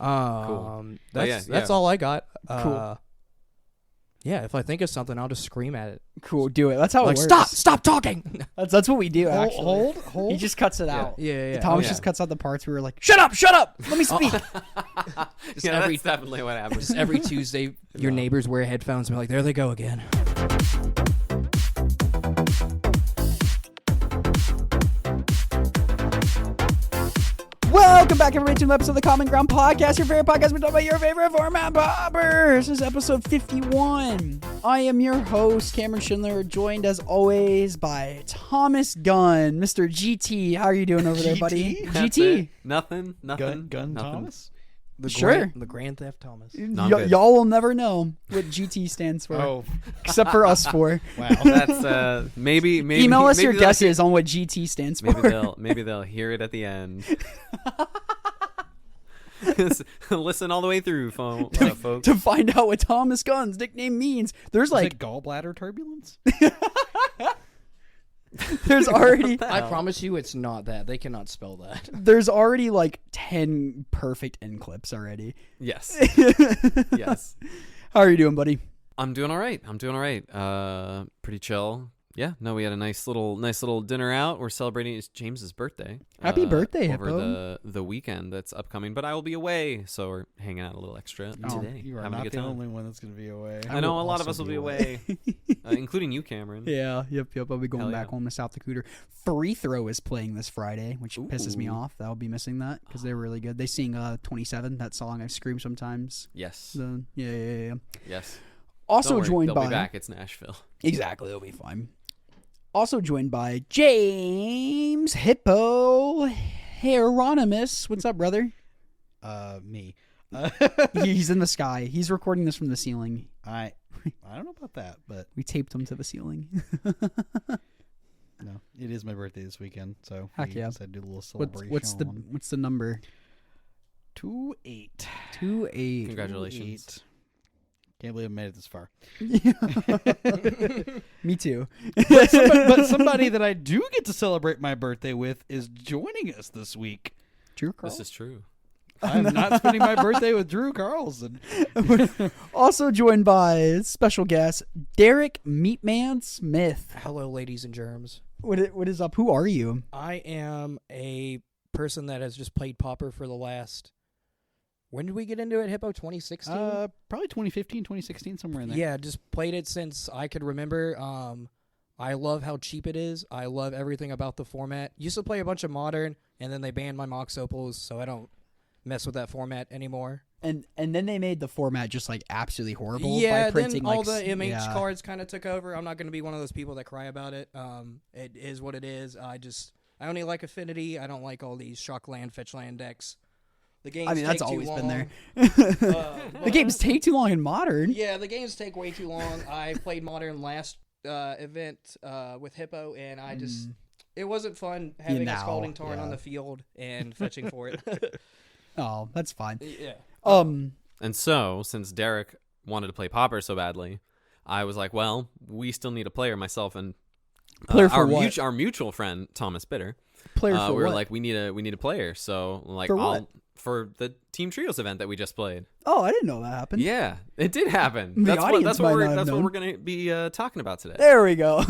Cool. That's all I got. Cool. Yeah, if I think of something, I'll just scream at it. Cool, do it. That's how Like, it works. stop talking. That's what we do, actually. Hold. He just cuts it out. Yeah. Thomas just cuts out the parts where we're like, shut up, let me speak. That's definitely what happens. Just every Tuesday, your neighbors wear headphones and be like, there they go again. Welcome back, everybody, to another episode of the Common Ground Podcast, your favorite podcast. We're talking about your favorite format, Pauper. This is episode 51. I am your host, Cameron Schindler, joined as always by Thomas Gunn, Mr. GT. How are you doing over there, buddy? That's GT. it. Nothing. Gun nothing. Thomas? The Grand Theft Thomas. Y'all will never know what GT stands for. Oh, Except for us four. wow. That's maybe Email us your they'll guesses on what GT stands for. Maybe they'll hear it at the end. Listen all the way through, folks. To find out what Thomas Gunn's nickname means. There's Is like it gallbladder turbulence? there's already I promise you it's not that. They cannot spell that. there's already like 10 perfect end clips already. Yes. Yes. How are you doing, buddy? I'm doing all right. Pretty chill. Yeah. No, we had a nice little dinner out. We're celebrating James's birthday. Happy birthday, over Hippo. the weekend that's upcoming. But I will be away, so we're hanging out a little extra today. You are having a not good the time. only one that's going to be away. I know a lot of also us will be away, including you, Cameron. Yeah, yep. I'll be going Hell back yeah. home to South Dakota. Free Throw is playing this Friday, which pisses me Ooh. off. I'll be missing that because they're really good. They sing 27, that song I scream sometimes. Yes. Yeah. Yes. Also Don't worry, joined they'll by be back. It's Nashville. Exactly, it'll be fine. Also joined by James Hippo Hieronymus. What's up, brother? Me. He's in the sky. He's recording this from the ceiling. I don't know about that, but We taped him to the ceiling. no, it is my birthday this weekend, so Heck yeah. decided to do a little celebration. What's the number? 2-8. 2-8. Congratulations. Can't believe I made it this far. Me too. But somebody that I do get to celebrate my birthday with is joining us this week. Drew Carl. This is true. I'm not spending my birthday with Drew Carlson. Also joined by special guest Derrick Meatman Smith. Hello, ladies and germs. What is up? Who are you? I am a person that has just played Pauper for the last... When did we get into it, Hippo? 2016? Probably 2015, 2016, somewhere in there. Yeah, just played it since I could remember. I love how cheap it is. I love everything about the format. Used to play a bunch of Modern, and then they banned my Mox Opals, so I don't mess with that format anymore. And then they made the format just like absolutely horrible Yeah, by printing then all like the MH cards kind of took over. I'm not going to be one of those people that cry about it. It is what it is. I only like Affinity. I don't like all these Shockland, Fetchland decks. The games that's take too always long. been there. The games take too long in Modern. Yeah, the games take way too long. I played Modern last event with Hippo, and I just... It wasn't fun having a Scalding Tarn on the field and fetching for it. Oh, that's fine. Yeah. And so, since Derrick wanted to play Pauper so badly, I was like, well, we still need a player, myself and Player for our, what? our mutual friend, Thomas Bitter. Player for we were what? like, we need a player. So, like, For what? for the Team Trios event that we just played. Oh, I didn't know that happened. Yeah, it did happen. The That's audience might not have what known. we're going to be talking about today. There we go.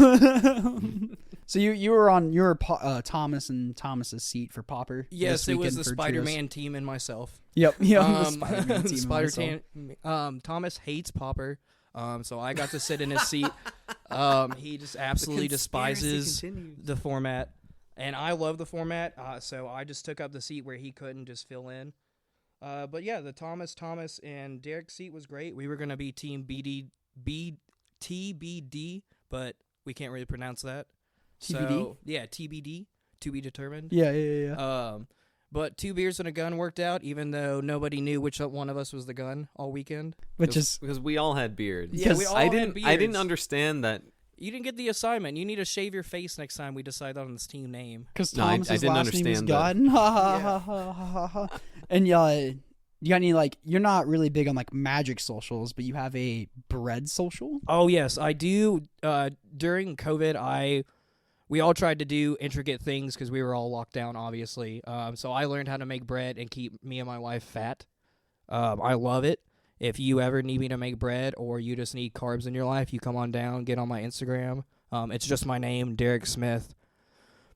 So you were Thomas and Thomas's seat for Pauper. Yes, this it was weekend the for Spider-Man Trios. team and myself. Yep. The Spider-Man team. and Spider-Man. myself. Thomas hates Pauper, so I got to sit in his seat. He just absolutely despises the format, and I love the format. So I just took up the seat where he couldn't just fill in. But yeah, the Thomas, and Derrick's seat was great. We were gonna be Team TBD, but we can't really pronounce that. TBD? So, yeah, TBD, to be determined. Yeah. But 2 beers and a gun worked out, even though nobody knew which one of us was the gun all weekend. Which is because we all had beards. Yeah, we all I had didn't beards. understand that. You didn't get the assignment. You need to shave your face next time we decide on this team name. because No, I Thomas's didn't last name is understand that. Gun. Ha ha ha ha ha. And you got any like? You're not really big on like magic socials, but you have a bread social. Oh, yes, I do. During COVID, we all tried to do intricate things because we were all locked down, obviously. So I learned how to make bread and keep me and my wife fat. I love it. If you ever need me to make bread or you just need carbs in your life, you come on down, get on my Instagram. It's just my name, Derrick Smith.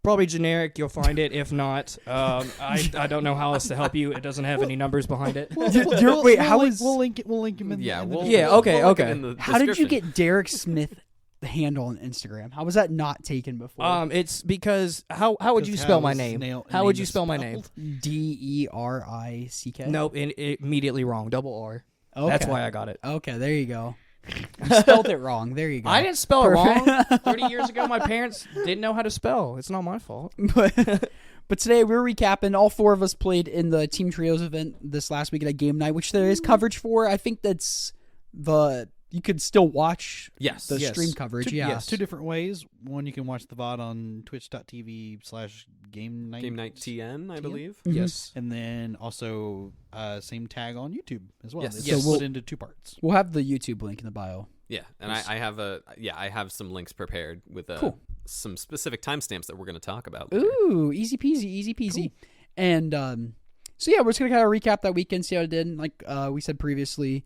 Probably generic. You'll find it. If not, I don't know how else to help you. It doesn't have any numbers behind it. Wait, how is? We'll link him in. Yeah, in the okay. link it in the How did you description. get Derrick Smith the handle on Instagram? How was that not taken before? It's because how would you spell my name? How would you spell my name? Derick. Nope, immediately wrong. Double R. Okay. That's why I got it. Okay, there you go. You spelled it wrong. There you go. I didn't spell it Perfect. wrong. 30 years ago, my parents didn't know how to spell. It's not my fault. But today we're recapping. All 4 of us played in the Team Trios event this last week at a game night, which there is coverage for. I think that's you could still watch Yes. the stream coverage. Yes, 2 different ways. One, you can watch the VOD on twitch.tv/game night. Game Night TN, I believe. Mhm. Yes. And then also same tag on YouTube as well. Yes. It's Yes. split into 2 parts. We'll have the YouTube link in the bio. Yeah, and I have some links prepared with Cool. some specific timestamps that we're going to talk about later. Ooh, easy peasy. And so yeah, we're just gonna kind of recap that weekend, see how it did. Like we said previously,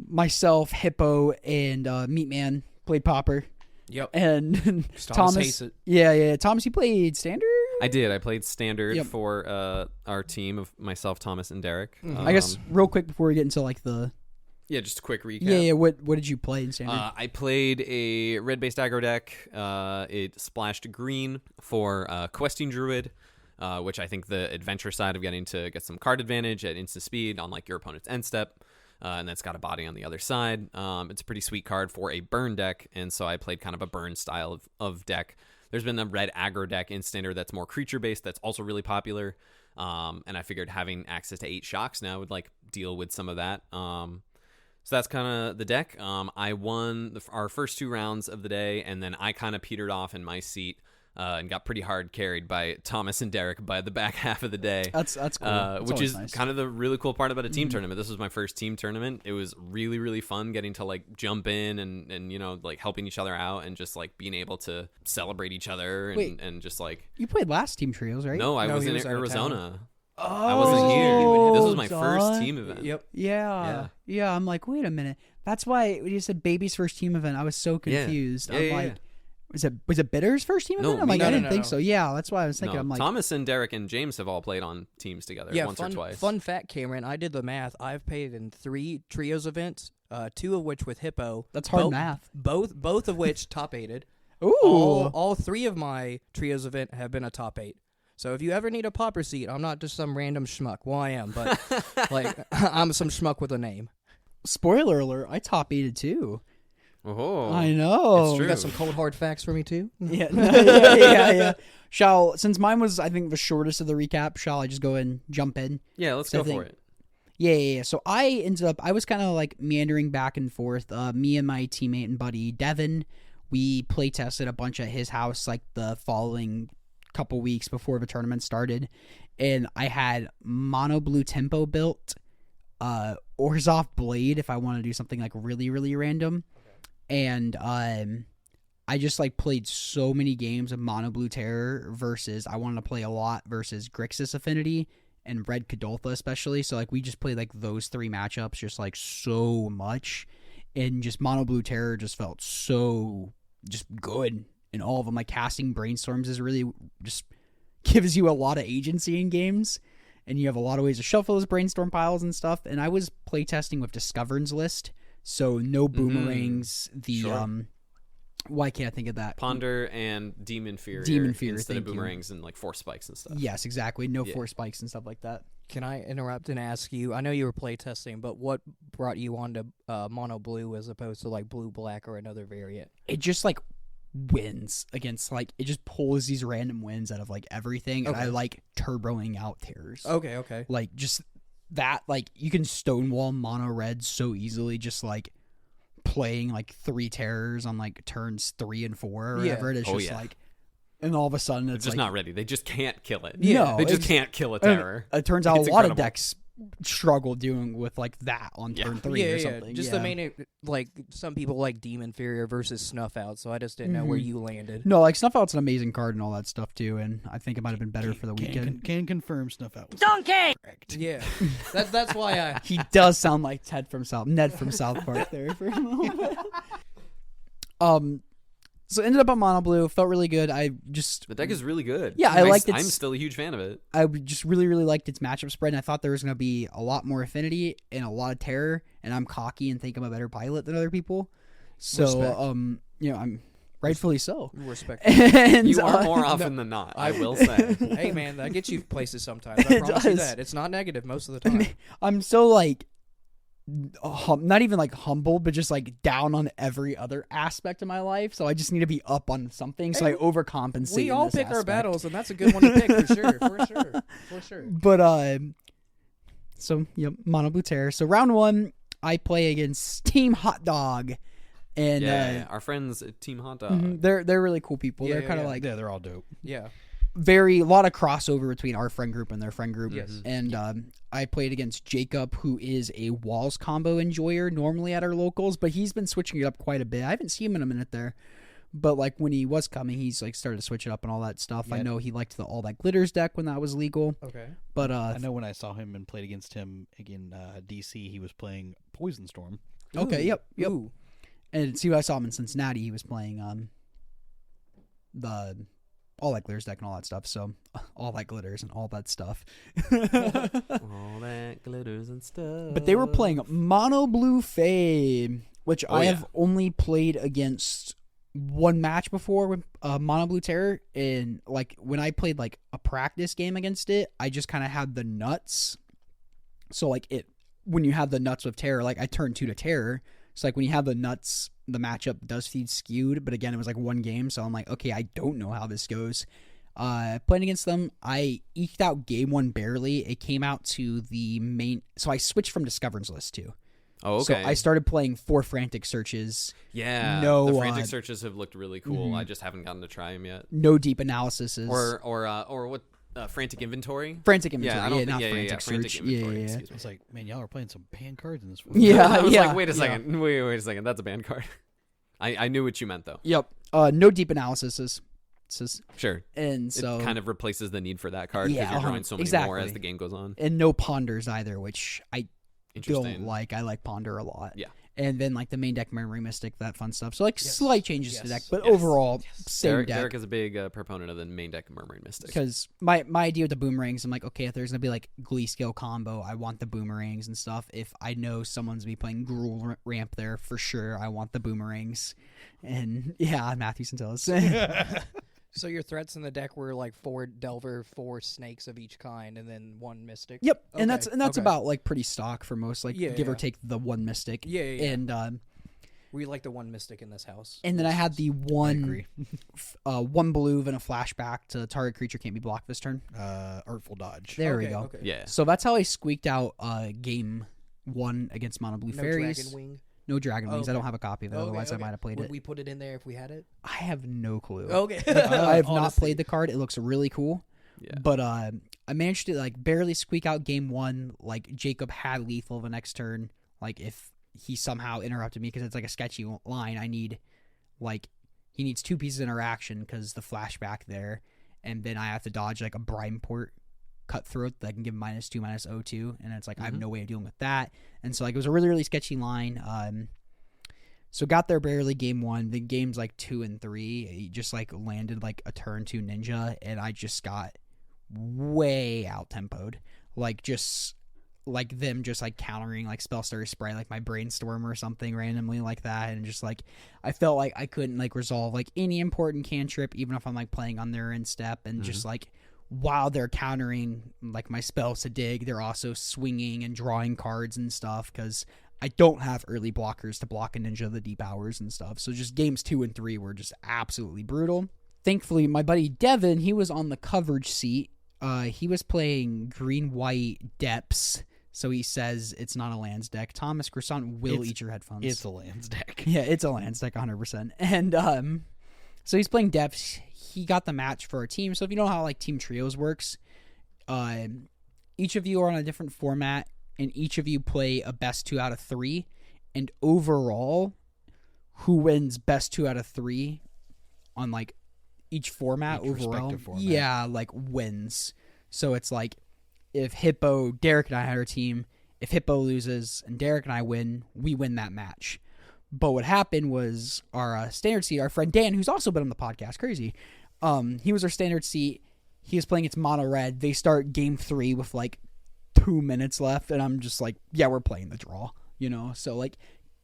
myself, Hippo, and Meatman played Pauper, Yep. and Thomas hates it. Yeah. Thomas, you played Standard. I did. I played Standard Yep. for our team of myself, Thomas, and Derek. I guess real quick before we get into like the just a quick recap. yeah. What did you play in Standard? I played a red-based aggro deck. It splashed green for Questing Druid, which I think the adventure side of getting to get some card advantage at instant speed on like your opponent's end step. And that's got a body on the other side. It's a pretty sweet card for a burn deck, and so I played kind of a burn style of deck. There's been a red aggro deck in Standard that's more creature-based that's also really popular, and I figured having access to 8 shocks now would like deal with some of that. So that's kind of the deck. I won our first 2 rounds of the day, and then I kind of petered off in my seat and got pretty hard carried by Thomas and Derek by the back half of the day. That's cool. That's Which always is nice. kind of the really cool part about a team tournament. This was my first team tournament. It was really, really fun getting to like jump in and you know, like helping each other out and just like being able to celebrate each other and just like. You played last Team Trios, right? No, I No, was he in was out of Arizona. Oh, I wasn't here. This was my duh. first team event. Yep. Yeah. I'm like, wait a minute. That's why when you said baby's first team event, I was so confused. Yeah, I'm yeah, like, yeah. was it Bitter's first team No, event? I'm like, me- I no, didn't think so. Yeah, that's why I was thinking. No, I'm like, Thomas and Derek and James have all played on teams together once or twice. Fun fact, Cameron, I did the math. I've played in 3 trios events, 2 of which with Hippo. that's hard math. Both of which top 8'd. Ooh. All 3 of my trios event have been a top 8. So if you ever need a Pauper seat, I'm not just some random schmuck. Well, I am, but like I'm some schmuck with a name. Spoiler alert, I top 8'd too. Oh, I know. It's true. You got some cold hard facts for me too? Yeah, yeah. Since mine was, I think, the shortest of the recap, shall I just go and jump in? Yeah, let's So I go for think- it. Yeah. So I was kind of like meandering back and forth. Me and my teammate and buddy, Devin, we play tested a bunch at his house like the following couple weeks before the tournament started. And I had mono blue tempo built, Orzhov Blade if I want to do something like really, really random. And I just like played so many games of Mono Blue Terror versus I wanted to play a lot versus Grixis Affinity and Red Kadoltha especially. So like we just played like those 3 matchups just like so much, and just Mono Blue Terror just felt so just good in all of them. Like casting Brainstorms is really just gives you a lot of agency in games, and you have a lot of ways to shuffle those brainstorm piles and stuff. And I was playtesting with Discovern's list. So no boomerangs. Sure. Why can't I think of that? Ponder and Demon Fear. Demon Fear, instead of thank you. boomerangs and like 4 spikes and stuff. Yes, exactly. No Yeah. 4 spikes and stuff like that. Can I interrupt and ask you? I know you were playtesting, but what brought you on to mono blue as opposed to like blue black or another variant? It just like wins against like it just pulls these random wins out of like everything, and Okay. I like turboing out terrors. Okay. Like just that, like you can stonewall mono red so easily, just like playing like 3 terrors on like turns 3 and 4 or whatever. It's Oh, just yeah. like, and all of a sudden They're it's just like, not ready. They just can't kill it. No, They just it's- can't kill a and terror. it turns out It's a lot of incredible. decks struggle dealing with like that on turn 3 or something. Just the main, like some people like Demon Inferior versus Snuff Out, so I just didn't know where you landed. No, like Snuff Out's an amazing card and all that stuff too, and I think it might have been better for the weekend. Can confirm Snuff Out. Donkey! Correct. Yeah, that's why I. He does sound like Ned from South Park there for a moment. So ended up on mono blue, felt really good. The deck is really good. Yeah, I liked it. I'm still a huge fan of it. I just really, really liked its matchup spread, and I thought there was going to be a lot more affinity and a lot of terror, and I'm cocky and think I'm a better pilot than other people. So, Respect. I'm rightfully so. Respect. And, You are more often than not, I will say. Hey, man, that gets you places sometimes. I promise you does. that. It's not negative most of the time. I'm so like, not even like humbled, but just like down on every other aspect of my life. So I just need to be up on something. So I overcompensate. We in all this pick our aspect. battles, and that's a good one to pick for sure. For sure. But so yep, mono blue terror. So round 1, I play against Team Hot Dog, and Our friends at Team Hot Dog. they're really cool people. Yeah, they're yeah, kind of yeah. like Yeah, they're all dope. Yeah. a lot of crossover between our friend group and their friend group. Yes. And I played against Jacob, who is a walls combo enjoyer normally at our locals, but he's been switching it up quite a bit. I haven't seen him in a minute there, but like when he was coming, he's like started to switch it up and all that stuff. Yeah. I know he liked the All That Glitters deck when that was legal, Okay. but I know when I saw him and played against him in DC, he was playing Poison Storm. okay, Ooh. yep. Ooh. And see, I saw him in Cincinnati. He was playing the All That Glitters deck and all that stuff. So All That Glitters and all that stuff. All that glitters and stuff. But they were playing Mono Blue Fae, which I have only played against one match before with Mono Blue Terror. And like when I played like a practice game against it, I just kind of had the nuts. So like when you have the nuts with Terror, like I turned 2 to Terror. So like when you have the nuts, the matchup does feed skewed. But again, it was like one game, so I'm like, okay, I don't know how this goes. Playing against them, I eked out game 1 barely. It came out to the main, so I switched from Discover's List too. Oh, okay. So I started playing 4 Frantic Searches. Yeah. No, the Frantic Searches have looked really cool. I just haven't gotten to try them yet. No deep analysis. Or what? Frantic Inventory? Frantic Inventory. Yeah, I don't think, not yeah, Frantic yeah, Frantic Search. Inventory, Yeah. excuse me. It's like, man, y'all are playing some banned cards in this one. Yeah, I was yeah, like, wait a yeah. second. Wait a second. That's a banned card. I knew what you meant, though. Yep. No deep analysis. Sure. And so it kind of replaces the need for that card because Yeah, you're drawing so many more as exactly. the game goes on. and no ponders either, which I Interesting. don't like. I like ponder a lot. Yeah. And then like the main deck, Memory Mystic, that fun stuff. So like slight changes to the deck, but Yes. overall same Derek deck. is a big proponent of the main deck Murmuring Mystic. Because my idea with the boomerangs, I'm like, okay, if there's gonna be like Glee scale combo, I want the boomerangs and stuff. If I know someone's gonna be playing Gruul ramp there for sure, I want the boomerangs. And yeah, Matthew Centellas. So your threats in the deck were like 4 Delver, 4 Snakes of each kind, and then 1 Mystic. Yep, and Okay, that's okay. about like pretty stock for most, like Yeah, give or yeah. take the 1 Mystic. Yeah, yeah, yeah. And We like the 1 Mystic in this house. and then I had the one agree. one blue and a flashback to target creature can't be blocked this turn. Artful Dodge. There we Okay, go. okay. Yeah. So that's how I squeaked out game 1 against Mono Blue No Fairies. Dragon Wing. No Dragon Wings. I Okay. don't have a copy of it. Okay, Otherwise, I okay. might have played Would it. we put it in there if we had it? I have no clue. Okay. I have not Honestly. played the card. It looks really cool. Yeah. But I managed to like barely squeak out game 1. Like Jacob had lethal the next turn. Like if he somehow interrupted me because it's like a sketchy line, I need like he needs 2 pieces of interaction because the flashback there, and then I have to dodge like a Brimeport Cutthroat that can give -2/-0/2, and it's like I have no way of dealing with that. And so like it was a really, really sketchy line. So got there barely game 1. Then games like 2 and 3, he just like landed like a turn 2 ninja, and I just got way out tempoed. Like just like them just like countering like Spellstar Spray, like my Brainstorm or something randomly like that, and just like I felt like I couldn't like resolve like any important cantrip even if I'm like playing on their end step, and just like while they're countering like my spells to dig, they're also swinging and drawing cards and stuff because I don't have early blockers to block a ninja the deep hours and stuff. So just games 2 and 3 were just absolutely brutal. Thankfully, my buddy Devin, he was on the coverage seat. He was playing green-white depths, so he says it's not a lands deck. Thomas Croissant will eat your headphones. It's a lands deck. Yeah, it's a lands deck 100%. And so he's playing depths. He got the match for our team. So if you know how like team trios works, each of you are on a different format, and each of you play a best 2 out of 3, and overall, who wins best 2 out of 3 on like each format overall, yeah, like wins. So it's like if Derek and I had our team. If Hippo loses and Derek and I win, we win that match. But what happened was our standard seat, our friend Dan, who's also been on the podcast, crazy. He was our standard seat. He was playing against Mono Red. They start game 3 with like 2 minutes left, and I'm just like, yeah, we're playing the draw, you know. So like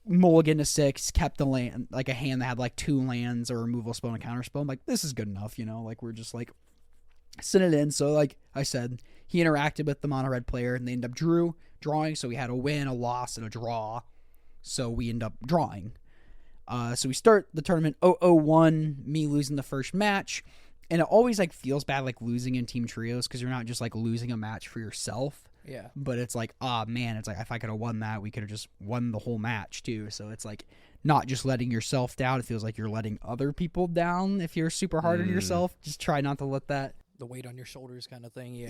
mulligan to 6, kept the land, like a hand that had like 2 lands or removal spell and a counter spell. I'm like, this is good enough, you know. Like we're just like send it in. So like I said, he interacted with the Mono Red player, and they ended up drawing. So we had a win, a loss, and a draw. So we end up drawing. So we start the tournament 0-1, me losing the first match. And it always like feels bad like losing in team trios because you're not just like losing a match for yourself. Yeah. But it's like, man, it's like if I could have won that, we could have just won the whole match too. So it's like not just letting yourself down. It feels like you're letting other people down if you're super hard on yourself. Just try not to let that. The weight on your shoulders kind of thing.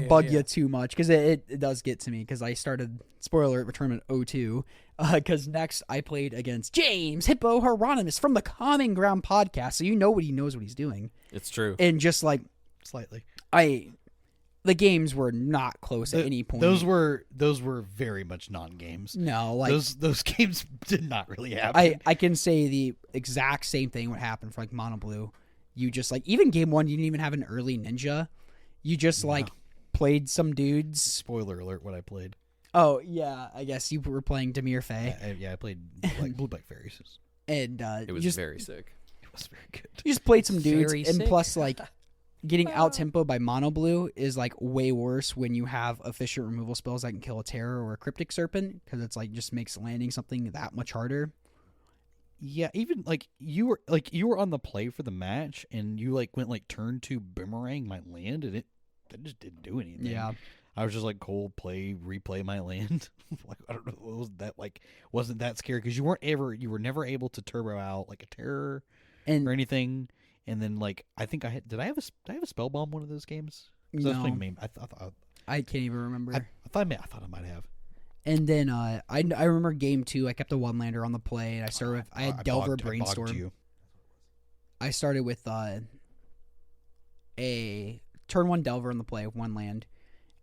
Bug you too much because it does get to me because I started, spoiler alert, tournament 0-2 because next I played against James Hippo Hieronymus from the Common Ground podcast, so you know he knows what he's doing. It's true. And just like Slightly. the games were not close at any point. Those were very much non-games. No, like those games did not really happen. I can say the exact same thing would happen for like Mono Blue. You just like even game 1, you didn't even have an early ninja. You just like played some dudes. Spoiler alert! What I played. Oh yeah, I guess you were playing Demir Fae. I played like Blue Black Fairies. And it was very sick. It was very good. You just played some dudes, Very and sick. plus like getting out tempo by Mono Blue is like way worse when you have efficient removal spells that can kill a Terror or a Cryptic Serpent because it's like just makes landing something that much harder. Yeah, even like you were on the play for the match, and you like went like turn 2 boomerang my land, and it just didn't do anything. Yeah, I was just like cold play, replay my land. Like I don't know, wasn't that scary because you were never able to turbo out like a Terror and or anything. And then like I think did I have a spell bomb one of those games? 'Cause I was no, playing I can't even remember. I thought I might have. And then I remember game 2. I kept a 1-lander on the play, and I started with I had Delver Brainstorm. I started with a turn 1 Delver on the play, 1 land,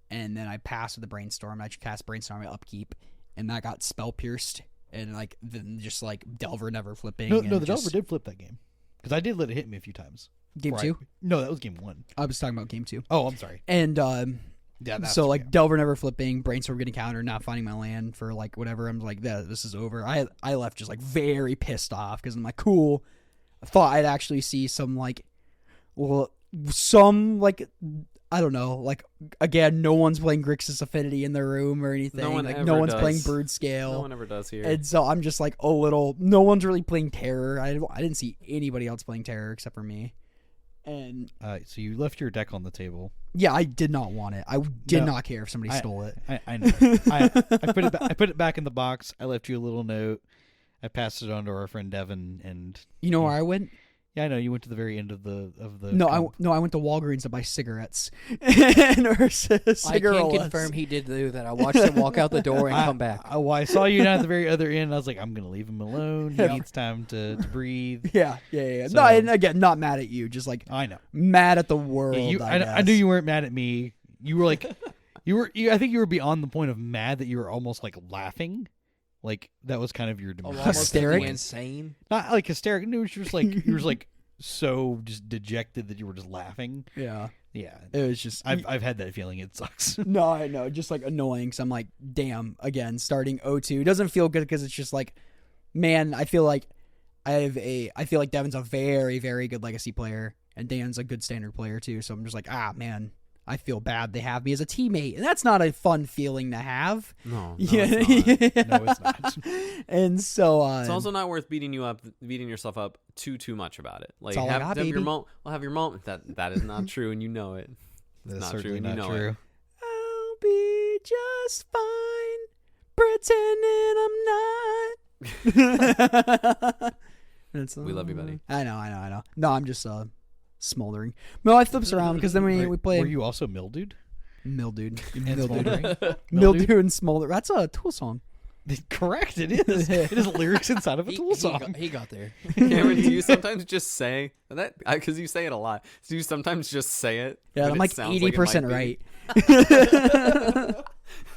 and then I passed with the Brainstorm. I cast Brainstorm at upkeep, and that got spell pierced, and like then just like Delver never flipping. No, the Delver did flip that game because I did let it hit me a few times. Game 2? No, that was game 1. I was talking about game 2. Oh, I'm sorry. And Yeah, that's so like Delver never flipping, Brainstorm getting countered, not finding my land for like whatever. I'm like, yeah, this is over. I left just like very pissed off because I'm like, cool. I thought I'd actually see some like, well, some like, I don't know, like again, no one's playing Grixis Affinity in their room or anything. No one like ever no one's does. playing Brood Scale. No one ever does here. And so I'm just like a little. No one's really playing Terror. I didn't see anybody else playing Terror except for me. And so you left your deck on the table. yeah, I did not want it. I did not care if somebody stole it. I know. I put it back in the box. I left you a little note. I passed it on to our friend Devin, and You know where I went? yeah, I know you went to the very end of the. No, I went to Walgreens to buy cigarettes. And I can confirm he did do that. I watched him walk out the door and come back. I saw you down at the very other end. I was like, I'm gonna leave him alone. He needs time to breathe. Yeah. So- No, and again, not mad at you, just like I know. mad at the world. Yeah, I I knew you weren't mad at me. You were like, I think you were beyond the point of mad that you were almost like laughing. Like that was kind of your demeanor. Hysteric? Insane. Not like hysteric. No, you were just like you were like so just dejected that you were just laughing. Yeah. Yeah, It was just. I've had that feeling. It sucks. No, I know. Just like annoying. So I'm like, damn, again, starting 0-2. It doesn't feel good because it's just like, man, I feel like Devin's a very, very good legacy player, and Dan's a good standard player too. So I'm just like, man, I feel bad they have me as a teammate, and that's not a fun feeling to have. No, It's No, it's not. And so it's also not worth beating yourself up too much about it. Like all I got, have baby. your moment. Well, have your moment. That is not true, and you know it. That's not certainly true, and you not know true. it. I'll be just fine, pretending I'm not. We love you, buddy. I know. No, I'm just smoldering. No, I flips around because then we play. Were you also mildewed? Mildewed. Smoldering. Mildew and smolder. That's a Tool song. Correct, it is. It is lyrics inside of a Tool song. He got there. Cameron, do you sometimes just say that? Because you say it a lot. Do you sometimes just say it? Yeah, when I'm it like sounds 80% like right.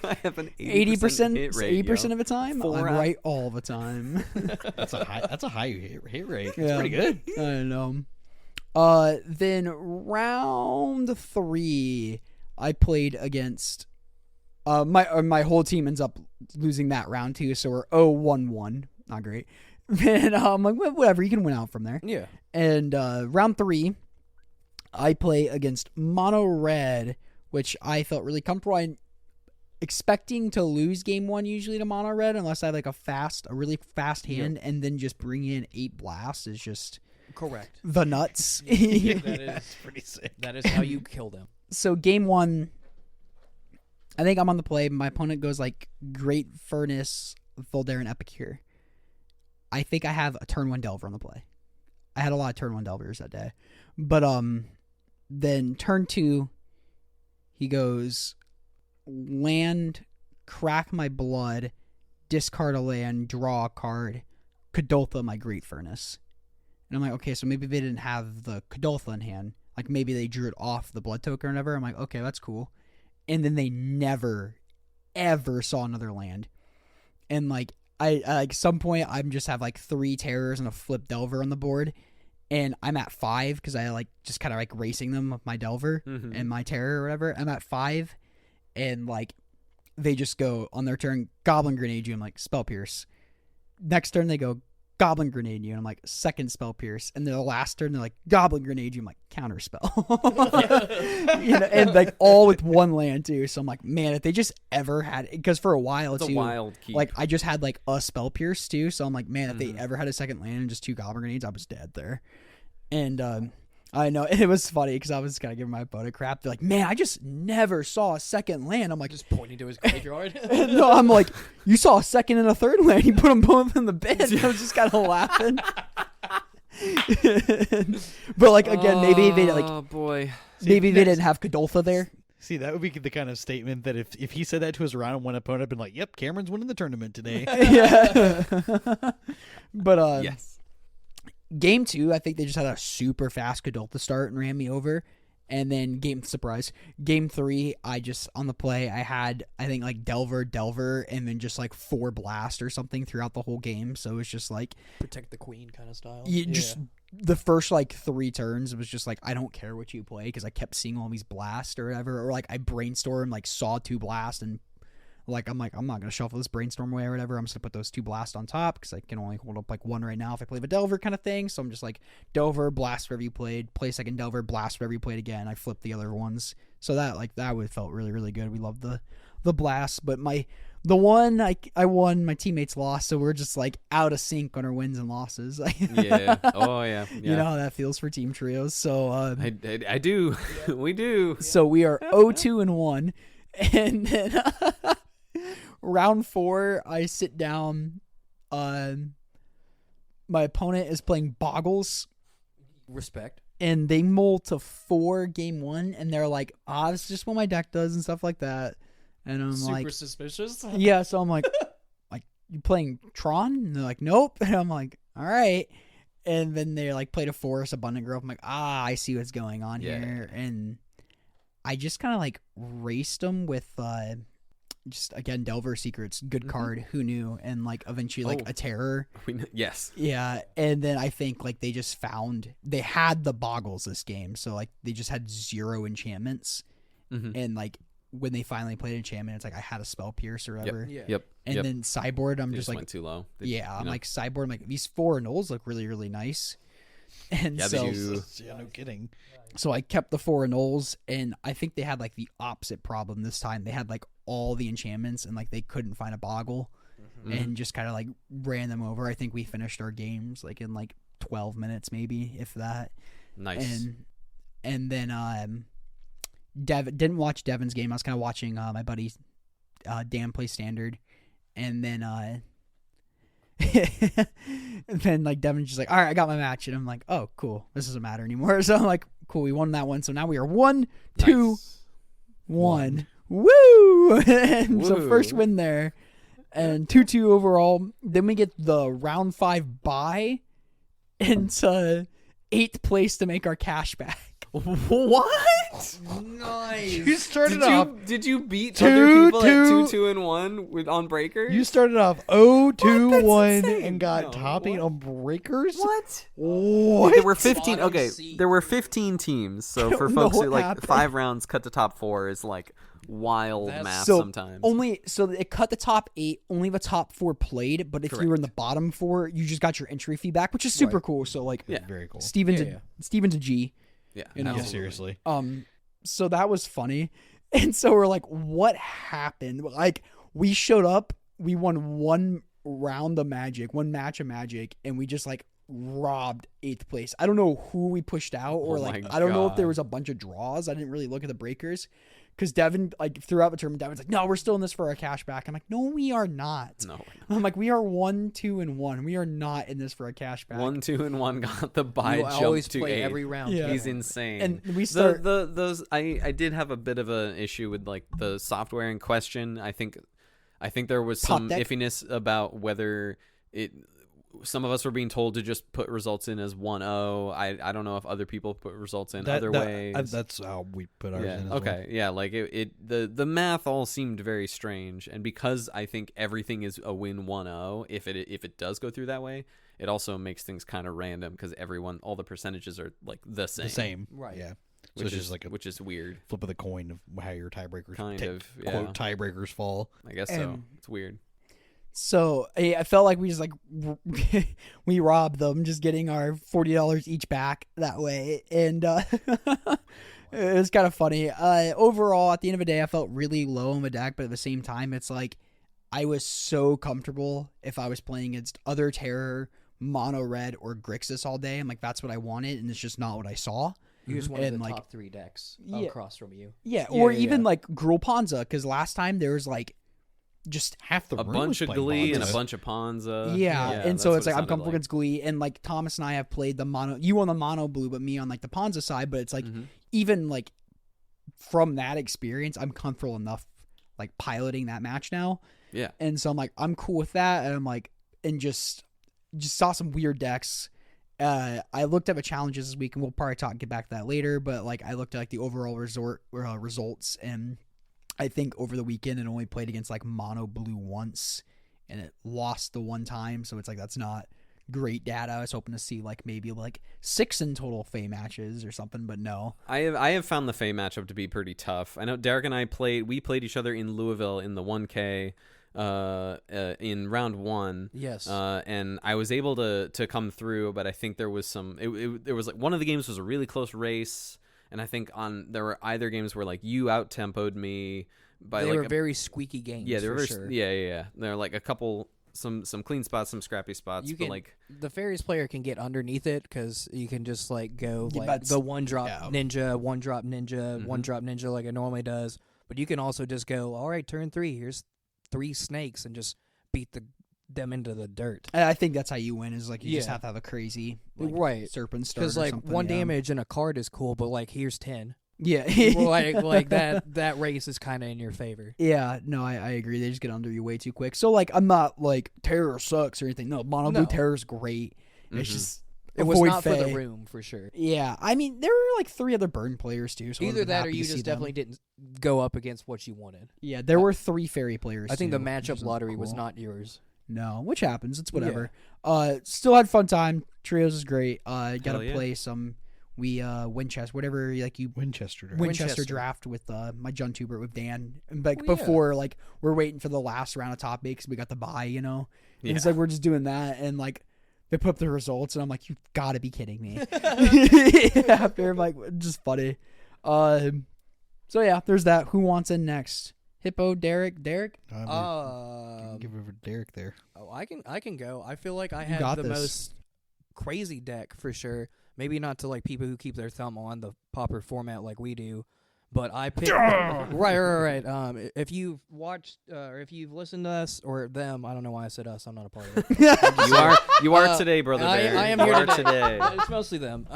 I have an 80% hit rate, 80% of the time. I'm right all the time. That's a high hit rate. That's Yeah. pretty good. I know. Then round 3, I played against. My whole team ends up losing that round too, so we're 0-1-1. Not great. Then I'm like, whatever, you can win out from there. Yeah. And round 3, I play against Mono Red, which I felt really comfortable. I'm expecting to lose game 1 usually to Mono Red unless I have like a really fast hand, and then just bring in 8 blasts is just Correct. the nuts. That is Pretty sick. That is how you kill them. So game 1, I think I'm on the play. My opponent goes like Great Furnace, Voldaren, Epicure. I think I have a turn 1 Delver on the play. I had a lot of turn 1 Delvers that day. But then turn 2, he goes land, crack my blood, discard a land, draw a card, Kadoltha my Great Furnace. And I'm like, okay, so maybe they didn't have the Kadoltha in hand. Like maybe they drew it off the blood token or whatever. I'm like, okay, that's cool. And then they never, ever saw another land. And like I like some point I'm just have like 3 terrors and a flip Delver on the board, and I'm at 5 because I like just kind of like racing them with my Delver and my terror or whatever. I'm at 5, and like they just go on their turn Goblin Grenade you. I'm like Spell Pierce. Next turn they go Goblin Grenade you, and I'm like second Spell Pierce, and then the last turn they're like Goblin Grenade you. I'm like Counter Spell. And like all with 1 land too. So I'm like, man, if they just ever had, because for a while It's too, a wild keep. like I just had like a Spell Pierce too. So I'm like, man, if they ever had a second land and just 2 Goblin Grenades, I was dead there. And I know it was funny because I was kind of giving my opponent crap. They're like, man, I just never saw a second land. I'm like, Just pointing to his graveyard. no, I'm like, you saw a second and a third land. You put them both in the bin. I was just kind of laughing. But like again, maybe they like, oh boy, maybe they didn't have Kadoltha there. See, that would be the kind of statement that if he said that to his round and one opponent, I'd been like, yep, Cameron's winning the tournament today. Yeah. But yes. game 2, I think they just had a super fast Kadoltha start and ran me over. And then game 3, I just on the play I had I think like Delver, and then just like 4 blast or something throughout the whole game. So it's just like Protect the queen kind of style. just the first like 3 turns, it was just like I don't care what you play because I kept seeing all these blasts or whatever, or like I brainstorm like saw 2 blasts and like I'm not gonna shuffle this brainstorm away or whatever. I'm just gonna put those 2 blasts on top because I can only hold up like 1 right now if I play the Delver kind of thing. So I'm just like Delver, blast whatever you played, play second Delver, blast whatever you played again. I flipped the other ones, so that felt really really good. We loved the blast, but the one I won, my teammates lost, so we're just like out of sync on our wins and losses. Yeah. Oh yeah. You know how that feels for team trios. So I do. We do. So we are 0-2-1, and then round 4, I sit down. My opponent is playing Boggles. Respect. And they mull to 4 game 1, and they're like, this is just what my deck does and stuff like that. And I'm Super like, suspicious. yeah. So I'm like, you playing Tron? And they're like, nope. And I'm like, all right. And then they like played a Forest Abundant Growth. I'm like, I see what's going on here. And I just kind of like raced them with just again Delver Secrets, good card, who knew, and like eventually like a terror. Yes. Yeah, and then I think like they just found they had the Boggles this game, so like they just had 0 enchantments, and like when they finally played enchantment, it's like I had a Spell Pierce or whatever. Yep. And then sideboard, I'm They just like went too low. I'm like sideboard. I'm like these 4 nulls look really really nice, and Yeah, so they do. Yeah, no kidding. so I kept the 4 nulls, and I think they had like the opposite problem this time. They had like all the enchantments, and like they couldn't find a Boggle, and just kind of like ran them over. I think we finished our games like in like 12 minutes, maybe if that. Nice. And then didn't watch Devin's game. I was kind of watching my buddy Dan play Standard, and then and then like Devin's just like, all right, I got my match, and I'm like, oh cool, this doesn't matter anymore. So I'm like, cool, we won that one. So now we are 1-2-1. 1. Woo! And so first Woo. win there. And 2-2 overall. Then we get the round 5 bye into 8th place to make our cash back. What? Nice. You started off. Did you beat 2, other people 2. at 2-2-1 with on Breaker? You started off 0-2-1 insane. and got No, top 8 what? on breakers. What? What? There were 15. Bottom Okay, seed. there were 15 teams. So don't for know folks who what like happened. 5 rounds cut to top 4 is like wild That's- math So sometimes. so it cut the top 8, only the top 4 played, but if you were in the bottom 4, you just got your entry fee back, which is super Right. cool. So like Yeah. Very cool. Steven's Yeah, Steven's a G. yeah, you know. Yeah, absolutely. seriously. So that was funny. And so we're like, what happened? Like, we showed up, we won one round of Magic, one match of Magic, and we just like robbed 8th place. I don't know who we pushed out, or Oh like my I don't know if there God. was a bunch of draws. I didn't really look at the breakers. Because Devin, like throughout the tournament, Devin's like, no, we're still in this for our cash back. I'm like, no, we are not. No, I'm like, we are 1-2-1. We are not in this for a cash back. 1-2-1 got the bye You jump always to play 8. every round. Yeah. He's insane. And we start. those I did have a bit of an issue with like the software in question. I think there was Top some deck? iffiness about whether it. Some of us were being told to just put results in as 1-0. I don't know if other people put results in other ways. That's how we put ours Yeah. in. As Okay. Yeah. Like the math all seemed very strange, and because I think everything is a win 1-0, if it does go through that way, it also makes things kind of random because all the percentages are like the same. The same. Right. Yeah. So Which it's is just like a which is weird. flip of the coin of how your tiebreakers Kind of, yeah. quote tiebreakers fall. I guess so. And- It's weird. So I felt like we just like we robbed them, just getting our $40 each back that way, and it was kind of funny. Overall, at the end of the day, I felt really low on the deck, but at the same time, it's like I was so comfortable if I was playing against other Terror, Mono Red, or Grixis all day. I'm like, that's what I wanted, and it's just not what I saw. You just wanted And, the like- top 3 decks Yeah. across from you. Yeah, Yeah, or yeah, even yeah. like Gruul Ponza, because last time there was like just Half the A room bunch was of playing Glee and a Bonza. bunch of Ponza. Yeah, and that's so what it's it like I'm sounded comfortable against Glee, and like Thomas and I have played the mono. You on the mono blue, but me on like the Ponza side. But it's like Mhm. even like from that experience, I'm comfortable enough like piloting that match now, Yeah. and so I'm like I'm cool with that, and I'm like and just saw some weird decks. I looked at the challenges this week, and we'll probably get back to that later. But like I looked at like the overall results, and I think over the weekend it only played against like mono blue once, and it lost the one time. So it's like that's not great data. I was hoping to see like maybe like 6 in total Fae matches or something, but no. I have found the Fae matchup to be pretty tough. I know Derek and I played each other in Louisville in the 1K in round 1. Yes. And I was able to come through, but I think there was there was like one of the games was a really close race, and I think there were either games where like you out tempoed me by they like were very squeaky games. yeah, they were for very sure. yeah. There were like a couple some clean spots, some scrappy spots, You but can, like the Fairies player can get underneath it because you can just like go Yeah, like that's- the one drop yeah. ninja, one drop ninja, Mhm. one drop ninja like it normally does. But you can also just go, all right, turn 3. Here's 3 snakes and just beat them into the dirt. And I think that's how you win is like you just Yeah. have to have a crazy like, Right. serpent start Because or like something, 1 yeah. damage in a card is cool, but like here's 10. Yeah. like that race is kind of in your favor. Yeah, no, I agree. They just get under you way too quick. So like I'm not like Terror sucks or anything. No, mono blue No. Terror's great. It's Mhm. just It was avoid not for the Fae. room for sure. Yeah, I mean there were like 3 other burn players too. So I Either would've been that or happy you to see just them. definitely didn't go up against what you wanted. Yeah, there were 3 fairy players. I think the too, which matchup is lottery was cool. not yours. No, which happens. It's whatever. Still had fun time. Trios is great. Got Hell to yeah. play some. We Winchester, whatever like you Winchester. Drive. Winchester draft with my Jund Tuber with Dan. And like Oh, yeah. before, like we're waiting for the last round of top 8 because we got the bye, you know. And it's Yeah. like we're just doing that, and like they put up the results, and I'm like, you've got to be kidding me. After I'm like, just funny. So yeah, there's that. Who wants in next? Hippo, Derrick. Give it for Derek there. Oh, I can go. I feel like I You got have the this. most crazy deck for sure. Maybe not to like people who keep their thumb on the Pauper format like we do, but I picked right. If you've watched or if you've listened to us or them, I don't know why I said us. I'm not a part of it. you are today, brother. I Bear. am you here are today. today. It's mostly them.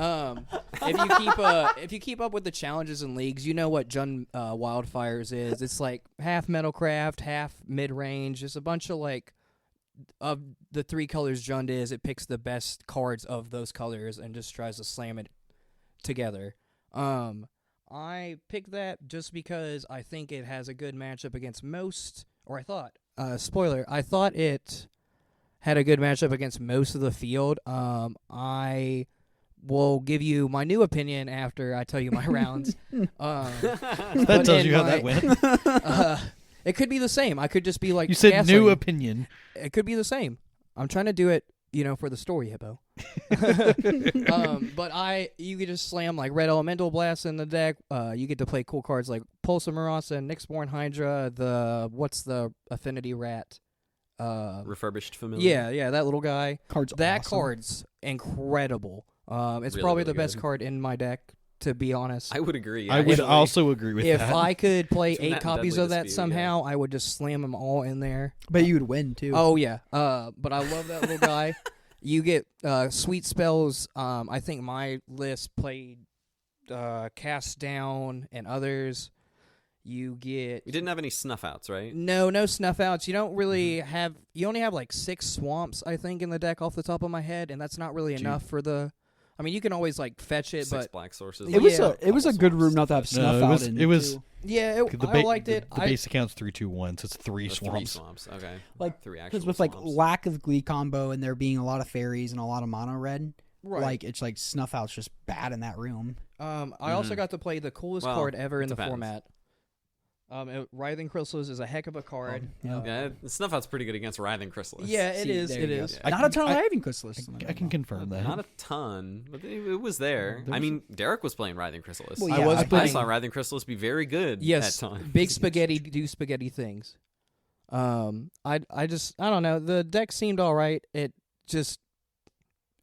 if you keep up with the challenges in leagues, you know what Jund Wildfires is. It's like half Metalcraft, half mid range. It's a bunch of like of the 3 colors Jund is. It picks the best cards of those colors and just tries to slam it together. I picked that just because I think it has a good matchup against most, or I thought. Spoiler, I thought it had a good matchup against most of the field. I will give you my new opinion after I tell you my rounds. That tells you how that went. It could be the same. I could just be like, you said gaslighting. new opinion. It could be the same. I'm trying to do it, for the story, Hippo. But you could just slam like Red Elemental Blast in the deck. You get to play cool cards like Pulse of Marasa, Nyxborn Hydra, what's the Affinity Rat? Refurbished Familiar. Yeah, that little guy. Card's incredible. It's Really, probably really the best good. card in my deck, to be honest. I would agree. I would actually. also agree with If that. I could play Between 8 that and copies Deadly of that Dispute, somehow, I would just slam them all in there. But you would win too. Oh, yeah. But I love that little guy. You get sweet spells. I think my list played Cast Down and others. You get... We didn't have any snuff outs, right? No snuff outs. You don't really have... You only have like 6 swamps, I think, in the deck off the top of my head, and that's not really enough for the... I mean, you can always like fetch it, 6 but... black sources. It was Yeah. it was a good room not to have snuff out in. it was too. Yeah, I liked it. The base account's 3-2-1, so it's 3 Those swamps. 3 swamps. Okay. Like, 3 actual because with like swamps. lack of Glee combo and there being a lot of fairies and a lot of mono red, Right. like it's like snuff out's just bad in that room. I also got to play the coolest Well, card ever it in the depends. format. Writhing Chrysalis is a heck of a card. Yeah, snuff out's pretty good against Writhing Chrysalis. Yeah, it See, is. there It you go. is. Not a ton of Writhing Chrysalis. I can confirm that. Not a ton, but it was there. I mean, Derek was playing Writhing Chrysalis. Well, I yeah, was I playing. saw Writhing Chrysalis be very good Yes, at times. big spaghetti do spaghetti things. I don't know. The deck seemed all right. It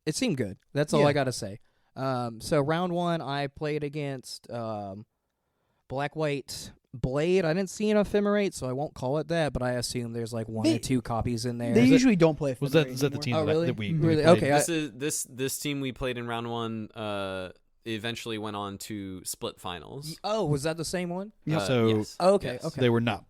seemed good. That's all Yeah. I gotta say. So round 1, I played against Black White Blade. I didn't see an Ephemerate, so I won't call it that. But I assume there's like 1 or 2 copies in there. They usually don't play. Was that Ephemerate is that the anymore. team Oh, that, really? that we Really? played? Okay. This team we played in round 1 eventually went on to split finals. Oh, was that the same one? So- yes. Okay, Yes. okay. They were not.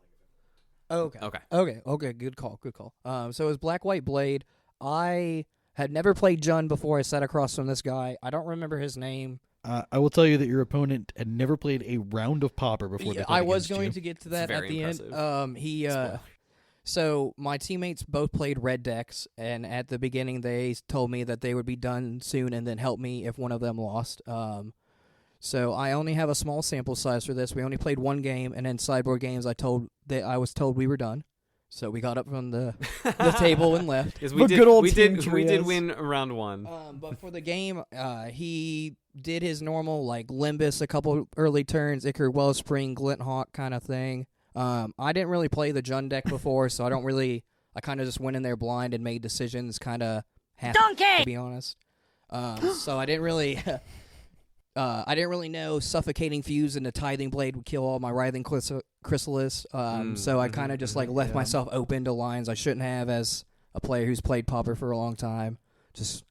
Okay. Okay. Okay. Good call. So it was Black White Blade. I had never played Jund before I sat across from this guy. I don't remember his name. I will tell you that your opponent had never played a round of Pauper before. They Yeah, played I was against going you. to get to that at very the impressive. end. So my teammates both played red decks, and at the beginning they told me that they would be done soon and then help me if one of them lost. So I only have a small sample size for this. We only played 1 game, and then sideboard games I was told we were done. So we got up from the table and left. Yes, But good old we Team did Trios. win round 1. But for the game, he did his normal like Limbus, a couple early turns, Icar Wellspring, Glinthawk kind of thing. I didn't really play the Jund deck before, so I kind of just went in there blind and made decisions kind of half, to be honest. So I didn't really know Suffocating Fuse and the Tithing Blade would kill all my Writhing Chrysalis. So I kind of just like left myself open to lines I shouldn't have as a player who's played Pauper for a long time. Just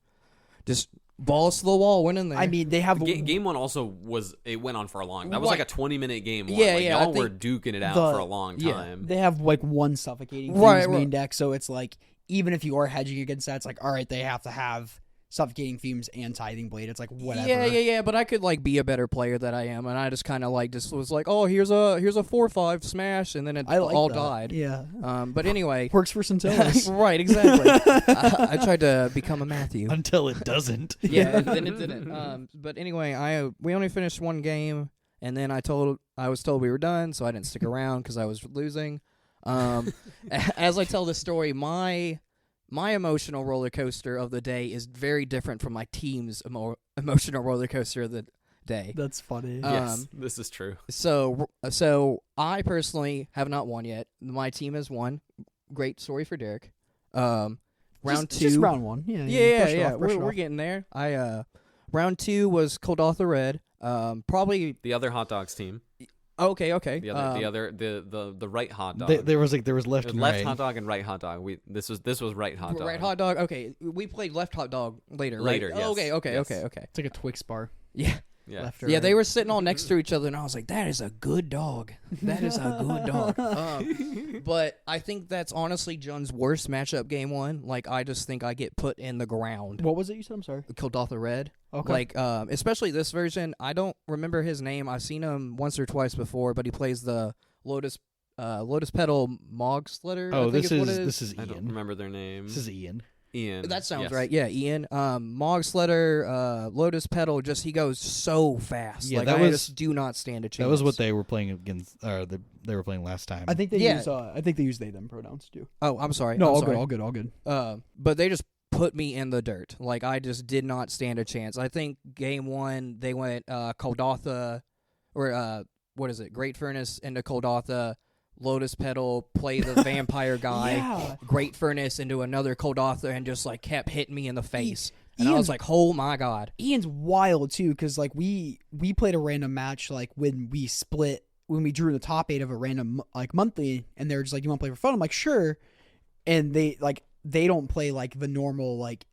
balls to the wall, went in there. I mean, they have Game 1 also went on for a long. That was Right. like a 20-minute game. Yeah, like, yeah, I y'all were think duking it out the- for a long yeah, time. they have like 1 Suffocating Fuse Right, main right. deck, so it's like even if you are hedging against that, it's like all right, they have to have Suffocating Fumes and Tithing Blade. It's like whatever. Yeah. But I could like be a better player than I am, and I just kind of like just was like, oh, here's a 4/5 smash, and then it I like all that. died. Yeah, But anyway, works for Centellus. right, exactly. I tried to become a Matthew. Until it doesn't. Yeah, and then it didn't. But anyway, we only finished 1 game, and then I was told we were done, so I didn't stick around because I was losing. As I tell the story, my emotional roller coaster of the day is very different from my team's emotional roller coaster of the day. That's funny. Yes, this is true. So I personally have not won yet. My team has won. Great story for Derek. Round two, just round 1. Yeah, brush it off, brush it We're off. getting there. Round 2 was Kuldotha Red. Probably The other hot dogs team. okay. The right hot dog. There was left and left right. hot dog and right hot dog. This was right hot dog. Right hot dog. Okay, we played left hot dog later. Later, right? yes. Okay. Yes. Okay. It's like a Twix bar. Yeah. Yeah. Left or Yeah, right. they were sitting all next to each other, and I was like, that is a good dog. That is a good dog. But I think that's honestly Jund's worst matchup game 1. Like, I just think I get put in the ground. What was it you said? I'm sorry. Kuldotha Red. Okay. Like, especially this version, I don't remember his name. I've seen him once or twice before, but he plays the Lotus Petal Mogslitter. Oh, I think this what it is. this is I don't Ian. remember their name. This is Ian. Ian. That sounds yes. right. Yeah, Ian. Mogslitter, Lotus Petal, just he goes so fast. Yeah, like, that I was- just do not stand a chance. That was what they were playing against. They were playing last time. I think they Yeah. use. I think they use they them pronouns too. Oh, I'm sorry. No, I'm all sorry. good. All good. But they just put me in the dirt. Like, I just did not stand a chance. I think game 1 they went Kuldotha, or what is it? Great Furnace into Kuldotha, Lotus Petal, play the vampire guy, Yeah. Great Furnace into another Kuldotha, and just like kept hitting me in the face. And I Ian's- was like, oh my god. Ian's wild too, because like we played a random match like when we drew the top 8 of a random like monthly, and they're just like, you want to play for fun? I'm like, sure. And they don't play like the normal like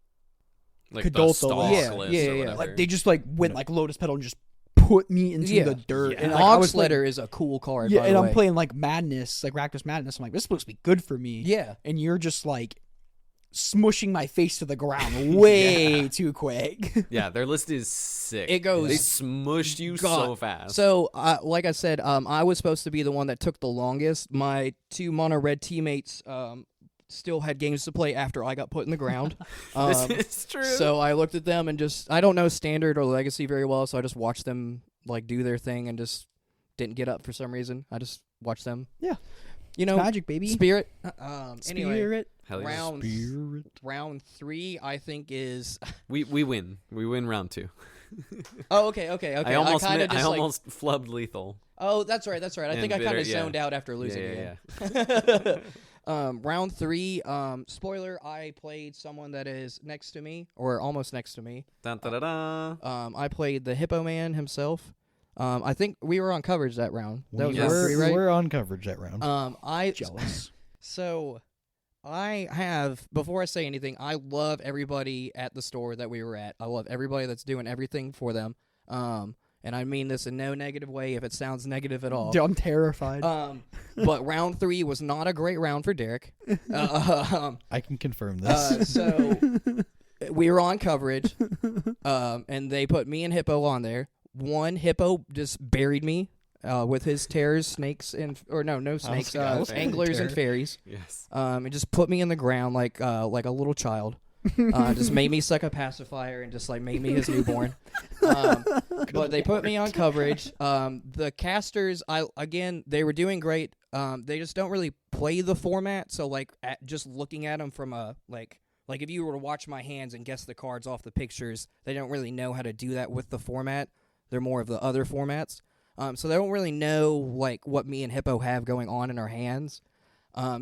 Like the Kuldotha stalk list. list Yeah, or yeah. whatever. like they just like went like Lotus Petal and just put me into Yeah. the dirt. Yeah. And like, I was like, Mogslitter is a cool card. yeah, by and the I'm way. playing like Madness, like Rakdos Madness. I'm like, this is supposed to be good for me. Yeah. And you're just like smushing my face to the ground way too quick. Yeah, their list is sick. It goes- They smushed you so fast. So, like I said, I was supposed to be the one that took the longest. My 2 mono red teammates still had games to play after I got put in the ground. this is true. So I looked at them and just, I don't know Standard or Legacy very well, so I just watched them like do their thing and just didn't get up for some reason. I just watched them. Yeah. You know, Magic, baby. Spirit. Anyway, Spirit. Hell yeah. round 3, I think is. We win. We win round 2. Oh, okay. I almost kinda just, like- flubbed lethal. Oh, that's right. I And think I kind bitter, of yeah. zoned out after losing Yeah. again. Round 3, spoiler, I played someone that is next to me, or almost next to me. Dun, da, da, da. I played the Hippo Man himself. I think we were on coverage that round. That was Yes. round 3, right? We're on coverage that round. Jealous. So, I have, before I say anything, I love everybody at the store that we were at. I love everybody that's doing everything for them. And I mean this in no negative way if it sounds negative at all. Dude, I'm terrified. But round 3 was not a great round for Derrick. I can confirm this. So we were on coverage, and they put me and Hippo on there. One Hippo just buried me with his terrors, snakes, no snakes, anglers and fairies. Yes. And just put me in the ground like a little child. Just made me suck a pacifier and just like made me his newborn. But they put me on coverage. The casters, they were doing great. They just don't really play the format. So like just looking at them from a like if you were to watch my hands and guess the cards off the pictures, they don't really know how to do that with the format. They're more of the other formats. So they don't really know like what me and Hippo have going on in our hands.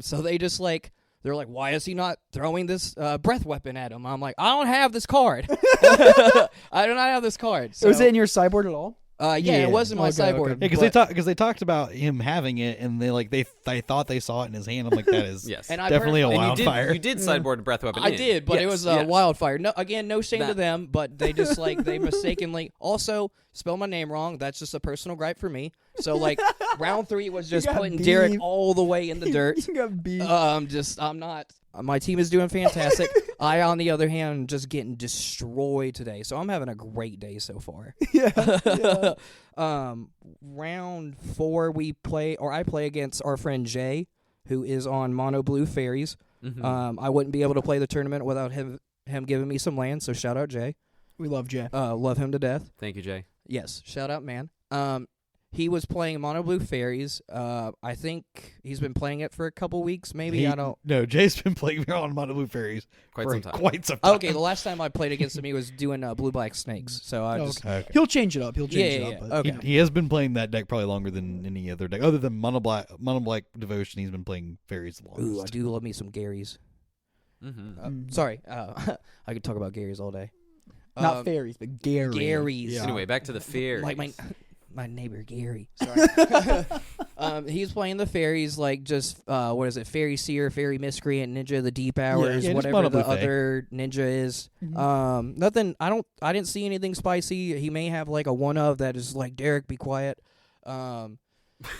So they just like. They're like, why is he not throwing this breath weapon at him? I'm like, I don't have this card. I do not have this card. So, Was it in your sideboard at all? Yeah, it was in my Okay, sideboard. okay. Because they talked about him having it, and they thought they saw it in his hand. I'm like, that is Yes. And I've definitely a heard- And wildfire. you did sideboard breath weapon. I in. did, but it Yes, was yes. wildfire. No, again, no shame to That- them, but they just like they mistakenly also spell my name wrong. That's just a personal gripe for me. So like round 3 was just got putting beef. Derrick all the way in the dirt. You got beat. I'm not. My team is doing fantastic. I, on the other hand, just getting destroyed today. So I'm having a great day so far. yeah. Round 4, I play against our friend Jay, who is on Mono Blue Fairies. Mhm. I wouldn't be able to play the tournament without him giving me some land. So shout out Jay. We love Jay. Love him to death. Thank you, Jay. Yes, shout out man. He was playing Mono Blue Fairies. I think he's been playing it for a couple weeks, maybe. I don't. No, Jay's been playing on Mono Blue Fairies Quite for some time. quite some time. Okay, the last time I played against him, he was doing Blue Black Snakes. So I just. Okay. He'll change it up. He'll change Yeah, it yeah, up. yeah. But, Okay. He has been playing that deck probably longer than any other deck, other than Mono Black Devotion. He's been playing Fairies the longest. Ooh, I do love me some Garys. Mm-hmm. Sorry, I could talk about Garys all day. Not fairies, but Gary. Garys. Yeah. Anyway, back to the fear. Like my neighbor Gary. Sorry. He's playing the fairies like just what is it? Fairy Seer, Fairy Miscreant, Ninja of the Deep Hours, just whatever Mono the Blue Fae. other ninja is. Nothing. I didn't see anything spicy. He may have like a one of that is like Derrick, be quiet.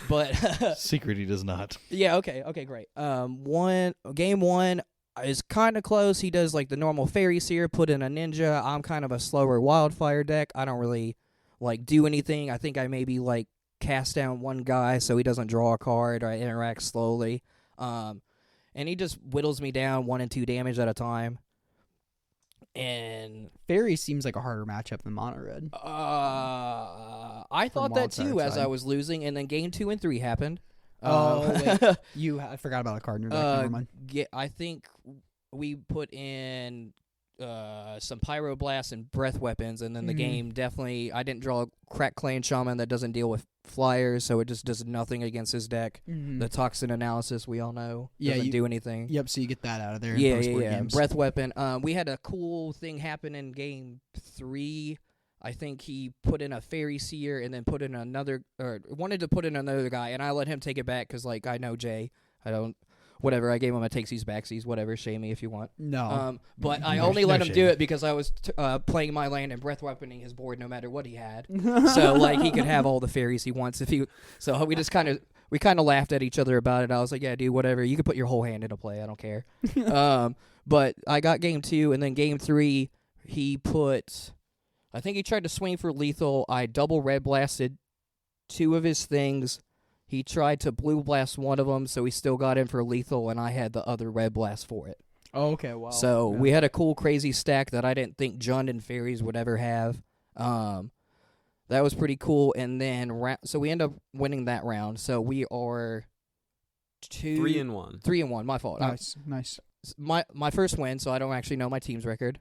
But Secret, he does not. yeah, okay, great. Game one is kind of close. He does like the normal Fairy Seer, put in a ninja. I'm kind of a slower wildfire deck. I don't really like do anything. I think I maybe like cast down one guy so he doesn't draw a card, or I interact slowly. And he just whittles me down 1 and 2 damage at a time. And Fairy seems like a harder matchup than Mono Red. I thought that Wildfire too as side. I was losing, and then game 2 and 3 happened. Wait. I forgot about a card in your deck. Never mind. I think we put in some Pyroblast and Breath Weapons, and then the game definitely... I didn't draw a Crack Clan Shaman that doesn't deal with flyers, so it just does nothing against his deck. The Toxin Analysis, we all know, doesn't do anything. Yep, so you get that out of there in Yeah. games. Breath Weapon. We had a cool thing happen in game 3. I think he put in a Fairy Seer and then put in another, or wanted to put in another guy, and I let him take it back because, like, I know Jay. Whatever, I gave him a takesies, backsies, whatever, shame me if you want. No. But I only let him do it because I was playing my land and breath weaponing his board no matter what he had. So, like, he could have all the fairies he wants if he... So we just kind of laughed at each other about it. I was like, yeah, dude, whatever. You can put your whole hand into play. I don't care. But I got game 2, and then game 3, he put... I think he tried to swing for lethal. I double red blasted 2 of his things. He tried to blue blast one of them, so he still got in for lethal, and I had the other red blast for it. Oh, okay, wow. So we had a cool, crazy stack that I didn't think Jund and Fairies would ever have. That was pretty cool. And then, so we end up winning that round. So we are 3-1. 3-1, my fault. Nice. My first win, so I don't actually know my team's record.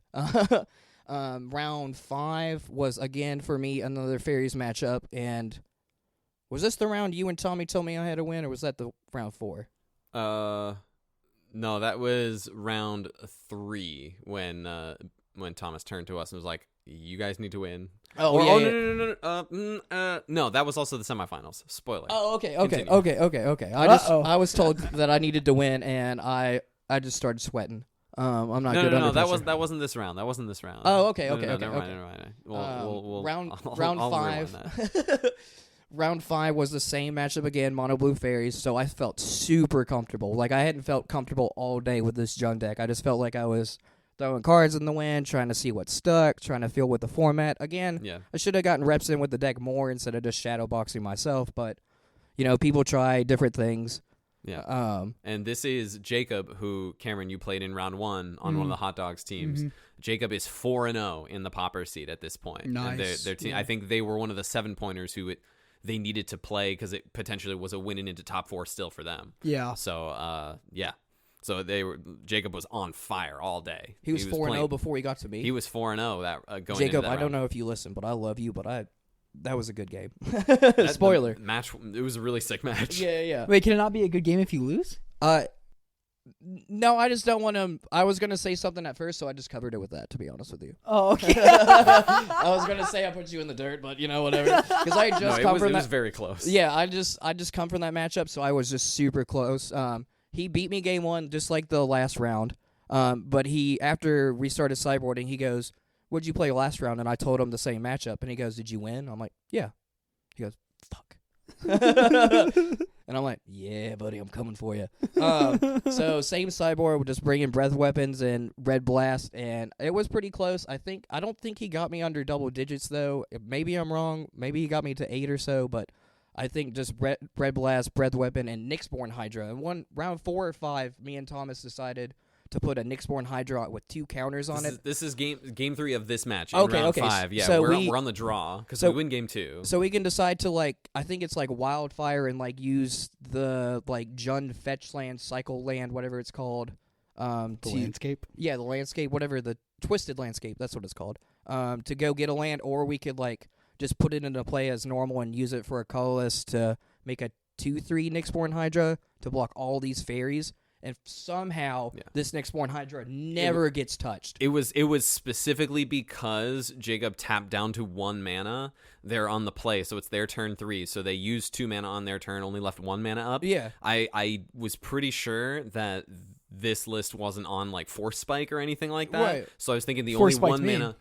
Round 5 was, again, for me, another Fairies matchup, and... Was this the round you and Tommy told me I had to win, or was that the round 4? No, that was round 3 when Thomas turned to us and was like, "You guys need to win." No, that was also the semifinals. Spoiler. Oh, okay. Continue. I was told that I needed to win, and I just started sweating. I'm not good under pressure. that wasn't this round. That wasn't this round. Oh, okay. Never mind. We'll round I'll 5. rewind that. Round 5 was the same matchup again, Mono Blue Fairies, so I felt super comfortable. Like, I hadn't felt comfortable all day with this Jund deck. I just felt like I was throwing cards in the wind, trying to see what stuck, trying to feel with the format. Again, I should have gotten reps in with the deck more instead of just shadowboxing myself, but, people try different things. Yeah. And this is Jacob, who, Cameron, you played in round 1 on one of the Hot Dogs teams. Jacob is 4-0 in the Pauper seed at this point. Nice. Their team, I think they were one of the 7-pointers who they needed to play because it potentially was a winning into top 4 still for them. Yeah. So, So Jacob was on fire all day. He was 4-0 before he got to me. He was 4-0 going Jacob, into that I don't round. know if you listen, but I love you, but that was a good game. Spoiler. Match. It was a really sick match. Yeah. Wait, can it not be a good game if you lose? No, I just don't want to. I was going to say something at first, so I just covered it with that, to be honest with you. Oh, okay. I was going to say I put you in the dirt, but whatever. Because I just come from it that. was very close. Yeah, I just come from that matchup, so I was just super close. He beat me game 1, just like the last round. But after we started sideboarding, he goes, "What'd you play last round?" And I told him the same matchup, and he goes, "Did you win?" I'm like, "Yeah." He goes, "Fuck." And I'm like, "Yeah, buddy, I'm coming for you." So same sideboard, we're just bringing breath weapons and red blast, and it was pretty close. I don't think he got me under double digits though. Maybe I'm wrong. Maybe he got me to 8 or so, but I think just red blast, breath weapon, and Nyxborn Hydra. And round 4 or 5, me and Thomas decided to put a Nyxborn Hydra with 2 counters on it. This is game 3 of this match. Okay, round okay. 5. Yeah, So we're on the draw because we win game 2. So we can decide to I think it's wildfire and use the Jund fetch land, cycle land, whatever it's called. The landscape? Yeah, the landscape, whatever, the twisted landscape, that's what it's called. To go get a land, or we could just put it into play as normal and use it for a colorless to make a 2/3 Nyxborn Hydra to block all these fairies. and somehow Yeah. this Nyxborn Hydra never gets touched. It was specifically because Jacob tapped down to 1 mana. They're on the play, so it's their turn 3. So they used 2 mana on their turn, only left 1 mana up. Yeah. I was pretty sure that this list wasn't on like Force Spike or anything like that. Right. So I was thinking the Force only Spike's 1 me. mana.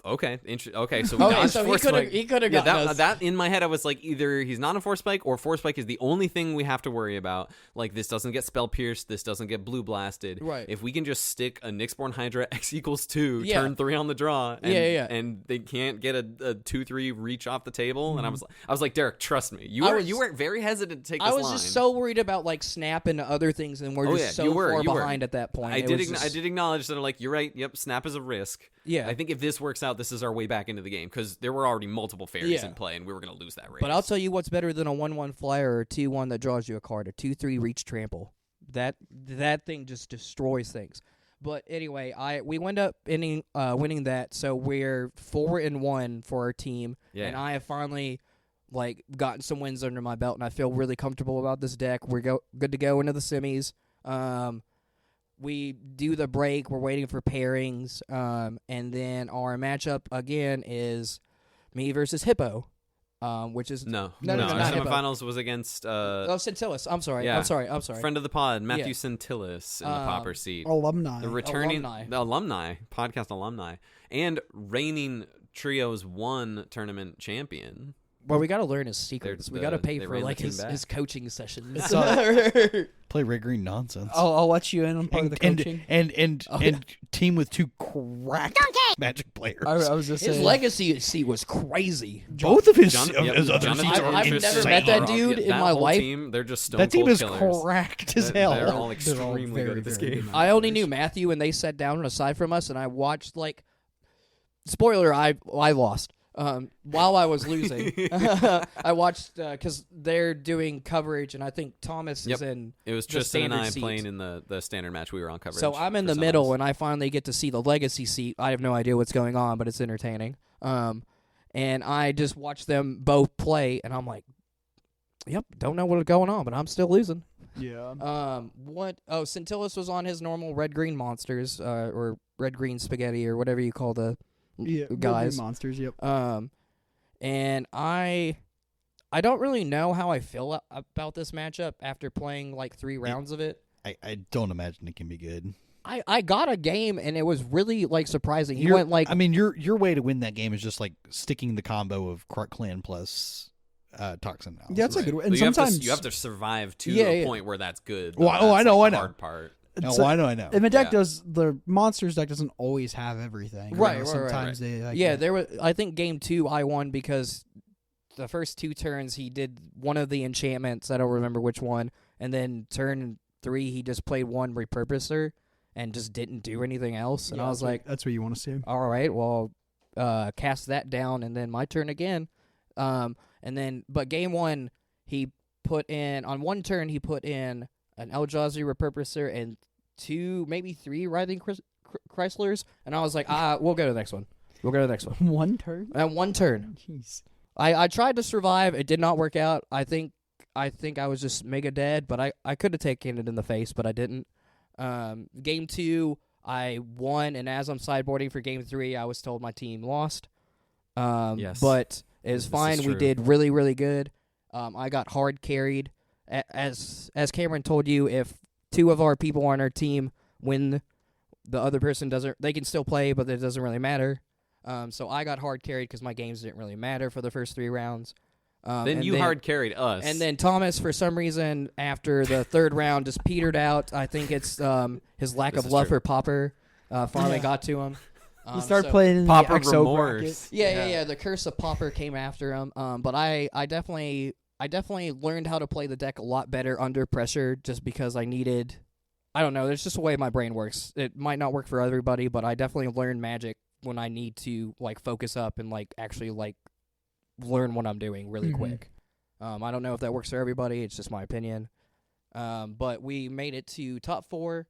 Okay, so we Okay, dodged so Force Spike. he could have gotten us. That in my head, I was like, either he's not a Force Spike or Force Spike is the only thing we have to worry about. Like, this doesn't get Spell Pierced, this doesn't get Blue Blasted. Right. If we can just stick a Nyxborn Hydra X equals 2, Yeah. turn 3 on the draw, and, Yeah. and they can't get a 2/3 reach off the table, and I was like, Derek, trust me, you I were was- very hesitant to take this I was line. just so worried about like Snap and other things, and we're Oh, just yeah, so you were. far behind at that point. I It did. was just- I did acknowledge that. I'm like, you're right. Yep, Snap is a risk. Yeah. I think if this works out, this is our way back into the game because there were already multiple fairies Yeah. in play, and we were going to lose that race. But I'll tell you what's better than a 1/1 flyer or a 2/1 that draws you a card, a 2/3 reach trample. That thing just destroys things. But anyway, we wind up winning that, so we're 4-1 for our team, Yeah. and I have finally like gotten some wins under my belt, and I feel really comfortable about this deck. We're good to go into the semis. We do the break. We're waiting for pairings, and then our matchup again is me versus Hippo, which is no, No, our not Hippo. semifinals was against Scintillus. I'm sorry. Yeah. I'm sorry. friend of the pod, Matthew Yeah. Scintillus in the Pauper seat, Alumni. the returning Alumni. podcast alumni, and reigning Trios 1 tournament champion. Well, we got to learn his secrets. We got to pay they for ran the like team his, back. his coaching sessions. It's Play Red Green nonsense. I'll let you in on part of the coaching. And team with 2 crack Magic players. I was just His saying. legacy seat was crazy. Both of his, John- yep, his other Jonathan seats are I've Tristan never insane. met that dude in that my whole life. Team, they're just stone That team cold is killers. cracked as They're hell. all They're all extremely very, good at this very game. good. I only knew Matthew when they sat down aside from us, and I watched like. Spoiler: I lost. While I was losing, I watched because they're doing coverage, and I think Thomas Yep. is in. It was the Tristan and I standard playing seat. in the standard match we were on coverage. So I'm in for the middle, semis. and I finally get to see the legacy seat. I have no idea what's going on, but it's entertaining. And I just watch them both play, and I'm like, "Yep, don't know what's going on, but I'm still losing." Yeah. What? Oh, Scintillus was on his normal red green monsters, or red green spaghetti, or whatever you call the Yeah. guys. Monsters. Yep. And I don't really know how I feel about this matchup after playing like 3 rounds of it. I don't imagine it can be good. I got a game, and it was really like surprising. He Your- went like I mean, your way to win that game is just like sticking the combo of Krark Clan plus Toxin. Analysis. Yeah, that's a good one. And But sometimes you have to survive to Yeah, a yeah. point where that's good. Well, That's, I know, like, I the know. hard part. Oh, I know. And the deck Yeah. the monsters deck doesn't always have everything. Right, You know, right, right, Sometimes they. Like, yeah. There was I think game 2 I won because the first 2 turns he did one of the enchantments. I don't remember which one, and then turn 3 he just played one repurposer and just didn't do anything else. And Yeah, I was that's what- like, that's what you want to see. all right, well, cast that down, and then my turn again. And then, but game 1, he put in, on one turn, he put in an Eldrazi repurposer and 2, maybe 3 Writhing Chryslers. And I was like, we'll go to the next one. We'll go to the next one. One turn. And one turn. Jeez. I tried to survive. It did not work out. I think I was just mega dead, but I could have taken it in the face, but I didn't. Game 2, I won, and as I'm sideboarding for game 3, I was told my team lost. Yes. But it's This is fine. We true. did really, really good. I got hard carried. As Cameron told you, if 2 of our people on our team win, the other person doesn't. They can still play, but it doesn't really matter. So I got hard carried because my games didn't really matter for the first 3 rounds. Then and you hard carried us. And then Thomas, for some reason, after the 3rd round, just petered out. I think it's his lack This of is love true. for Pauper finally Yeah. got to him. You start so- playing in Pauper the XO remorse. bracket. Yeah. The curse of Pauper came after him. But I definitely learned how to play the deck a lot better under pressure, just because I needed. I don't know. There's just a way my brain works. It might not work for everybody, but I definitely learn Magic when I need to like focus up and like actually like learn what I'm doing really Mhm. quick. I don't know if that works for everybody. It's just my opinion. But we made it to top 4.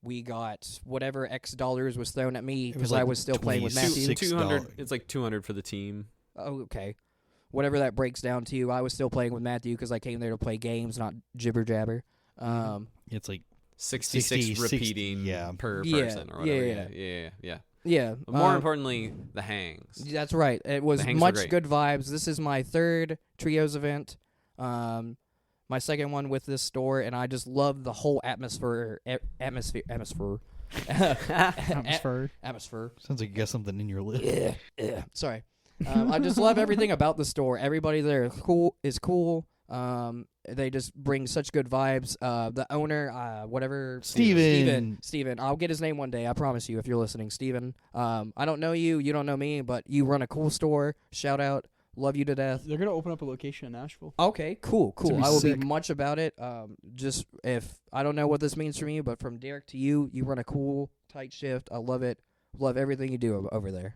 We got whatever X dollars was thrown at me It was because like I was still playing with 26 Matthew. $200. It's like 200 for the team. Oh, okay. Whatever that breaks down to, I was still playing with Matthew because I came there to play games, not jibber jabber. It's like 66 60, repeating per person or whatever. Yeah. But more importantly, the hangs. That's right. It was much good vibes. This is my third Trios event. My second one with this store, and I just love the whole atmosphere. Atmosphere. Sounds like you got something in your lip. Sorry. I just love everything about the store. Everybody there is cool. They just bring such good vibes. The owner, Steven. I'll get his name one day. I promise you, if you're listening, Steven. I don't know you. You don't know me, but you run a cool store. Shout out. Love you to death. They're going to open up a location in Nashville. Okay, cool. I will sick. be much about it. Just if I don't know what this means for me, but from Derrick to you run a cool, tight shift. I love it. Love everything you do over there.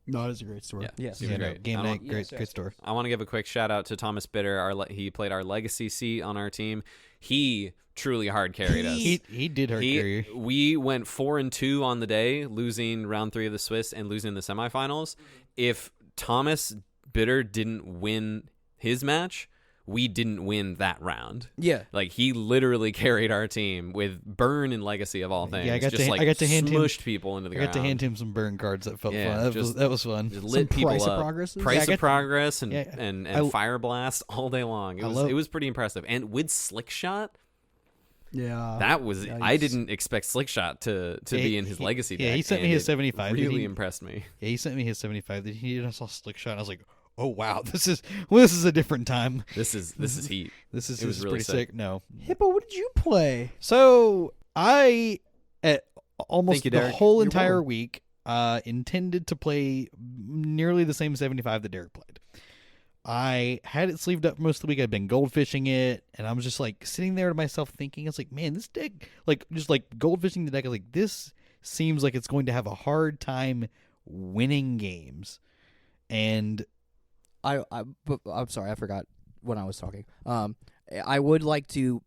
No, it is a great store. Yeah, yes. super great. Game night, great store. I want to give a quick shout out to Thomas Bitter. He played our legacy seat on our team. He truly hard carried us. He did hard carry. We went 4-2 on the day, losing round 3 of the Swiss and losing the semifinals. If Thomas Bitter didn't win his match, we didn't win that round. Yeah. Like, he literally carried our team with Burn and Legacy of all things. Yeah, I got to hand smushed people into the ground. I got to hand him some Burn cards. That felt fun. That was fun. Just lit people Price up. of Progress? Price of Progress and Fire Blast all day long. It was pretty impressive. And with Slick Shot, that was I didn't expect Slick Shot to be in his legacy deck. Yeah, he sent me his 75. Really impressed me. Yeah, he sent me his 75. Then I saw Slick Shot. And I was like, oh wow, this is a different time. This is heat. This is really pretty sick. No, Hippo, what did you play? So I at almost you, the Derrick. whole You're entire welcome. week intended to play nearly the same 75 that Derrick played. I had it sleeved up most of the week. I've been goldfishing it, and I was just like sitting there to myself thinking, I was like, man, this deck, like just like goldfishing the deck, I was like, this seems like it's going to have a hard time winning games. And I'm sorry, I forgot when I was talking. I would like to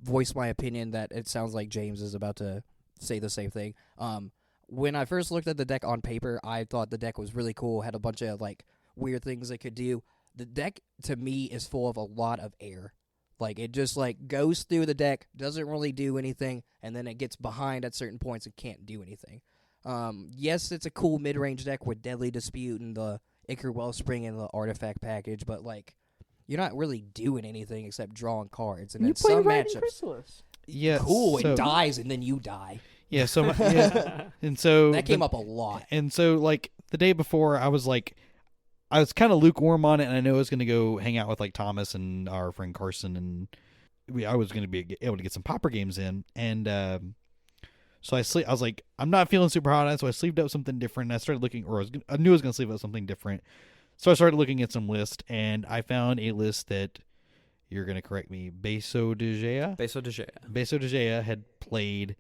voice my opinion that it sounds like James is about to say the same thing. When I first looked at the deck on paper, I thought the deck was really cool, had a bunch of like weird things it could do. The deck to me is full of a lot of air. Like it just like goes through the deck, doesn't really do anything, and then it gets behind at certain points and can't do anything. Yes, it's a cool mid-range deck with Deadly Dispute and the Ichor Wellspring and the Artifact package, but like you're not really doing anything except drawing cards. And You then played some Riding matchups, Chrysalis. yeah, cool, so, it dies and then you die. Yeah, so and so That came up a lot. And so like the day before, I was kind of lukewarm on it, and I know I was going to go hang out with like Thomas and our friend Carson, and I was going to be able to get some Pauper games in, and so I was like, I'm not feeling super hot on it, so I sleeved up something different. And I started looking, I knew I was going to sleeve up something different, so I started looking at some lists, and I found a list that you're going to correct me, Beso de Gea had played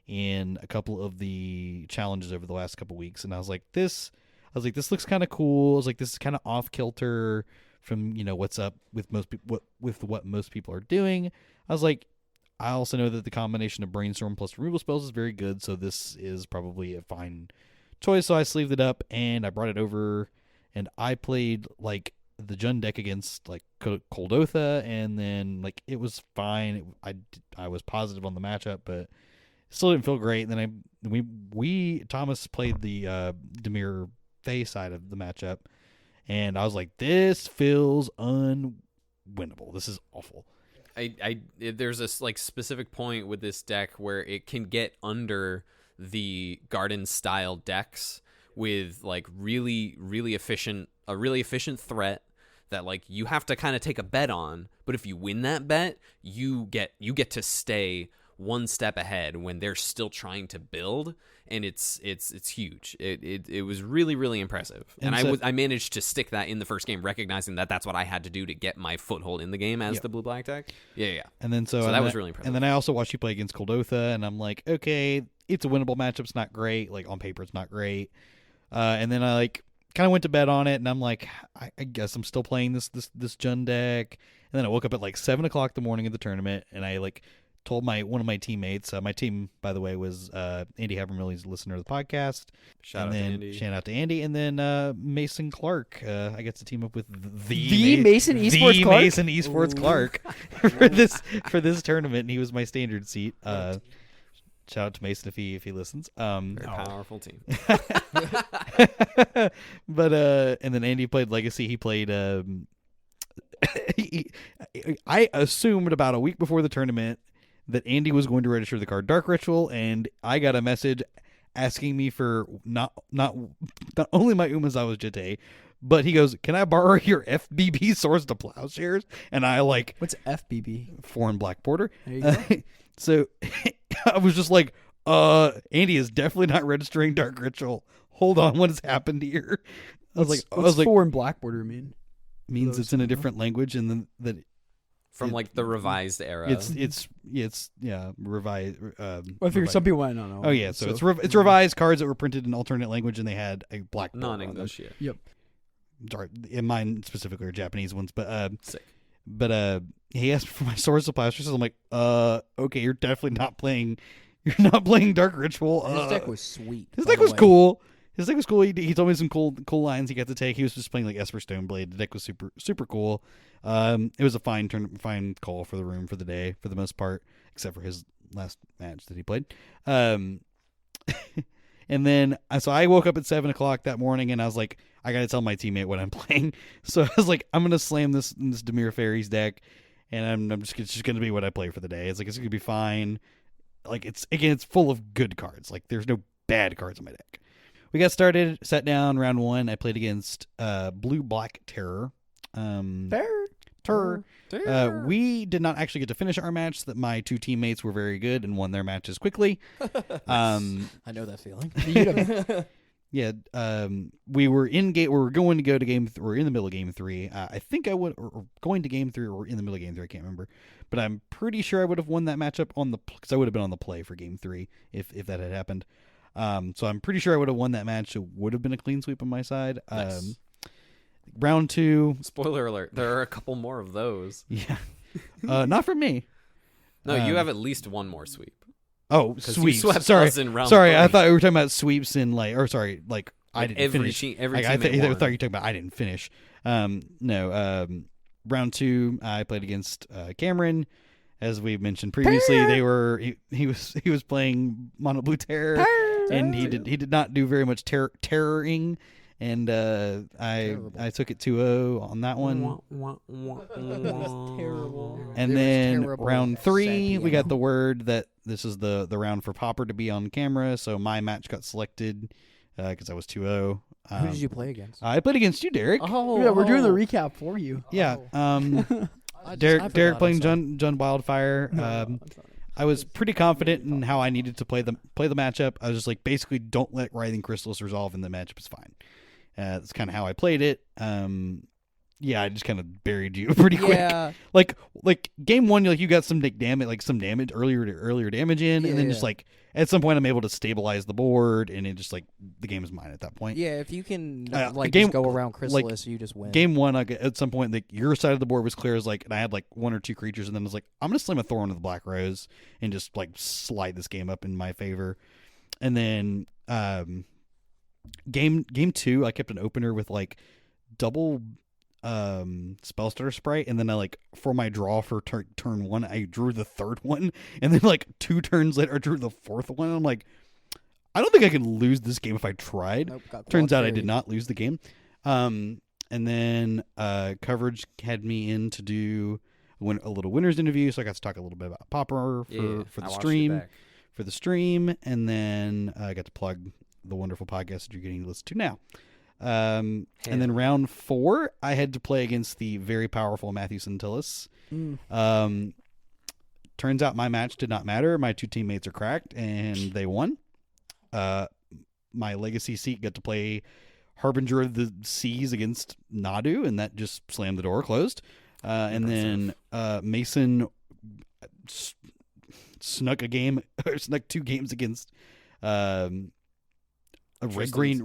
in a couple of the challenges over the last couple weeks, and I was like, this looks kind of cool. I was like, this is kind of off kilter from what's up with most people, what most people are doing. I was like, I also know that the combination of brainstorm plus removal spells is very good, so this is probably a fine choice. So I sleeved it up and I brought it over, and I played like the Jund deck against like Coldotha, and then like it was fine. I was positive on the matchup, but still didn't feel great. And then Thomas played the Demir Fae side of the matchup, and I was like, this feels unwinnable. This is awful. There's this like specific point with this deck where it can get under the garden style decks with like really efficient threat that like you have to kind of take a bet on, but if you win that bet, you get to stay one step ahead when they're still trying to build, and it's huge. It was really impressive, and I managed to stick that in the first game, recognizing that that's what I had to do to get my foothold in the game as the blue black deck. Yeah. And then so that was really impressive. And then I also watched you play against Coldotha, and I'm like, okay, it's a winnable matchup. It's not great. Like on paper, it's not great. And then I like kind of went to bed on it, and I'm like, I guess I'm still playing this Jund deck. And then I woke up at like 7:00 the morning of the tournament, and I like told one of my teammates. My team, by the way, was Andy Habermilly's listener to the podcast. Shout out to Andy. And then Mason Clark. I get to team up with Mason Esports Clark. Mason Esports Clark for this tournament. And he was my standard seat. Shout out to Mason if he listens. Very powerful team. But and then Andy played Legacy. He played. I assumed about a week before the tournament that Andy was going to register the card Dark Ritual, and I got a message asking me for not only my Umazawa's Jite, but he goes, "Can I borrow your FBB Swords to Plowshares?" And I like, what's FBB? Foreign Black Border. There you go. So I was just like, Andy is definitely not registering Dark Ritual. Hold on, what has happened here? What's foreign black border mean? Means it's in a different language, and then that from like the revised era. It's revised. Well, I figure some people might not know. Oh yeah, so it's revised cards that were printed in alternate language, and they had a black border non-English. Yeah. Yep. Sorry, in mine specifically are Japanese ones, but sick. But he asked for my Swords of Plowshares. So I'm like, okay, you're definitely not playing. You're not playing Dark Ritual. His deck was sweet. His deck was cool. His deck was cool. He told me some cool lines he got to take. He was just playing like Esper Stoneblade. The deck was super cool. It was a fine call for the room for the day for the most part, except for his last match that he played. And then so I woke up at 7:00 that morning, and I was like, I got to tell my teammate what I'm playing. So I was like, I'm gonna slam this Dimir Fairies deck, and it's just gonna be what I play for the day. It's gonna be fine. Like it's full of good cards. Like there's no bad cards in my deck. We got started, sat down, round 1. I played against Blue Black Terror. Terror. We did not actually get to finish our match. That my two teammates were very good and won their matches quickly. I know that feeling. Yeah. We were in game. We were going to go to game. We're in the middle of game 3. I think I would, or going to game 3, or in the middle of game 3. I can't remember, but I'm pretty sure I would have won that matchup because I would have been on the play for game 3 if that had happened. So I'm pretty sure I would have won that match. It would have been a clean sweep on my side. Nice. Round 2. Spoiler alert: there are a couple more of those. Yeah, not for me. No, you have at least one more sweep. Oh, sweeps. Sorry, I thought we were talking about sweeps in I didn't finish. Every team I thought you were talking about I didn't finish. No. Round 2, I played against Cameron. As we mentioned previously, he was playing Mono Blue Terror, and he did not do very much terroring, and I took it 2-0 on that one. Terrible. And then round 3, we got the word that this is the round for Pauper to be on camera, so my match got selected because I was 2-0. Who did you play against? I played against you, Derrick. Oh, yeah, we're doing the recap for you. Yeah. Derrick playing Jund Wildfire. I was pretty confident in how I needed to play the matchup. I was just like, basically, don't let Writhing Chrysalis resolve, and the matchup is fine. That's kind of how I played it. Yeah, I just kind of buried you pretty quick. Like game 1, you got some damage, earlier damage in, and then just like at some point I'm able to stabilize the board, and it just like the game is mine at that point. Yeah, if you can just go around Chrysalis, you just win. Game 1, at some point your side of the board was clear as and I had 1 or 2 creatures, and then I was like, I'm gonna slam a Thorn of the Black Rose and just slide this game up in my favor. And then game 2, I kept an opener with double Spellstutter Sprite, and then I for my draw for turn 1, I drew the 3rd one, and then 2 turns later I drew the 4th one, and I'm like, I don't think I can lose this game if I tried. Nope, turns out I did not lose the game. And then coverage had me in to do a little winner's interview, so I got to talk a little bit about Pauper for the stream, and then I got to plug the wonderful podcast that you're getting to listen to now. And then round 4, I had to play against the very powerful Matthew Centillis. Turns out my match did not matter. My 2 teammates are cracked, and they won. My legacy seat got to play Harbinger of the Seas against Nadu, and that just slammed the door closed. And then Mason snuck 2 games against a red green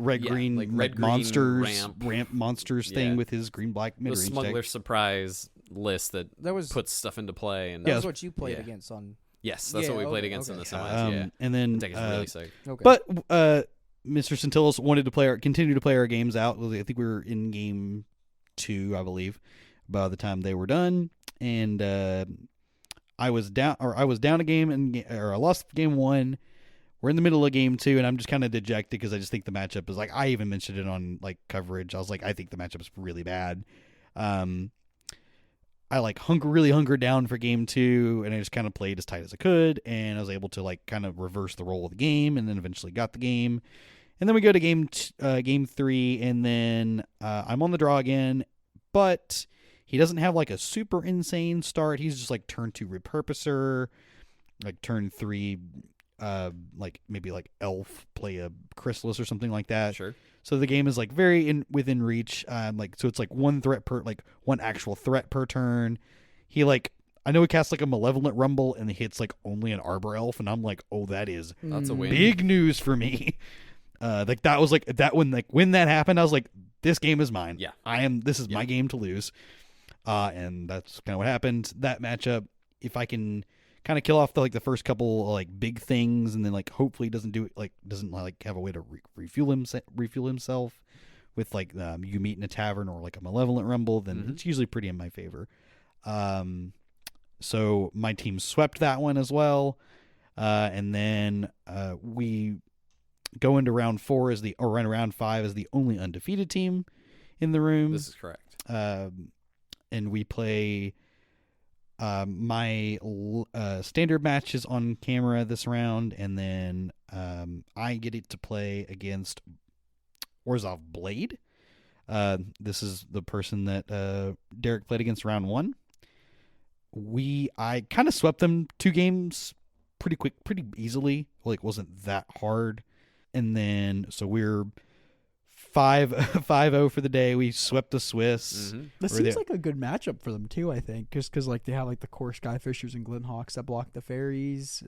monsters ramp monsters thing with his green black mid range deck. Smuggler surprise list that was puts stuff into play, and that was what you played against on Yes, that's what we played against in the semis. Yeah, and then the deck is really sick. Okay. But Mr. Centillos wanted to continue to play our games out. I think we were in game 2, I believe, by the time they were done, and I was down a game, or I lost game 1. We're in the middle of game 2, and I'm just kind of dejected because I just think the matchup is like, I even mentioned it on like coverage. I was like, I think the matchup is really bad. I like really hunkered down for game 2, and I just kind of played as tight as I could, and I was able to like kind of reverse the role of the game, and then eventually got the game. And then we go to game 3, and then I'm on the draw again, but he doesn't have like a super insane start. He's just like turn 2 repurposer, like turn 3, like maybe like elf, play a chrysalis or something like that. Sure. So the game is like very within reach. Like, so it's like one actual threat per turn. He like, I know he casts like a malevolent rumble and he hits like only an arbor elf, and I'm like, oh, that's a win. big news for me. Like that was like that when that happened, I was like, this game is mine. Yeah. This is my game to lose. And that's kind of what happened. That matchup, if I can kind of kill off the first couple like big things, and then like hopefully doesn't have a way to refuel himself with like you meet in a tavern or like a malevolent rumble, then it's usually pretty in my favor. So my team swept that one as well, and then we go into round 4 round 5 as the only undefeated team in the room. This is correct. And we play. My standard match is on camera this round, and then I get it to play against Orzhov Blade. This is the person that Derrick played against round 1. I kind of swept them 2 games pretty easily. Like, wasn't that hard. And then so we're 5-0 for the day. We swept the Swiss. Mm-hmm. This seems like a good matchup for them too, I think, just because like they have like the core Skyfishers and Glinthawks that block the fairies.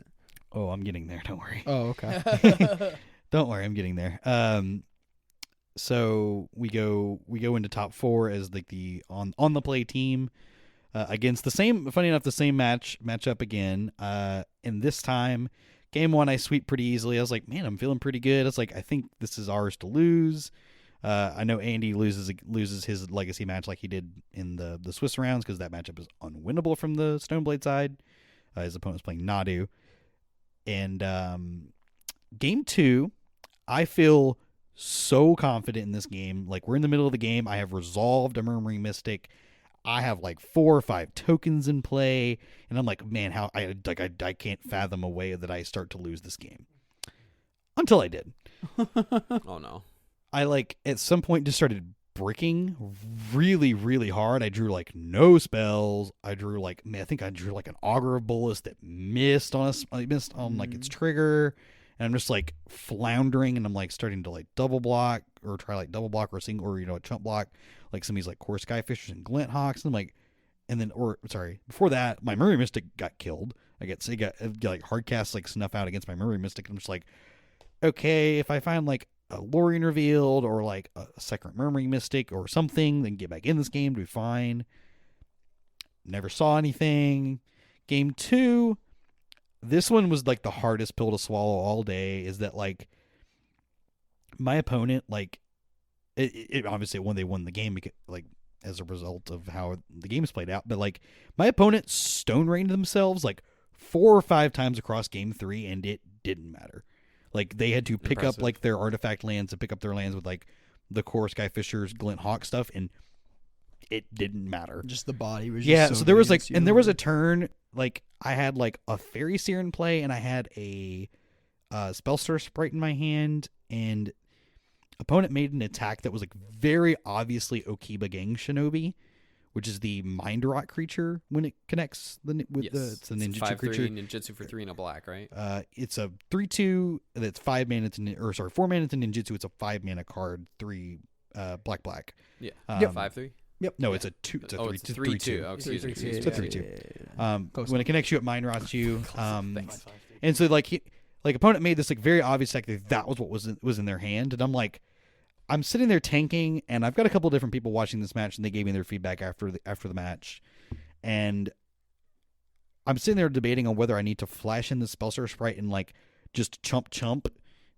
Oh, I'm getting there. Don't worry. Oh, okay. Don't worry, I'm getting there. So we go into top 4 as like the on the play team against the same matchup again. And this time, game 1 I sweep pretty easily. I was like, man, I'm feeling pretty good. It's like, I think this is ours to lose. I know Andy loses his legacy match like he did in the Swiss rounds, because that matchup is unwinnable from the Stoneblade side. His opponent's playing Nadu. And game 2, I feel so confident in this game. Like, we're in the middle of the game. I have resolved a Murmuring Mystic. I have like 4 or 5 tokens in play, and I'm like, man, how I can't fathom a way that I start to lose this game. Until I did. Oh no. I like at some point just started bricking really, really hard. I drew like no spells. I drew like, I think I drew like an Augur of Bolus that missed on like its trigger, and I'm just like floundering, and I'm like starting to like double block or try like double block or a single, or a chump block like some of these like core Skyfishers and Glinthawks, and I'm like, before that, my Murmuring Mystic got killed. I got like hard cast like snuff out against my Murmuring Mystic, and I'm just like, okay, if I find like a Lorien Revealed or like a second Murmuring Mystic or something, then get back in this game to be fine. Never saw anything. Game 2, this one was like the hardest pill to swallow all day. Is that like my opponent, like it obviously they won the game because, like, as a result of how the game's played out, but like my opponent stone rained themselves like 4 or 5 times across game 3, and it didn't matter. Like, they had to pick up like their artifact lands, to pick up their lands with like the core Skyfishers, Glinthawk stuff, and it didn't matter. Just the body was so there was like, and there was a turn like I had like a Fairy Seer in play, and I had a Spellstar Sprite in my hand, and opponent made an attack that was like very obviously Okiba Gang Shinobi, which is the Mind Rot creature when it connects it's a ninjutsu creature. 5/3 ninjutsu for 3 and a black, right? It's a 3/2 that's 4 mana to ninjutsu. It's a 5 mana card, 3 black. Yeah. 5/3. Yep. No, it's a 2. It's a 3. It's a 3/2. Oh, excuse me. It's a 3/2. When it connects you, it mind rots you. And so like opponent made this like very obvious attack that was what was in their hand, and I'm like, I'm sitting there tanking, and I've got a couple of different people watching this match, and they gave me their feedback after the match, and I'm sitting there debating on whether I need to flash in the Spellstar Sprite and like just chump.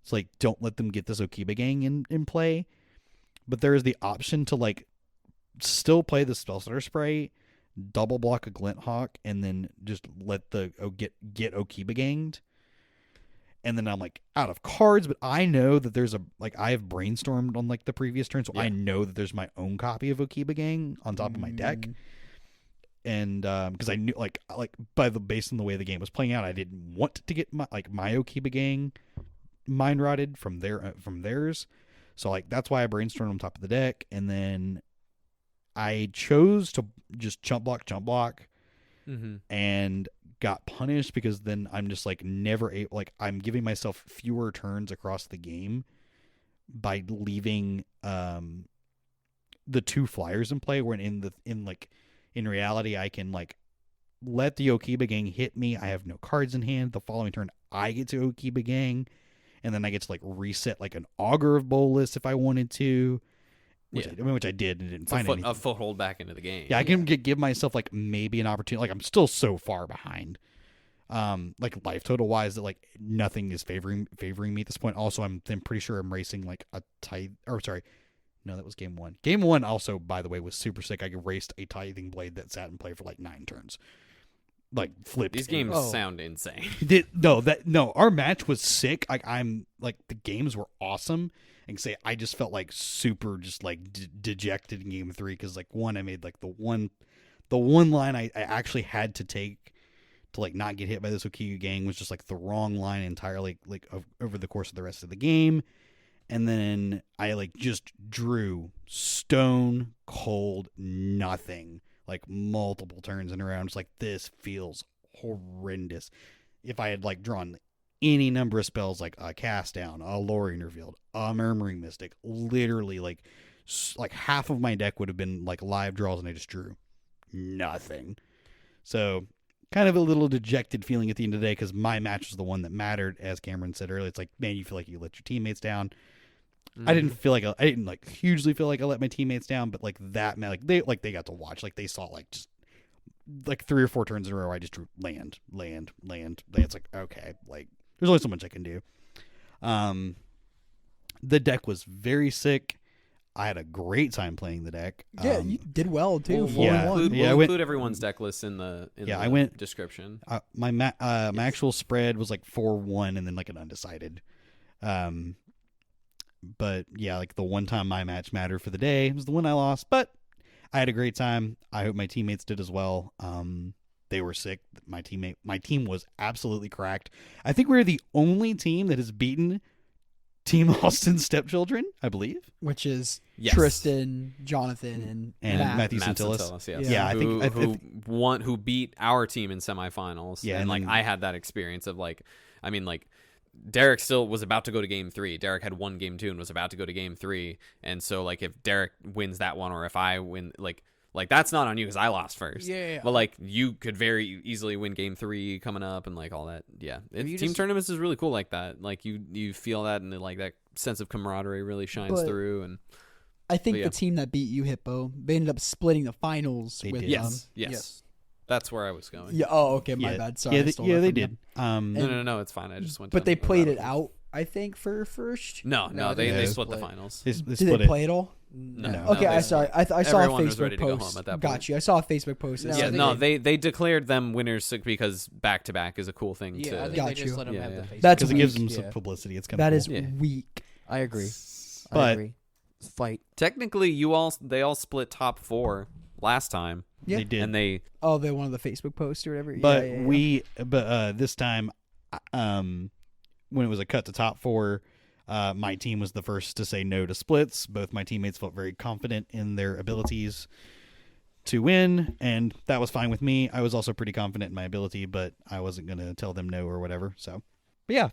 It's like, don't let them get this Okiba Gang in play. But there is the option to like still play the Spellstar Sprite, double block a Glint Hawk, and then just let the get Okiba Ganged. And then I'm like out of cards, but I know that there's I have brainstormed on like the previous turn, so I know that there's my own copy of Okiba Gang on top of my deck. And because I knew like based on the way the game was playing out, I didn't want to get my Okiba Gang mind rotted from theirs. So like that's why I brainstormed on top of the deck, and then I chose to just chump block, and got punished because then I'm just like never able. Like I'm giving myself fewer turns across the game by leaving the 2 flyers in play. When in reality I can like let the Okiba Gang hit me. I have no cards in hand. The following turn I get to Okiba Gang. And then I get to like reset like an Augur of Bolas if I wanted to, which I did and didn't find anything. A foothold back into the game. Yeah, I can give myself like maybe an opportunity. Like I'm still so far behind, like life total wise, that like nothing is favoring me at this point. Also, I'm pretty sure I'm racing like a tithe. Or sorry, no, that was game 1. Game 1 also, by the way, was super sick. I raced a Tithing Blade that sat in play for like 9 turns. Like flipped. These games sound insane. Our match was sick. Like I'm like the games were awesome. And say I just felt like super just like dejected in game 3 because like I made like the one line I actually had to take to like not get hit by this Okiba Gang was just like the wrong line entirely like over the course of the rest of the game. And then I like just drew stone cold nothing. Like multiple turns in a row. I'm just like, this feels horrendous. If I had like drawn any number of spells, like a Cast Down, a Lorien Revealed, a Murmuring Mystic, literally like half of my deck would have been like live draws, and I just drew nothing. So kind of a little dejected feeling at the end of the day because my match was the one that mattered. As Cameron said earlier, it's like, man, you feel like you let your teammates down. I didn't hugely feel like I let my teammates down, but like that, man, they got to watch, like they saw like just like 3 or 4 turns in a row. I just drew land. It's like, okay, like there's only so much I can do. The deck was very sick. I had a great time playing the deck. Yeah, you did well too. We'll include everyone's deck list in the description. My actual spread was like 4-1 and then like an undecided. But yeah, like the one time my match mattered for the day was the one I lost, but I had a great time. I hope my teammates did as well. They were sick. My team was absolutely cracked. I think we're the only team that has beaten Team Austin's Stepchildren, I believe. Which is Tristan, Jonathan, and Matthew Matt Centillas. Yes. Yeah, who beat our team in semifinals. Yeah, and like I had that experience of like, I mean, like Derrick still was about to go to game 3. Derrick had won game 2 and was about to go to game 3. And so like if Derrick wins that one, or if I win, like that's not on you because I lost first. Yeah. But like you could very easily win game 3 coming up and like all that. Yeah. Team tournaments is really cool like that. Like you feel that, and like that sense of camaraderie really shines through. And I think the team that beat you, Hippo, they ended up splitting the finals with Yes. That's where I was going. Yeah. Oh, okay. My bad. Sorry. Yeah, they did. No, it's fine. I just went. But they played it out, I think, for first. No, they split the finals. Did they play it all? No. Okay, I saw a everyone was Facebook ready to go post. home at that Got point. you. I saw a Facebook post. They declared them winners because back to back is a cool thing. Yeah, I think Got they just you. let them have the Facebook. That's because it weak. gives them some publicity. It's kind of That cool. is weak. I agree. But Fight. Technically, they all split top 4 last time. Yeah. They did. And they one of the Facebook posts or whatever. But this time, when it was a cut to top 4, my team was the first to say no to splits. Both my teammates felt very confident in their abilities to win, and that was fine with me. I was also pretty confident in my ability, but I wasn't going to tell them no or whatever. So, but yeah,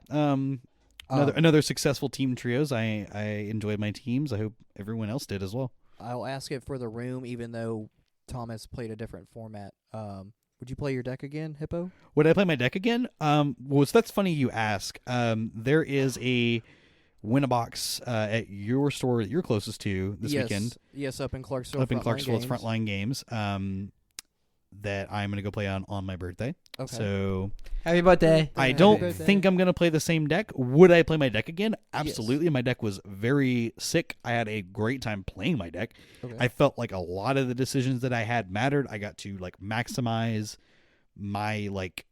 another successful team trios. I enjoyed my teams. I hope everyone else did as well. I'll ask it for the room, even though Thomas played a different format. Would you play your deck again, Hippo? Would I play my deck again? Well, so that's funny you ask. There is a win-a-box at your store that you're closest to this weekend. Yes, up in Clarksville. Up in Clarksville, it's Frontline Games. That I'm going to go play on my birthday. Okay. So Happy birthday. I Happy don't birthday. think I'm going to play the same deck. Would I play my deck again? Absolutely. My deck was very sick. I had a great time playing my deck. Okay. I felt like a lot of the decisions that I had mattered. I got to like maximize my like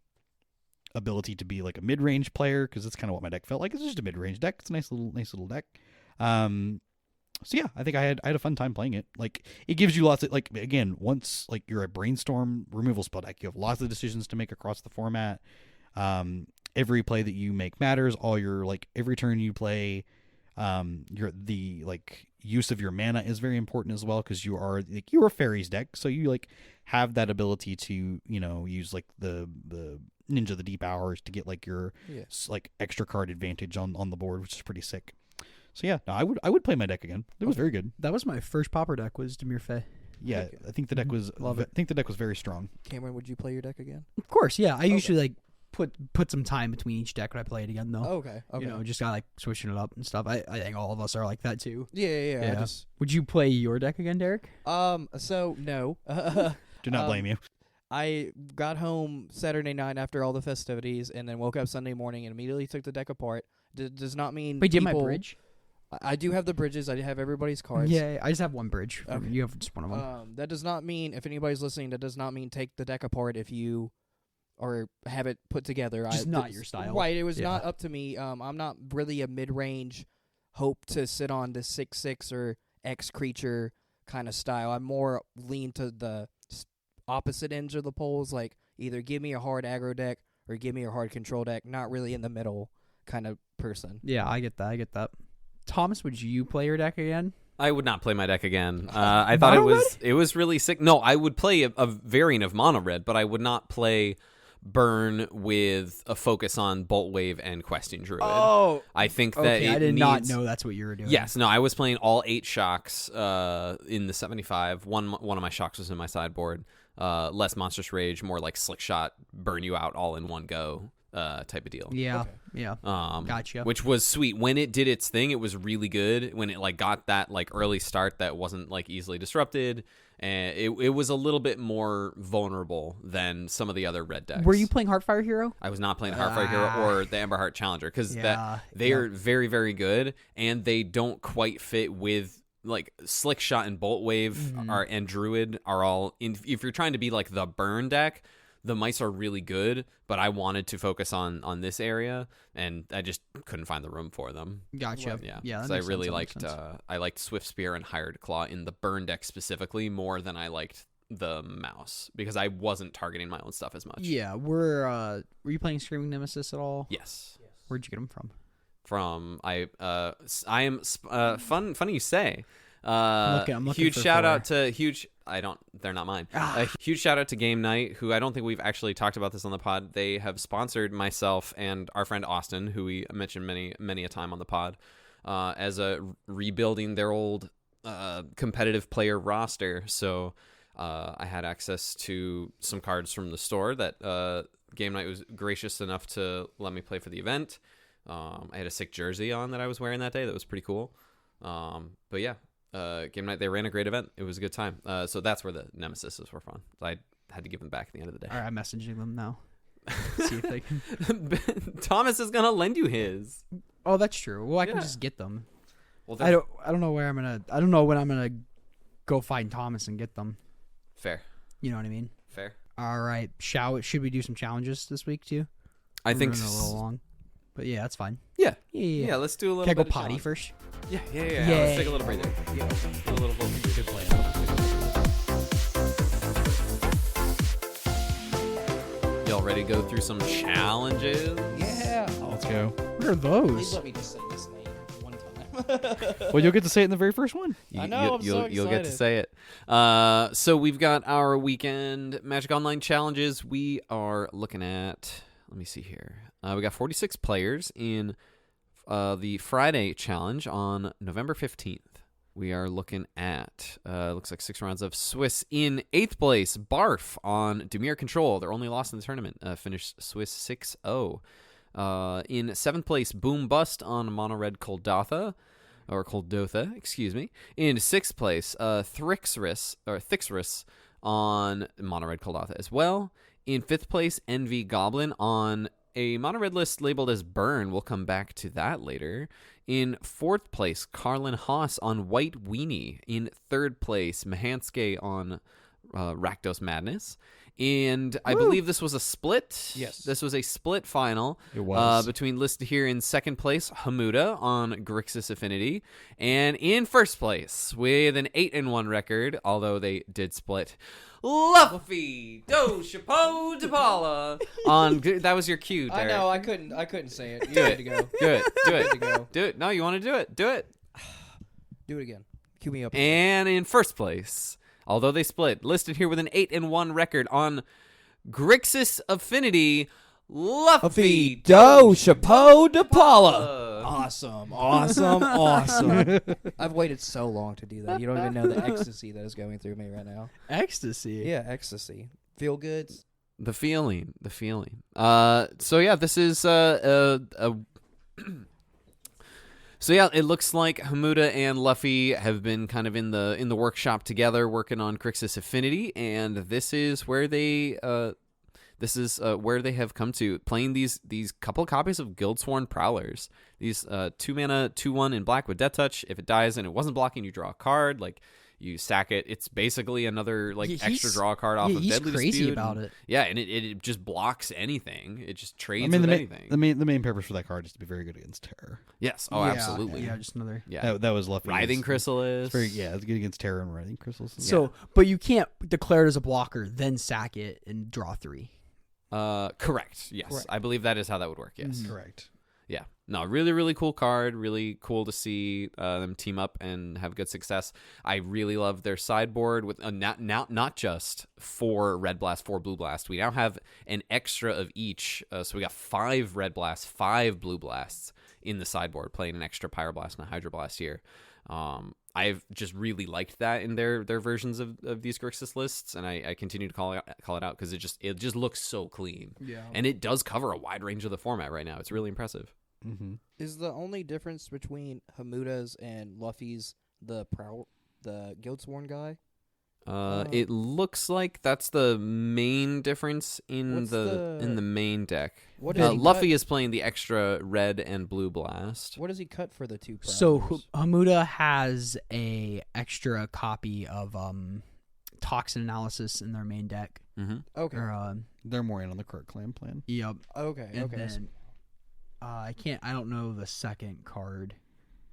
ability to be like a mid-range player, because that's kind of what my deck felt like. It's just a mid-range deck. It's a nice little deck. So yeah, I think I had a fun time playing it. Like, it gives you lots of, like, again, once like you're a brainstorm removal spell deck, you have lots of decisions to make across the format. Every play that you make matters. All your, like, every turn you play, the like use of your mana is very important as well, because you're a fairies deck, so you like have that ability to, you know, use like the Ninja the Deep Hours to get like your like extra card advantage on the board, which is pretty sick. So yeah, no, I would play my deck again. It was very good. That was my first Pauper deck, was Demir Fae. Yeah, Okay. I think the deck was Love it. I think the deck was very strong. Cameron, would you play your deck again? Of course, yeah. I usually like put some time between each deck when I play it again, though. Okay. You know, just gotta like switching it up and stuff. I think all of us are like that too. Yeah. I just Would you play your deck again, Derek? So no. Do not blame you. I got home Saturday night after all the festivities, and then woke up Sunday morning and immediately took the deck apart. Does not mean Wait, do you have my people- bridge? I do have the bridges. I have everybody's cards. Yeah, I just have one bridge. Okay. You have just one of them. That does not mean, if anybody's listening, that does not mean take the deck apart if you or have it put together. Just not your style. Right. It was Yeah. not up to me. I'm not really a mid-range hope to sit on the 6/6 or X creature kind of style. I'm more lean to the opposite ends of the poles. Like, either give me a hard aggro deck or give me a hard control deck. Not really in the middle kind of person. Yeah, I get that. Thomas, would you play your deck again? I would not play my deck again. I thought it was really sick. No, I would play a variant of mono red, but I would not play burn with a focus on Bolt Wave and Questing Druid. Oh, I think that okay. it I did needs, not know that's what you were doing. Yes, no, I was playing all 8 shocks in the 75. One of my shocks was in my sideboard. Less Monstrous Rage, more like Slick Shot, burn you out all in one go type of deal. Yeah. Okay. Yeah. Gotcha. Which was sweet. When it did its thing, it was really good. When it like got that like early start that wasn't like easily disrupted, and it was a little bit more vulnerable than some of the other red decks. Were you playing Heartfire Hero? I was not playing Heartfire Hero or the Emberheart Challenger, because Yeah, they are very, very good, and they don't quite fit with like Slick Shot and Bolt Wave and Druid are all in. If you're trying to be like the burn deck, the mice are really good, but I wanted to focus on this area, and I just couldn't find the room for them. Gotcha. Yeah, Yeah. so I really liked I liked Swift Spear and Hired Claw in the burn deck specifically more than I liked the mouse, because I wasn't targeting my own stuff as much. Yeah. Were you playing Screaming Nemesis at all? Yes. Where'd you get them from? From I am funny you say. I'm looking Huge for shout 4. out to they're not mine. A huge shout out to Game Night, who I don't think we've actually talked about this on the pod. They have sponsored myself and our friend Austin, who we mentioned many a time on the pod, as a rebuilding their old competitive player roster. So I had access to some cards from the store that Game Night was gracious enough to let me play for the event. I had a sick jersey on that I was wearing that day. That was pretty cool. But yeah, Game Night, they ran a great event. It was a good time. So that's where the Nemesises were from. I had to give them back at the end of the day. All right, I'm messaging them now. See if they can. Thomas is gonna lend you his. Oh, that's true. Well, I can Yeah. just get them. Well, I don't know where I'm gonna. I don't know when I'm gonna go find Thomas and get them. Fair. You know what I mean? Fair. All right. Should we do some challenges this week too? I We're think running a little long, but yeah, that's fine. Yeah. Yeah. Yeah, let's do a little Can I go bit of potty challenge. first? Yeah. Yeah. Let's take a little breather. Yeah. A little good plan. Y'all ready to go through some challenges? Yeah. Let's go. What are Please those? let me just say this name one time. Well, you'll get to say it in the very first one. I know, I'm so You'll get to excited. say it. So we've got our weekend Magic Online challenges. We are looking at, let me see here. We got 46 players in the Friday challenge on November 15th. We are looking at, looks like 6 rounds of Swiss in 8th place. Barf on Demir Control. They're only lost in the tournament. Finished Swiss 6-0. In 7th place, Boom Bust on Mono Red Koldotha. Or Koldotha, excuse me. In 6th place, Thixris on Mono Red Koldotha as well. In 5th place, Envy Goblin on a mono red list labeled as Burn. We'll come back to that later. In 4th place, Carlin Haas on White Weenie. In 3rd place, Mahanske on Rakdos Madness. And I believe this was a split. Yes. This was a split final. It was. Between listed here in 2nd place, Hamuda on Grixis Affinity. And in 1st place, with an 8-1 record, although they did split, Luffy Do Chapeau DePaula on that was your cue, Derek. I know. I couldn't say it. You Do had it. to go. Do it. Do You had to it. go. Do it. No, you want to do it. Do it. Do it again. Cue me up. And in 1st place, although they split, listed here with an 8-1 record on Grixis Affinity, Luffy Do Chapeau DePaula. Awesome. Awesome. I've waited so long to do that. You don't even know the ecstasy that is going through me right now. Ecstasy. Yeah, ecstasy. Feel good. The feeling. So yeah, this is So yeah, it looks like Hamuda and Luffy have been kind of in the workshop together, working on Grixis Affinity, and this is where they have come to playing these couple copies of Guildsworn Prowlers. These 2-mana 2/1 in black with Death Touch. If it dies and it wasn't blocking, you draw a card. Like you sack it. It's basically another extra draw card off of he's Deadly crazy Dispute. about it. Yeah, and it just blocks anything. It just trades I mean, with the anything. main purpose for that card is to be very good against terror. Yes. Oh, Yeah, absolutely. Yeah, just another. Yeah. That was Luffy. Writhing Chrysalis. It's very, it's good against terror and Writhing Crystals. So, but you can't declare it as a blocker, then sack it and draw 3. Correct. Yes. Correct. I believe that is how that would work. Yes. Correct. Yeah. No, really, really cool card. Really cool to see them team up and have good success. I really love their sideboard with not just 4 Red Blast, 4 Blue Blast. We now have an extra of each. So we got 5 Red Blasts, 5 Blue Blasts in the sideboard, playing an extra Pyroblast and a Hydro Blast here. I've just really liked that in their versions of these Grixis lists, and I continue to call it out because it just looks so clean. Yeah. And it does cover a wide range of the format right now. It's really impressive. Mm-hmm. Is the only difference between Hamuda's and Luffy's the Guildsworn guy? It looks like that's the main difference in What's the main deck. What does he Luffy cut? is playing the extra red and blue blast. What does he cut for the 2 So Prowlers? Hamuda has a extra copy of Toxin Analysis in their main deck. Mm-hmm. Okay. Or, They're more in on the Kirk Clan plan. yep. Okay. And Okay. then I don't know the second card.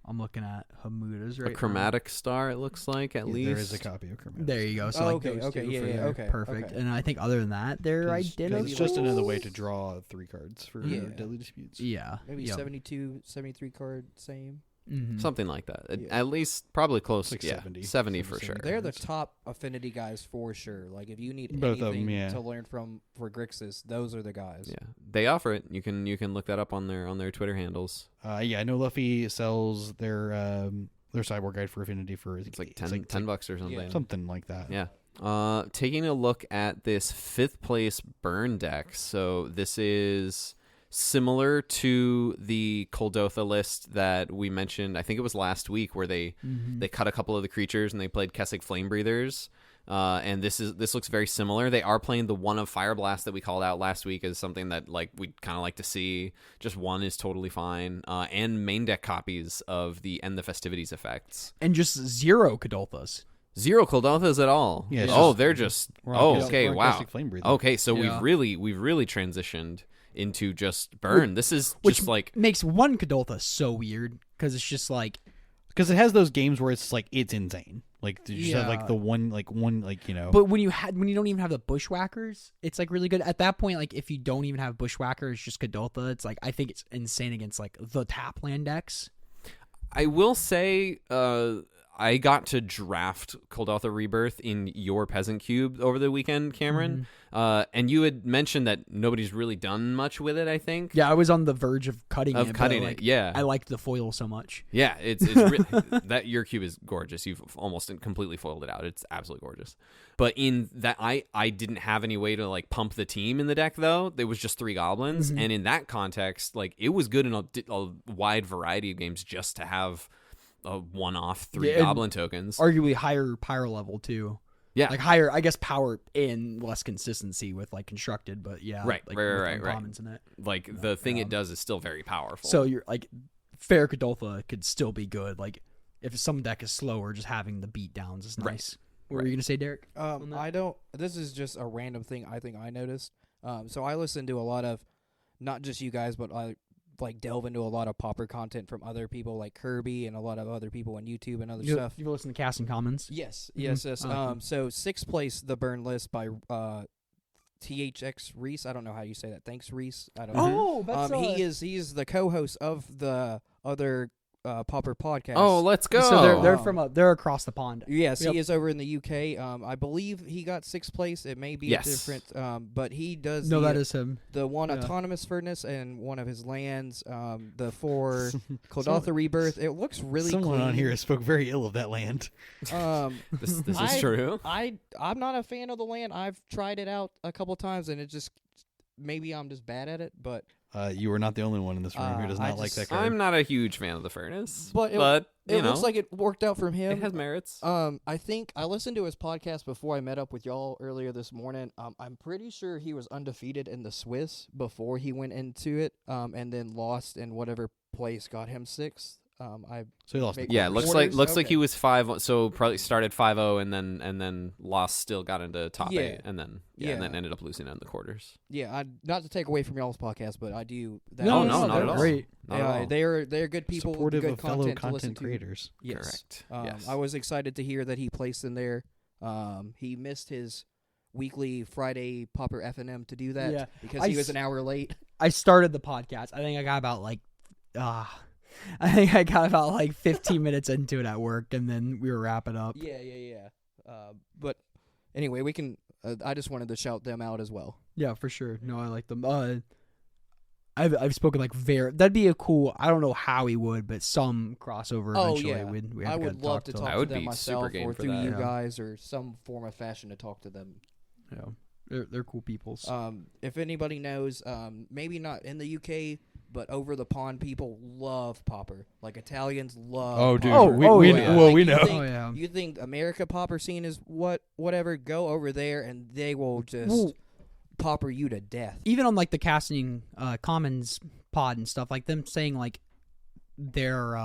I'm looking at Hamuda's right A chromatic star, it looks like, at least. There is a copy of Kermit. There you go. So Oh, like okay, those okay, two yeah, for yeah, their okay, perfect. okay. And I think other than that, they're identical. It's just another way to draw 3 cards for Yeah. Deadly Disputes. Yeah. Maybe yep. 72, 73 card, same. Mhm. Something like that. Yeah. At least probably close. Like yeah, 70. 70 for 70. sure. They're the top affinity guys for sure. Like if you need Both of anything them, yeah. to learn from for Grixis, those are the guys. Yeah, they offer it. You can look that up on their Twitter handles. I know Luffy sells their sideboard guide for Affinity for It's like 10 bucks or something. Yeah. something like that. Yeah. Taking a look at this 5th place burn deck. So this is similar to the Kuldotha list that we mentioned. I think it was last week where they cut a couple of the creatures and they played Kessig Flame Breathers. And this looks very similar. They are playing the one of Fire Blast that we called out last week as something that we'd kind of like to see. Just one is totally fine. And main deck copies of the End the Festivities effects. And just 0 Kadolthas. 0 Kuldothas at all. Yeah, it's oh, just- they're just. We're on Okay, Kessig wow. Flame Breather. Okay, so Yeah. we've really transitioned into just burn. This is Which just like makes one Kadoltha so weird because it's just like Because it has those games where it's like it's insane. Like you just have Yeah. like the one you know. But when you don't even have the bushwhackers, it's like really good. At that point, like if you don't even have bushwhackers, just Kadoltha, it's like I think it's insane against like the tap land decks. I will say I got to draft Kuldotha Rebirth in your Peasant Cube over the weekend, Cameron. And you had mentioned that nobody's really done much with it, I think. Yeah, I was on the verge of cutting it. but, like, yeah. I liked the foil so much. Yeah, it's that your cube is gorgeous. You've almost completely foiled it out. It's absolutely gorgeous. But in that, I didn't have any way to like pump the team in the deck though. There was just 3 goblins, and in that context, like it was good in a wide variety of games just to have a one-off 3 Yeah, and goblin tokens. Arguably higher pyro level too. Yeah. Like higher, I guess, power and less consistency with like constructed, but yeah. Right, like, right, with right. uncommons in it. Like the thing it does is still very powerful. So you're like, Fair Godolpha could still be good. Like if some deck is slower, just having the beat downs is nice. Right. What were you gonna say, Derek? I don't. This is just a random thing I think I noticed. So I listen to a lot of, not just you guys, but I like delve into a lot of Pauper content from other people like Kirby and a lot of other people on YouTube and other stuff. You've listened to Casting Commons? Yes, Mhm. yes, yes. I like So sixth place, The Burn List by THX Reese. I don't know how you say that. Thanks, Reese. I don't know. Oh, that's He's the co-host of the other Pauper podcast. Oh, let's go. So they're across the pond. Yes, Yep. he is over in the UK. I believe he got sixth place. It may be Yes. a different, but he does. No, the, that is him. the one yeah. autonomous furnace and one of his lands. The 4 Kodaltha Rebirth. It looks really. Someone clean. on here spoke very ill of that land. This is true. I'm not a fan of the land. I've tried it out a couple times, and it just maybe I'm just bad at it. But You are not the only one in this room who does I not like just- that card. I'm not a huge fan of the furnace, But you it know, looks like it worked out for him. it has merits. I think I listened to his podcast before I met up with y'all earlier this morning. I'm pretty sure he was undefeated in the Swiss before he went into it, and then lost in whatever place got him sixth. So he lost. Make- Yeah, looks Quarters? like Okay. he was 5. So probably started 5-0 and then lost. Still got into top Yeah. 8 and then and then ended up losing in the quarters. Yeah, not to take away from y'all's podcast, but I do. That No, no, no, not they're at all. great. Not at all. they're good people, Supportive good of fellow content to listen content to. creators. Yes. Correct. Yes. I was excited to hear that he placed in there. He missed his weekly Friday Pauper F&M to do that Yeah. because he was an hour late. I started the podcast. I think I got about like 15 minutes into it at work, and then we were wrapping up. Yeah. But anyway, we can. I just wanted to shout them out as well. Yeah, for sure. No, I like them. I've spoken like that'd be a cool. I don't know how he would, but some crossover eventually. yeah. We I have would love to talk I to would them be myself super game or for through that. you Yeah. guys or some form of fashion to talk to them. Yeah, they're cool peoples. If anybody knows, maybe not in the UK, but over the pond, people love Pauper. Like Italians love. Oh, dude. Pauper. we yeah. well, Like, we you know. think- Oh yeah. You think America Pauper scene is whatever? Go over there and they will just Well, Pauper you to death. even on like the casting commons pod and stuff, like them saying like they're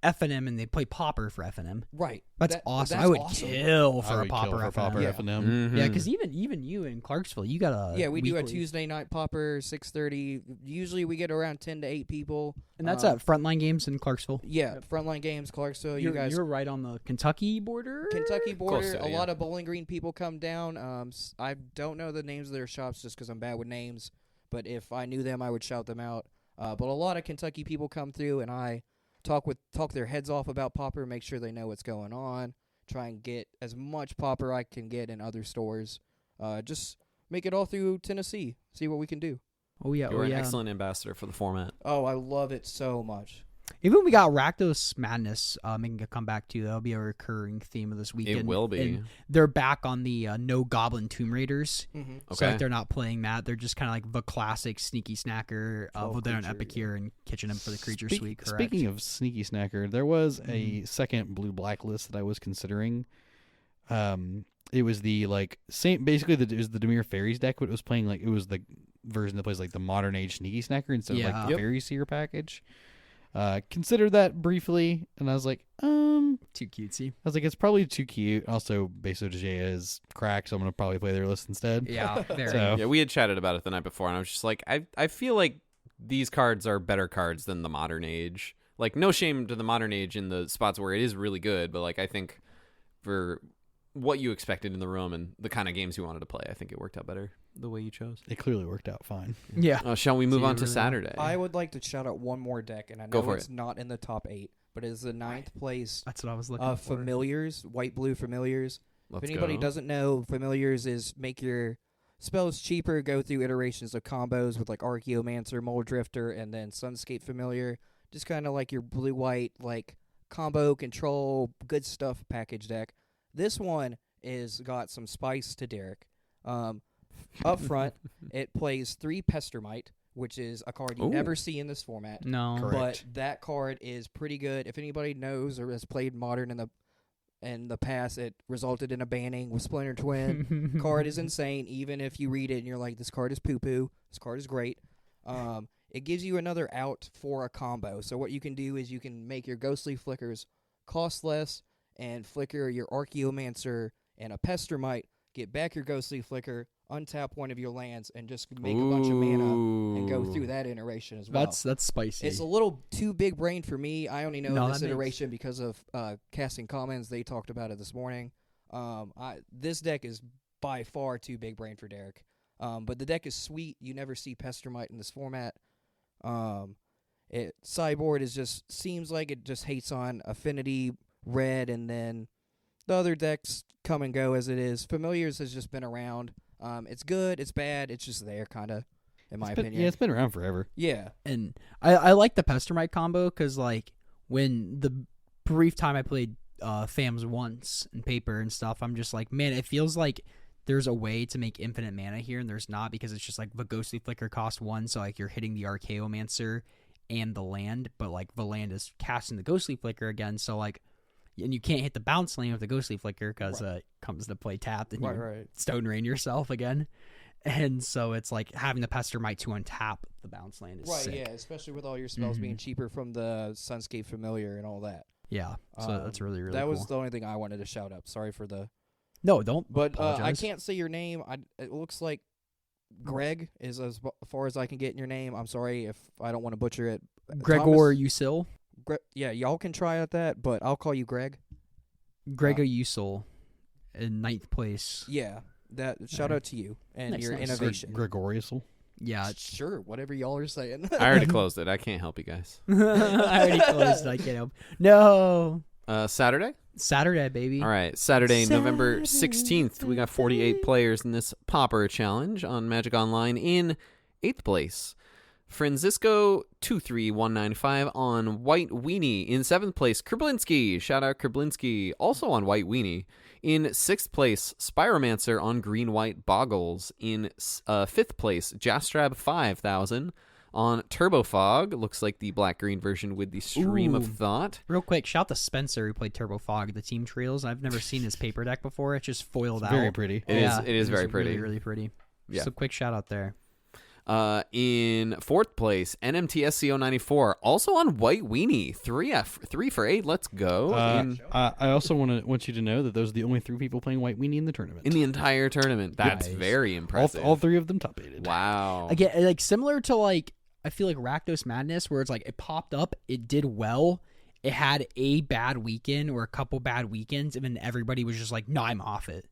F&M and they play Pauper for F&M. Right. That's awesome. I would kill for I a would Pauper kill for F&M. Pauper Yeah. F&M. Mhm. Yeah, because even you in Clarksville, you got a Yeah, we do a weekly- Tuesday night Pauper 6:30. Usually we get around 10 to 8 people. and that's at Frontline Games in Clarksville. Yeah, Frontline Games, Clarksville. You guys You're right on the Kentucky border. Kentucky border. to, A yeah. lot of Bowling Green people come down. I don't know the names of their shops just because I'm bad with names. But if I knew them, I would shout them out. But a lot of Kentucky people come through, and I talk their heads off about Pauper, make sure they know what's going on. Try and get as much Pauper I can get in other stores. Just make it all through Tennessee. See what we can do. Oh yeah, You're oh an yeah. excellent ambassador for the format. Oh, I love it so much. Even we got Rakdos Madness making a comeback too. That'll be a recurring theme of this weekend. It will be. And they're back on the No Goblin Tomb Raiders. Mm-hmm. So Okay. like, they're not playing that. They're just kind of like the classic sneaky snacker. 12 They're on creature, Epic here and Kitchen for the Creature Suite. Correct. Speaking of sneaky snacker, there was a second blue blacklist that I was considering. It was the same. Basically, it was the Demir Fairies deck, but it was playing it was the version that plays like the modern age sneaky snacker instead of Yeah. the Fairy Seer package. Considered that briefly, and I was like, too cutesy. it's probably too cute. Also, Beso de Gea is cracked, so I'm gonna probably play their list instead. Yeah, very. So- Yeah, we had chatted about it the night before, and I was just like, I feel like these cards are better cards than the modern age. Like, no shame to the modern age in the spots where it is really good, but I think for what you expected in the room and the kind of games you wanted to play, I think it worked out better the way you chose. It clearly worked out fine. Yeah. Shall we move So on you to really Saturday? I would like to shout out one more deck, and I Go know for it's it. not in the top 8, but it is the 9th place That's what I was looking for. Familiars, white-blue Familiars. Let's If anybody go. doesn't know, Familiars is make your spells cheaper, go through iterations of combos with Archaeomancer, Mole Drifter, and then Sunscape Familiar. Just kind of like your blue-white combo, control, good stuff package deck. This one is got some spice to Derek. Up front, it plays 3 Pestermite, which is a card you Ooh. never see in this format. No. Correct. But that card is pretty good. If anybody knows or has played Modern in the in the past, it resulted in a banning with Splinter Twin. Card is insane. Even if you read it and you're like, this card is poo-poo, this card is great. It gives you another out for a combo. So what you can do is you can make your Ghostly Flickers cost less and flicker your Archaeomancer and a Pestermite, get back your Ghostly Flicker, untap one of your lands, and just make a bunch of mana and go through that iteration as well. That's spicy. It's a little too big brain for me. I only know this iteration because of Casting Commons. They talked about it this morning. This deck is by far too big brain for Derrick. But the deck is sweet. You never see Pestermite in this format. Sideboard seems like it just hates on Affinity, Red, and then the other decks come and go as it is. Familiars has just been around. It's good, it's bad, it's just there, kind of, in my opinion. Yeah, it's been around forever. Yeah. And I like the Pestermite combo because, like, when the brief time I played FAMs once and Pauper and stuff, I'm just like, man, it feels like there's a way to make infinite mana here, and there's not, because it's just like the Ghostly Flicker cost 1, so like you're hitting the Archaeomancer and the land, but like the land is casting the Ghostly Flicker again, so like, and you can't hit the bounce land with the Ghostly Flicker because it comes to play tapped and you Stone Rain yourself again. And so it's like having the Pestermite to untap the bounce land is sick. Yeah, especially with all your spells being cheaper from the Sunscape Familiar and all that. Yeah, so that's really, really that cool. was the only thing I wanted to shout up. Sorry for the... No, don't But apologize. I can't say your name. It looks like Greg is as far as I can get in your name. I'm sorry if I don't want to butcher it. Gregor Usil. Yeah, y'all can try at that, but I'll call you Greg. Gregor Usil in 9th place. Yeah, that shout out to you and your innovation. Gregoriusel. Yeah, sure, whatever y'all are saying. I already closed it. I can't help you guys. I already closed it. I can't help. No. Saturday, baby. All right, Saturday, November 16th. We got 48 players in this Pauper challenge on Magic Online. In 8th place, Francisco 23195 on White Weenie. In 7th place, Kerblinski. Shout out Kerblinski. Also on White Weenie. In 6th place, Spiromancer on Green White Boggles. In 5th place, Jastrab 5000 on Turbo Fog. Looks like the black-green version with the Stream of Thought. Real quick, shout to Spencer who played Turbo Fog, the Team Trails. I've never seen his paper deck before. It's just foiled out. Very pretty. It is very pretty. Really, really pretty. Yeah. So quick shout out there. In 4th place, NMTSCO94, also on White Weenie. 3 for 8. Let's go. I also want you to know that those are the only 3 people playing White Weenie in the tournament. In the entire tournament. That's very impressive. All 3 of them top 8'd. Wow. Again, like similar to like, I feel like Rakdos Madness, where it's like it popped up, it did well, it had a bad weekend or a couple bad weekends, and then everybody was just like, no, I'm off it.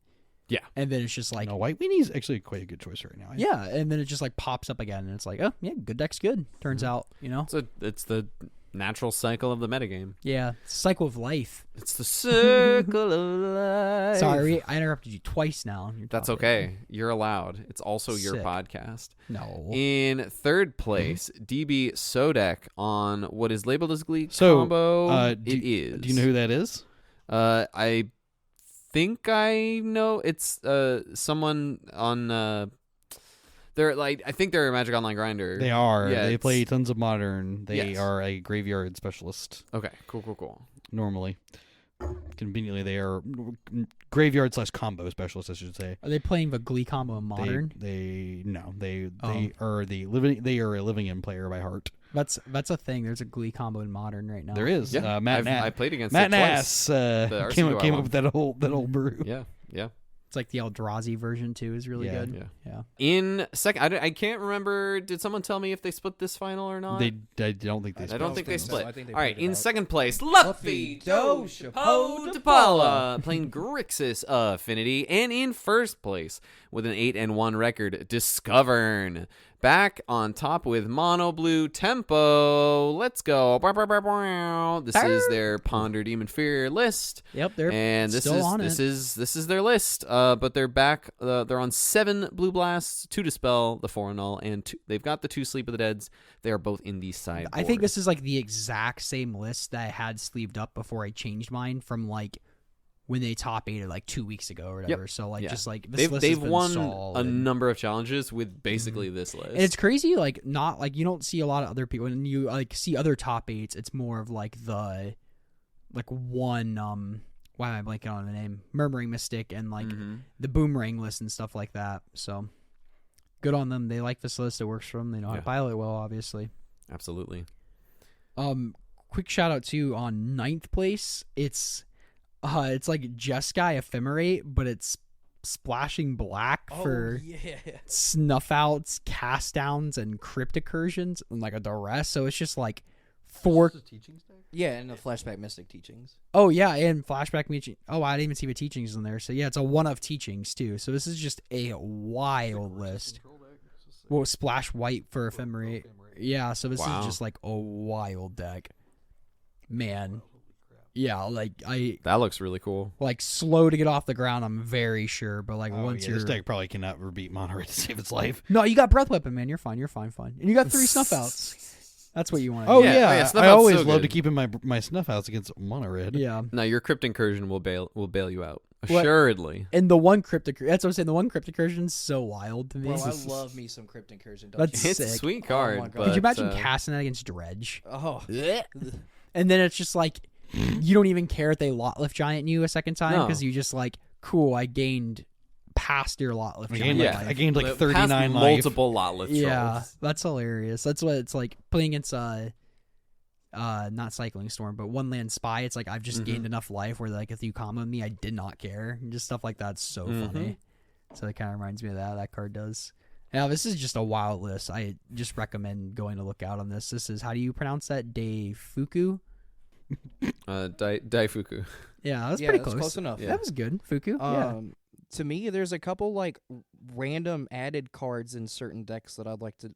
Yeah. And then it's just like... No, White Weenie's actually quite a good choice right now. Yeah, and then it just like pops up again, and it's like, oh, yeah, good deck's good. Turns out, you know? It's the natural cycle of the metagame. Yeah, cycle of life. It's the circle of life. Sorry, I interrupted you twice now. That's okay. You're allowed. It's also your Sick. podcast. No. In 3rd place, DB Sodek on what is labeled as Glee combo. It is. Do you know who that is? I think I know. It's someone on they're like, I think they're a Magic Online grinder. They are. Yeah, they play tons of Modern. They Yes. are a graveyard specialist. Okay, cool. Normally. Conveniently, they are graveyard / combo specialist, I should say. Are they playing the Glee combo in Modern? They are a living in player by heart. That's a thing. There's a Glee combo in Modern right now. There is. Yeah, I played against Matt it twice. Nass came up with that old brew. Yeah. It's like the Eldrazi version too is really good. Yeah. In second, I can't remember. Did someone tell me if they split this final or not? I don't think they split. I don't think they split. I think they All right, played it in out. second place, Luffy Shapo Tapala playing Grixis Affinity, and in first place with an 8-1 record, Discovern. Back on top with Mono Blue Tempo. Let's go. This is their Ponder Demon Fear list. Yep, they're this still on it. This is their list. But they're back. They're on 7 Blue Blasts, 2 Dispel, the 4 Null, and 2, they've got the 2 Sleep of the Deads. They are both in the sideboard. I think this is like the exact same list that I had sleeved up before I changed mine from like when they top 8 like 2 weeks ago or whatever. So like just like this list they've has been won solid. a number of challenges with basically this list. And it's crazy, like not like you don't see a lot of other people when you like see other top 8s. It's more of like the like one why am I blanking on the name? Murmuring Mystic and like the Boomerang list and stuff like that. So good on them. They like this list. It works for them. They know how to pilot well, obviously. Absolutely. Quick shout out too on 9th place. It's like Jeskai Ephemerate, but it's splashing black for snuff outs, cast downs, and crypticursions, and like a duress. So it's just like 4 teaching stack? Yeah, and the Flashback Mystic teachings. Oh yeah, and flashback teaching. Oh, I didn't even see the teachings in there. So yeah, it's a one of teachings too. So this is just a wild list. Well, splash white for Ephemerate. Yeah, so this is just like a wild deck. Man. Yeah, like that looks really cool. Like slow to get off the ground, I'm very sure, but like once you're this deck probably cannot beat Mono Red to save its life. No, you got Breath Weapon, man. You're fine. And you got 3 snuff outs. That's what you want. Oh yeah, I Snuff Out's always so love to good. keep in my snuff outs against Mono Red. Yeah. No, your Crypt Incursion will bail you out. Assuredly. And the one Cryptic, that's what I'm saying. The one Crypt Incursion's so wild to me. Well, I love me some Crypt Incursion. That's It's sick. a sweet Oh card. my God. but, Could you imagine casting that against Dredge? Oh. And then it's just like you don't even care if they lot lift giant you a second time because you just like, cool, I gained past your lot lift giant. I gained like Past 39 life. multiple lot lift Yeah, trolls. that's hilarious. That's what it's like playing against not Cycling Storm, but One Land Spy. It's like I've just gained enough life where like if you comboed me, I did not care. And just stuff like that's so funny. So it kind of reminds me of that card does. Yeah, this is just a wild list. I just recommend going to look out on this. This is, how do you pronounce that? Daifuku? Daifuku. Yeah, that was pretty that's close enough. That was good. Fuku. Yeah. To me, there's a couple like random added cards in certain decks that I'd like to.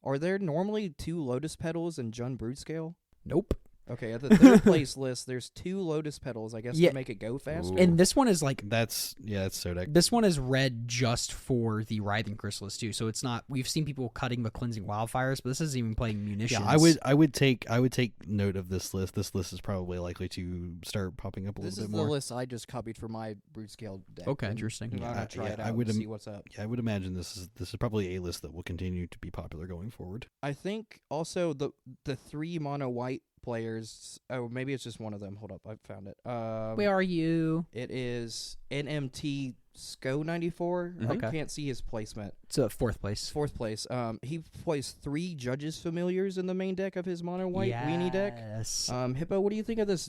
Are there normally 2 Lotus Petals and Jund Broodscale? Nope. Okay, at the 3rd place list, there's 2 Lotus Petals. I guess Yeah. to make it go faster. Ooh. And this one is like, That's so deck. this one is red just for the Writhing Chrysalis too. So it's not, we've seen people cutting the Cleansing Wildfires, but this isn't even playing munitions. Yeah, I would take note of this list. This list is probably likely to start popping up a This little is bit the more. list I just copied for my Broodscale deck. Okay, and interesting. I'm gonna try it I out would and see what's up. Yeah, I would imagine this is probably a list that will continue to be popular going forward. I think also the 3 mono white players. Oh, maybe it's just one of them. Hold up, I found it. Where are you? It is NMT SCO 94. Okay. I can't see his placement. It's 4th place. 4th place. He plays 3 Judges Familiars in the main deck of his mono white weenie deck. Yes. Hippo, what do you think of this?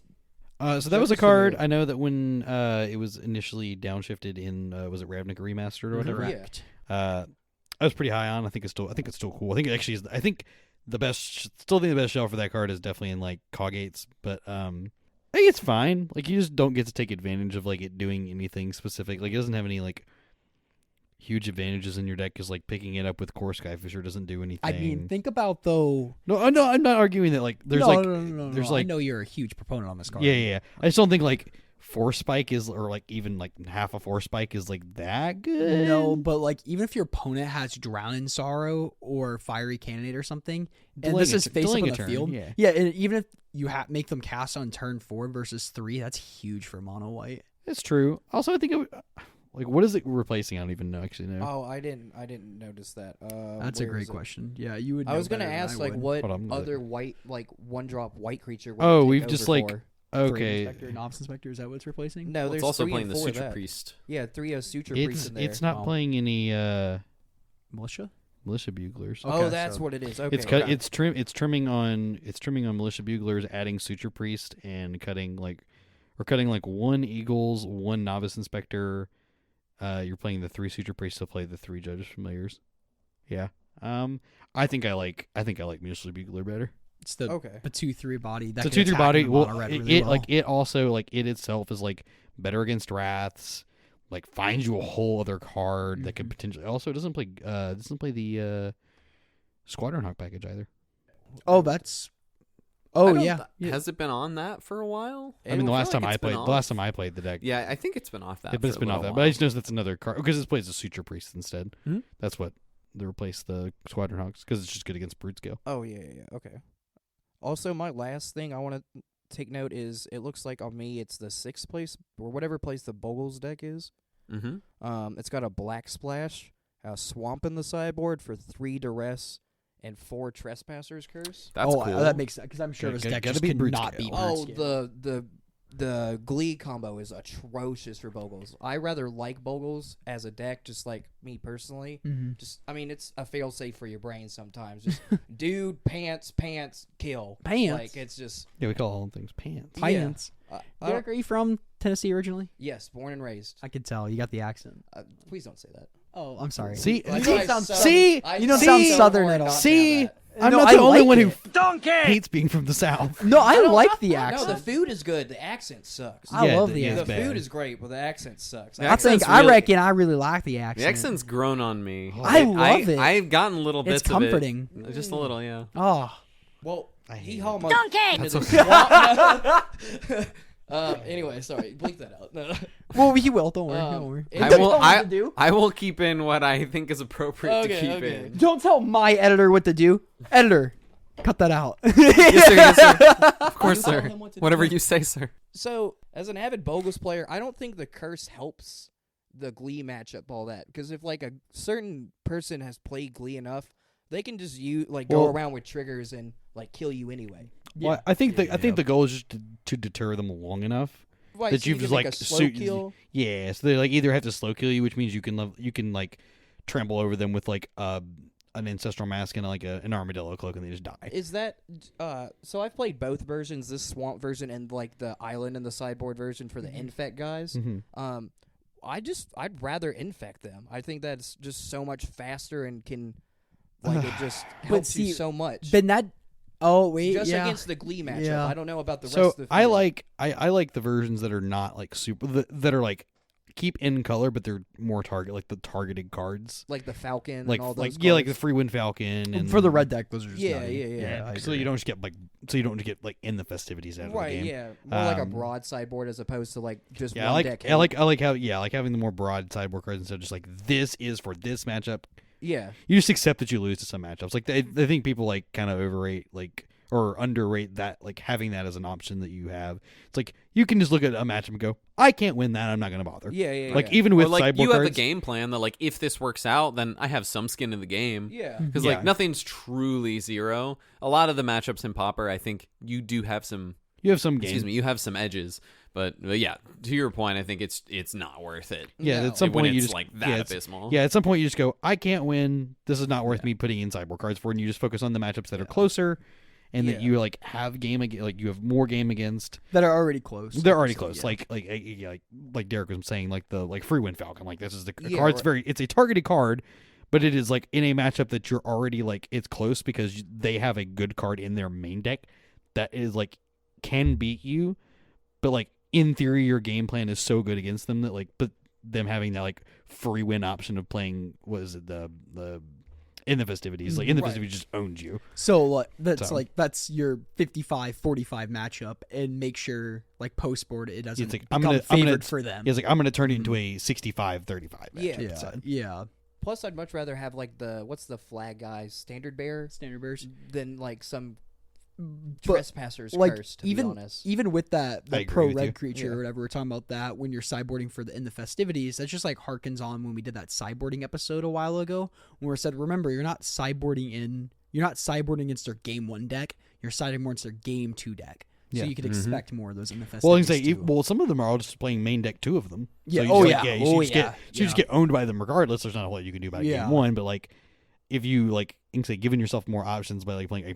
So that was a Judges card. Familiar. I know that when it was initially downshifted in was it Ravnica Remastered or whatever. Correct. I was pretty high on. I think it's still cool. I think it actually is. I think the best shell for that card is definitely in like Coggates, but I think it's fine. Like you just don't get to take advantage of like it doing anything specific. Like it doesn't have any like huge advantages in your deck because like picking it up with Core Skyfisher doesn't do anything. I mean, think about though. no, I'm not arguing that like there's there's I like know you're a huge proponent on this card. yeah. I just don't think like Force Spike is, or like even like half a Force Spike is like that good. No, but like even if your opponent has Drown in Sorrow or Fiery Cannonade or something, and Delaying this a is turn- face up delaying on a the turn, field, yeah. and even if you make them cast on turn 4 versus 3, that's huge for mono white. It's true. Also, I think it would, like what is it replacing? I don't even know. Actually, no. Oh, I didn't notice that. That's a where great is it? question. Yeah, you would. I know was gonna better than ask I like would. what Hold on, I'm gonna- other white like 1-drop white creature. would Oh, take we've over just, like, for? Okay. Inspector and Ops Inspector, is that what it's replacing? No, Well, there's it's also 3 playing and the 4 Suture that. Priest. Yeah, 3 of Suture Priest in there. It's not Oh. playing any Militia. Militia Buglers. Okay, Oh, that's so- what it is. Okay, It's cut. It's trimming on Militia Buglers, adding Suture Priest, and cutting like 1 Eagles, 1 Novice Inspector. You're playing the 3 Suture Priests to play the 3 Judges Familiars. Yeah. I think I like Militia Bugler better. It's the Okay. 2/3 body. That It's a can 2/3 attack body. in Well, mono red it really well. like it also like it itself is like better against Wraths. Like finds you a whole other card that could potentially. Also, it doesn't play the Squadron Hawk package either. Oh, that's. I Oh don't yeah. th- Has it been on that for a while? I mean, the feel last like time I it's been played, off. the last time I played the deck, Yeah, I think it's been off that. it's for been a off that. little But I while. just noticed that's another card because it plays the Suture Priest instead. Mhm. That's what they replace the Squadron Hawks because it's just good against Brute Scale. Oh yeah. Okay. Also, my last thing I want to take note is it looks like on me it's the 6th place or whatever place the Bogles deck is. Mm-hmm. It's got a Black Splash, a Swamp in the sideboard for 3 Duress and 4 Trespassers Curse. That's oh, cool. that makes sense because I'm sure Gotta- this deck gotta just be could brute not scale. be. Oh, brute scale. the Glee combo is atrocious for Bogles. I rather like Bogles as a deck, just like me personally. Just, I mean, it's a fail-safe for your brain sometimes. Just dude, pants, kill. Pants? Like, it's just... Yeah, we call all things pants. Pants. Yeah. Derek, are you from Tennessee originally? Yes, born and raised. I could tell. You got the accent. Please don't say that. Oh, I'm sorry. See, Like, you I don't so- sound, I you don't so sound want southern not at all. to have See, that. I'm No, not I the only like one it. who hates being from the South. No, I don't- like the No, accent. the food is good. The accent sucks. I Yeah, love the- the yeah, accent. The bad. food is great, but the accent sucks. The I think accent's I really- reckon I really like the accent. The accent's grown on me. I love it. I've gotten little bits It's comforting. of it. Just a little, yeah. Oh, Well, I hate he it. hauled my Donkey! into the swamp. Anyway, sorry, bleep that out. No. well, he will. Don't worry. Don't worry. it- I Don't will. tell him what to do. I will keep in what I think is appropriate to keep Okay. in. Don't tell my editor what to do. Editor, cut that out. Yes, sir. Yes, sir. Of course, You tell sir. him what to Whatever do. you say, sir. So, as an avid Bogles player, I don't think the curse helps the Glee matchup all that. Because if like a certain person has played Glee enough, they can just go Well- around with triggers and like kill you anyway. Well, I think the goal is just to deter them long enough Right, that so you you've can just make like a slow suit- kill. Yeah, so they like either have to slow kill you, which means you can like trample over them with like an ancestral mask and like an armadillo cloak, and they just die. Is that so? I've played both versions, this swamp version and like the island and the sideboard version for the infect guys. Mhm. I'd rather infect them. I think that's just so much faster and can it just helps you see, so much. Then that. Oh wait, Just yeah. against the Glee matchup. Yeah. I don't know about the So rest of the I field. like the versions that are not like super that are like keep in color, but they're more like the targeted cards. like the Falcon Like and all those. like the cards. Free Wind Falcon and For the red deck, those are just Yeah, nutty. yeah. I so agree. you don't just get like in the festivities out of the right, game. yeah, more like a Um, broad sideboard as opposed to like just Yeah, one deck. I like having the more broad sideboard cards instead of just like this is for this matchup. yeah, You just accept that you lose to some matchups. Like I think people like kind of overrate like or underrate that, like having that as an option that you have. It's like you can just look at a matchup and go, I can't win that. I'm not going to bother. yeah. Like even with Or, like, sideboard you have cards, the game plan that like if this works out, then I have some skin in the game. Yeah. Because Yeah. like nothing's truly zero. A lot of the matchups in Pauper, I think you do have some. you have some game. Excuse me, you have some edges. But yeah, to your point, I think it's not worth it. Yeah, No. at some when point you it's just like that yeah, it's- abysmal. Yeah, at some point you just go, I can't win. This is not worth me putting in sideboard cards for, and you just focus on the matchups that are closer, and that Yeah. you like have you have more game against. that are already close. They're already So, close. yeah. Like Derek was saying, like the Free Wind Falcon. Like this is the Yeah, card's right. it's a targeted card, but it is like in a matchup that you're already like it's close because they have a good card in their main deck that is like can beat you, but like in theory your game plan is so good against them that like but them having that like free win option of playing the in the festivities like in the Right. festivities just owns you. So that's So- that's your 55-45 matchup, and make sure like post board it doesn't It's like, become I'm favored gonna for them. It's like I'm gonna turn it into a 65-35 matchup. Yeah. instead. Yeah. Plus, I'd much rather have like what's the flag guys standard bearer Standard bears. than like some But, trespasser's like curse. To even be honest, even with that I the agree pro with red you. creature Yeah. or whatever we're talking about, that when you're sideboarding in the festivities, that's just like harkens on when we did that sideboarding episode a while ago when we said, remember, you're not sideboarding against their game 1 deck, you're sideboarding against their game 2 deck. So Yeah. you could expect more of those in the Well, I festivities. can say, some of them are all just playing main deck 2 of them. Yeah. So you Oh, just, yeah. you Oh, just yeah. Get, so you just get owned by them regardless. There's not a whole lot you can do about Yeah. game 1, but like if you like, you can say giving yourself more options by like playing a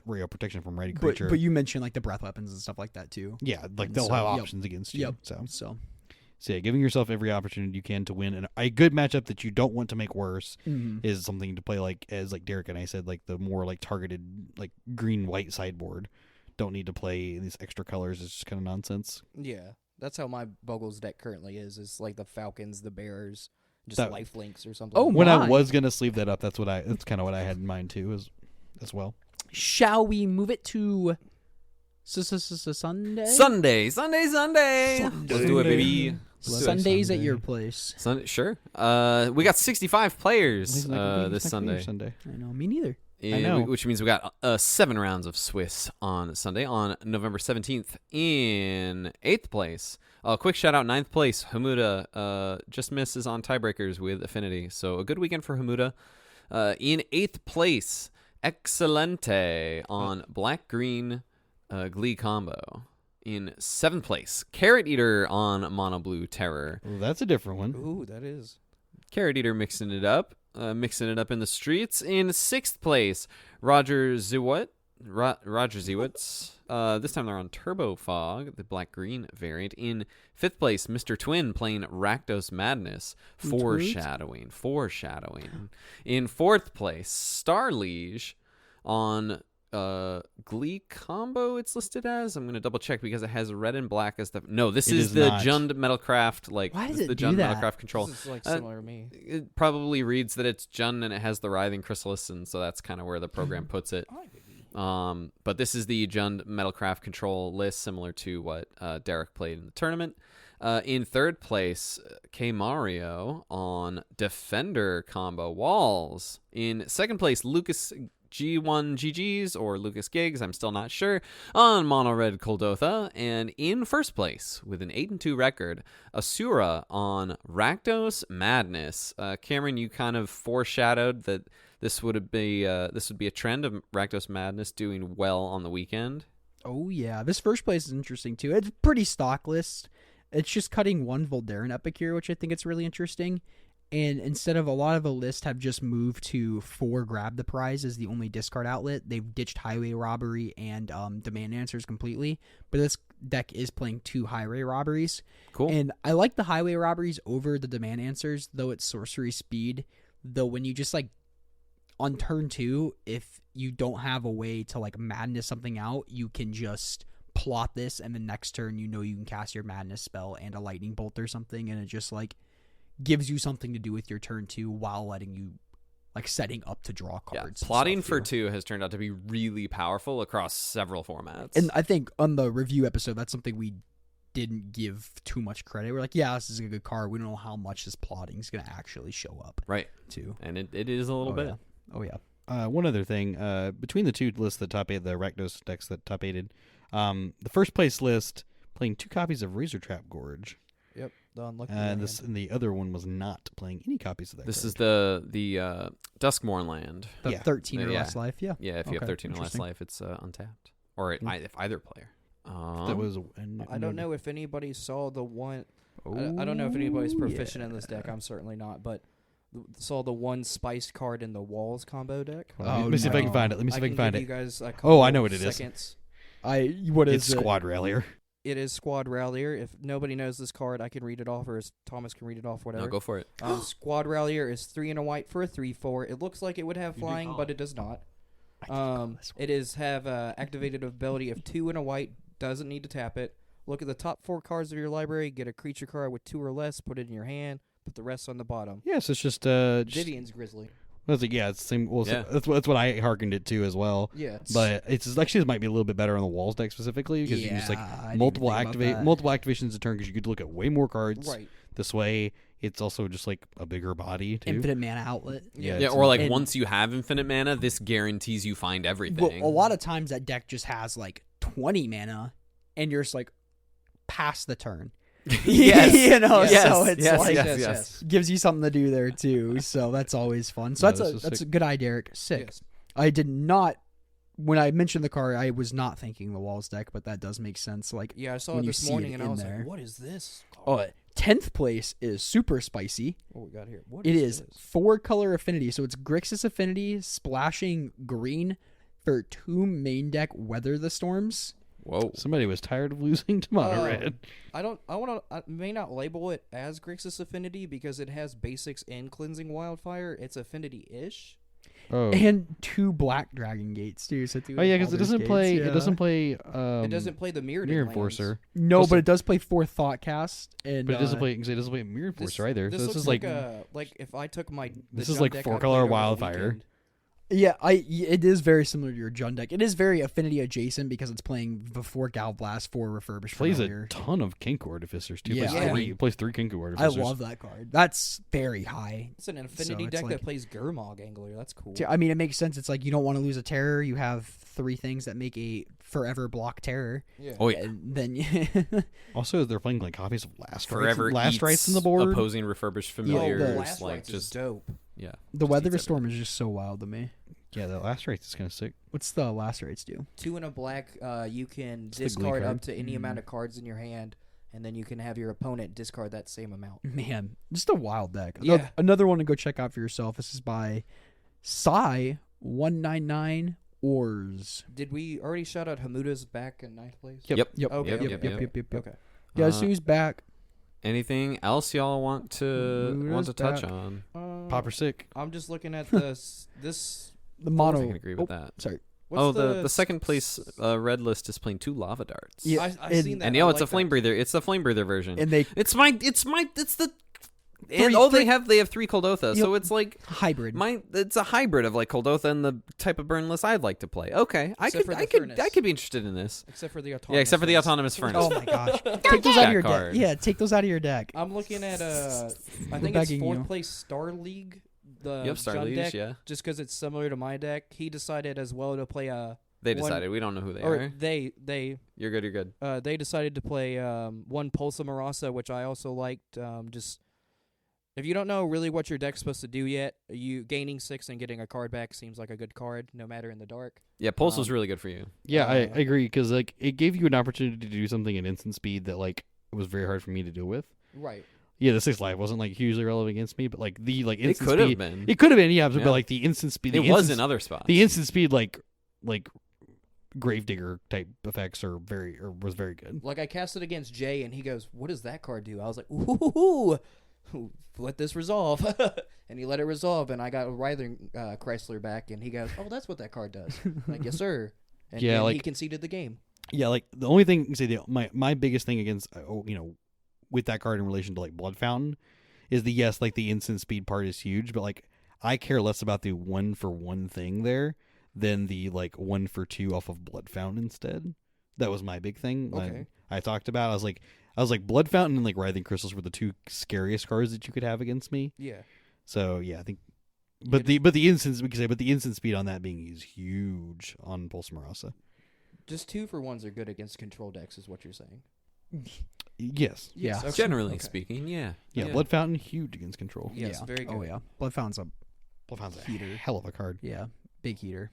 Rio protection from ready creature. But you mentioned like the breath weapons and stuff like that too. yeah, like And they'll so, have yep. options against you. Yep. So yeah, giving yourself every opportunity you can to win, and a good matchup that you don't want to make worse is something to play like as like Derek and I said, like the more like targeted like green white sideboard. Don't need to play these extra colors. It's just kind of nonsense. yeah, that's how my Bogles deck currently is. It's like the Falcons, the Bears, just That- life links or something. Oh, like When I my. was gonna sleeve that up, that's kind of what I had in mind too, as well. Shall we move it to Sunday? Sunday. Let's do it, baby. Let's do it. Sundays at Sunday. your place. Sure. We got 65 players this Sunday. I know, me neither. And know. which means we got 7 rounds of Swiss on Sunday on November 17th in 8th place. Quick shout out, 9th place, Hamuda just misses on tiebreakers with Affinity. So a good weekend for Hamuda. In 8th place, Excelente on black-green Glee combo. In 7th place, Carrot Eater on Mono Blue Terror. Well, that's a different one. Ooh, that is. Carrot Eater mixing it up in the streets. In 6th place, Roger Ziwitz. This time they're on Turbo Fog, the black-green variant. In 5th place, Mr. Twin playing Rakdos Madness. Foreshadowing. In 4th place, Star Liege on Glee Combo, it's listed as. I'm going to double check because it has red and black as the... No, this is the not. Jund Metalcraft. Why does it the do Jund that? Metalcraft control. This is like similar to me. It probably reads that it's Jund and it has the Writhing Chrysalis, and so that's kind of where the program puts it. But this is the Jund Metalcraft control list, similar to what Derrick played in the tournament. In 3rd place, K Mario on Defender Combo Walls. In 2nd place, Lucas G1 GGs or Lucas Gigs, I'm still not sure, on Mono Red Koldotha. And in 1st place, with an 8-2 record, Asura on Rakdos Madness. Cameron, you kind of foreshadowed that this would be a trend of Rakdos Madness doing well on the weekend. Oh yeah, this first place is interesting too. It's pretty stock list. It's just cutting one Voldaren Epic here, which I think it's really interesting. And instead of a lot of a list have just moved to 4 Grab the Prize as the only discard outlet, they've ditched Highway Robbery and Demand Answers completely. But this deck is playing 2 Highway Robberies. Cool. And I like the Highway Robberies over the Demand Answers, though it's sorcery speed. Though when you just like on turn 2, if you don't have a way to like madness something out, you can just plot this, and the next turn you know you can cast your madness spell and a lightning bolt or something, and it just like gives you something to do with your turn 2 while letting you like setting up to draw cards. Yeah, plotting for 2 has turned out to be really powerful across several formats. And I think on the review episode, that's something we didn't give too much credit. We're like, yeah, this is a good card. We don't know how much this plotting is going to actually show up. Right. Too. And it is a little bit. Yeah. Oh, yeah. One other thing, between the 2 lists that top 8, the Rakdos decks that top 8'd, the first place list playing 2 copies of Razor Trap Gorge. Yep. The unlucky And the other one was not playing any copies of that. This card. is the Duskmourn land. The Yeah. 13 or Yeah. less life, yeah. Yeah, if you have Okay, 13 or less interesting. life, it's untapped. Or if either player. That was. I don't know if anybody saw the one. I don't know if anybody's proficient in this deck. I'm certainly not, but saw the one spiced card in the Walls combo deck. Let me see if I can find it. Let me see if I can find give it. you guys a Oh, couple I know what it is. seconds. What is It's it? Squad Rallier. It is Squad Rallier. If nobody knows this card, I can read it off, or Thomas can read it off, whatever. No, go for it. Squad Rallier is 3 and a white for a 3/4. It looks like it would have flying, but it does not. It is have activated ability of 2 and a white. Doesn't need to tap it. Look at the top 4 cards of your library. Get a creature card with 2 or less. Put it in your hand. Put the rest on the bottom. Yes, it's just Vivian's Grizzly. It's like, yeah, it's the same. Well, Yeah. that's what I hearkened it to as well. Yeah, But it's actually it might be a little bit better on the Walls deck specifically because you can just Yeah, I like didn't multiple even think about that. multiple activations a turn because you could look at way more cards. right. This way, it's also just like a bigger body too. Infinite mana outlet. Yeah, Yeah, it's or like and- once you have infinite mana, this guarantees you find everything. Well, a lot of times that deck just has like 20 mana, and you're just like past the turn. Yes. You know, Yes. so it's Yes. like Yes. gives you something to do there too. So that's always fun. So No, this is that's a sick. good idea, Derek. Sick. Yes. I did not when I mentioned the card, I was not thinking the Walls deck, but that does make sense. Like Yeah, I saw when it you this see morning, it and I in was there. like, "What is this?" Oh, 10th place is super spicy. What we got here? What It is is this? 4 color affinity. So it's Grixis affinity splashing green for 2 main deck Weather the Storms. Whoa. Somebody was tired of losing to Mono Red. I may not label it as Grixis Affinity because it has basics in Cleansing Wildfire. It's affinity-ish. Oh, And 2 black dragon gates too. So oh yeah, because it doesn't play. It doesn't play. It doesn't play the Mirrored Mirror lands. Enforcer, No, Doesn't- but it does play 4 Thoughtcast, and but it doesn't play. Because it doesn't play Mirror Enforcer either. This So looks this is like like if I took my This the is Jund like deck 4 I color played over the Wildfire. weekend. Yeah, it is very similar to your Jund deck. It is very affinity adjacent because it's playing before Galblast, 4 refurbished plays from a earlier. ton of Kenku Artificers too. Yeah. It plays 3 Kenku I Artificers. love that card. That's very high. It's an affinity it's deck like- that plays Gurmag Angler. That's cool. I mean, it makes sense. It's like you don't want to lose a terror. You have 3 things that make a forever block terror. Yeah. Oh, yeah. And then Also, they're playing like copies of Forever Last eats Rites in the board. opposing refurbished the familiars. Last like Rites is just dope. yeah. the just Weather eats Storm is just so wild to me. Yeah, the last race is kind of sick. What's the lacerates do? 2 and a black. You can the glee discard card. up to any amount of cards in your hand, and then you can have your opponent discard that same amount. Man, just a wild deck. Yeah. Another one to go check out for yourself. This is by Psy199 Ors. Did we already shout out Hamuda's back in 9th place? Yep. Okay. Yep. Okay. Yeah, Sue's back. Anything else y'all want to touch back. on? Pauper sick. I'm just looking at this. The I mono. can agree with that. Sorry. What's The second place red list is playing 2 lava darts. Yeah, I've seen that. And I it's like a flame that. breather. It's the flame breather version. And they It's the. Three- And three- they have 3 Coldotha, so Yep. it's like hybrid. it's a hybrid of like Coldotha and the type of burn list I'd like to play. Okay, Except for the I furnace. could be interested in this. Except for the autonomous. Yeah, except for the furnace. autonomous furnace. Oh my gosh! Take those out of your deck. card. Yeah, take those out of your deck. I'm looking at I think it's begging 4th you. place Star League. The Yep, Star Jund League, deck, yeah. just because it's similar to my deck. He decided as well to play They one- decided. We don't know who they or are. they You're good. You're good. they decided to play one Pulsa Marasa, which I also liked. Just if you don't know really what your deck's supposed to do yet, you gaining 6 and getting a card back seems like a good card, no matter in the dark. Yeah, Pulse was really good for you. Yeah, I agree because like it gave you an opportunity to do something at instant speed that like was very hard for me to deal with. Right. Yeah, the 6 life wasn't like hugely relevant against me, but like the It instant could have speed, been. It could have been, yeah, Yeah. but like the instant speed, It the was instant, in other spots. the instant speed like Gravedigger type effects was very good. Like I cast it against Jay, and he goes, "What does that card do?" I was like, "Ooh, let this resolve," and he let it resolve, and I got a Writhing Chrysler back, and he goes, "Oh, that's what that card does." I'm like, yes, sir. And Yeah, then like- he conceded the game. Yeah, like the only thing my biggest thing against with that card in relation to like Blood Fountain is the instant speed part is huge, but like I care less about the 1-for-1 thing there than the like 1-for-2 off of Blood Fountain instead. That was my big thing. Okay. I talked about. I was like Blood Fountain and like Writhing Crystals were the 2 scariest cards that you could have against me. Yeah. So yeah, I think. But the instant speed on that being is huge on Pulse Marasa. Just 2-for-1s are good against control decks, is what you're saying. Yes. Yeah. Okay. Generally Okay. speaking, yeah. Yeah, Blood Fountain huge against control. Yes, yeah. very good. Oh yeah. Blood Fountain's a Blood Fountain's a Heater. hell of a card. yeah big heater,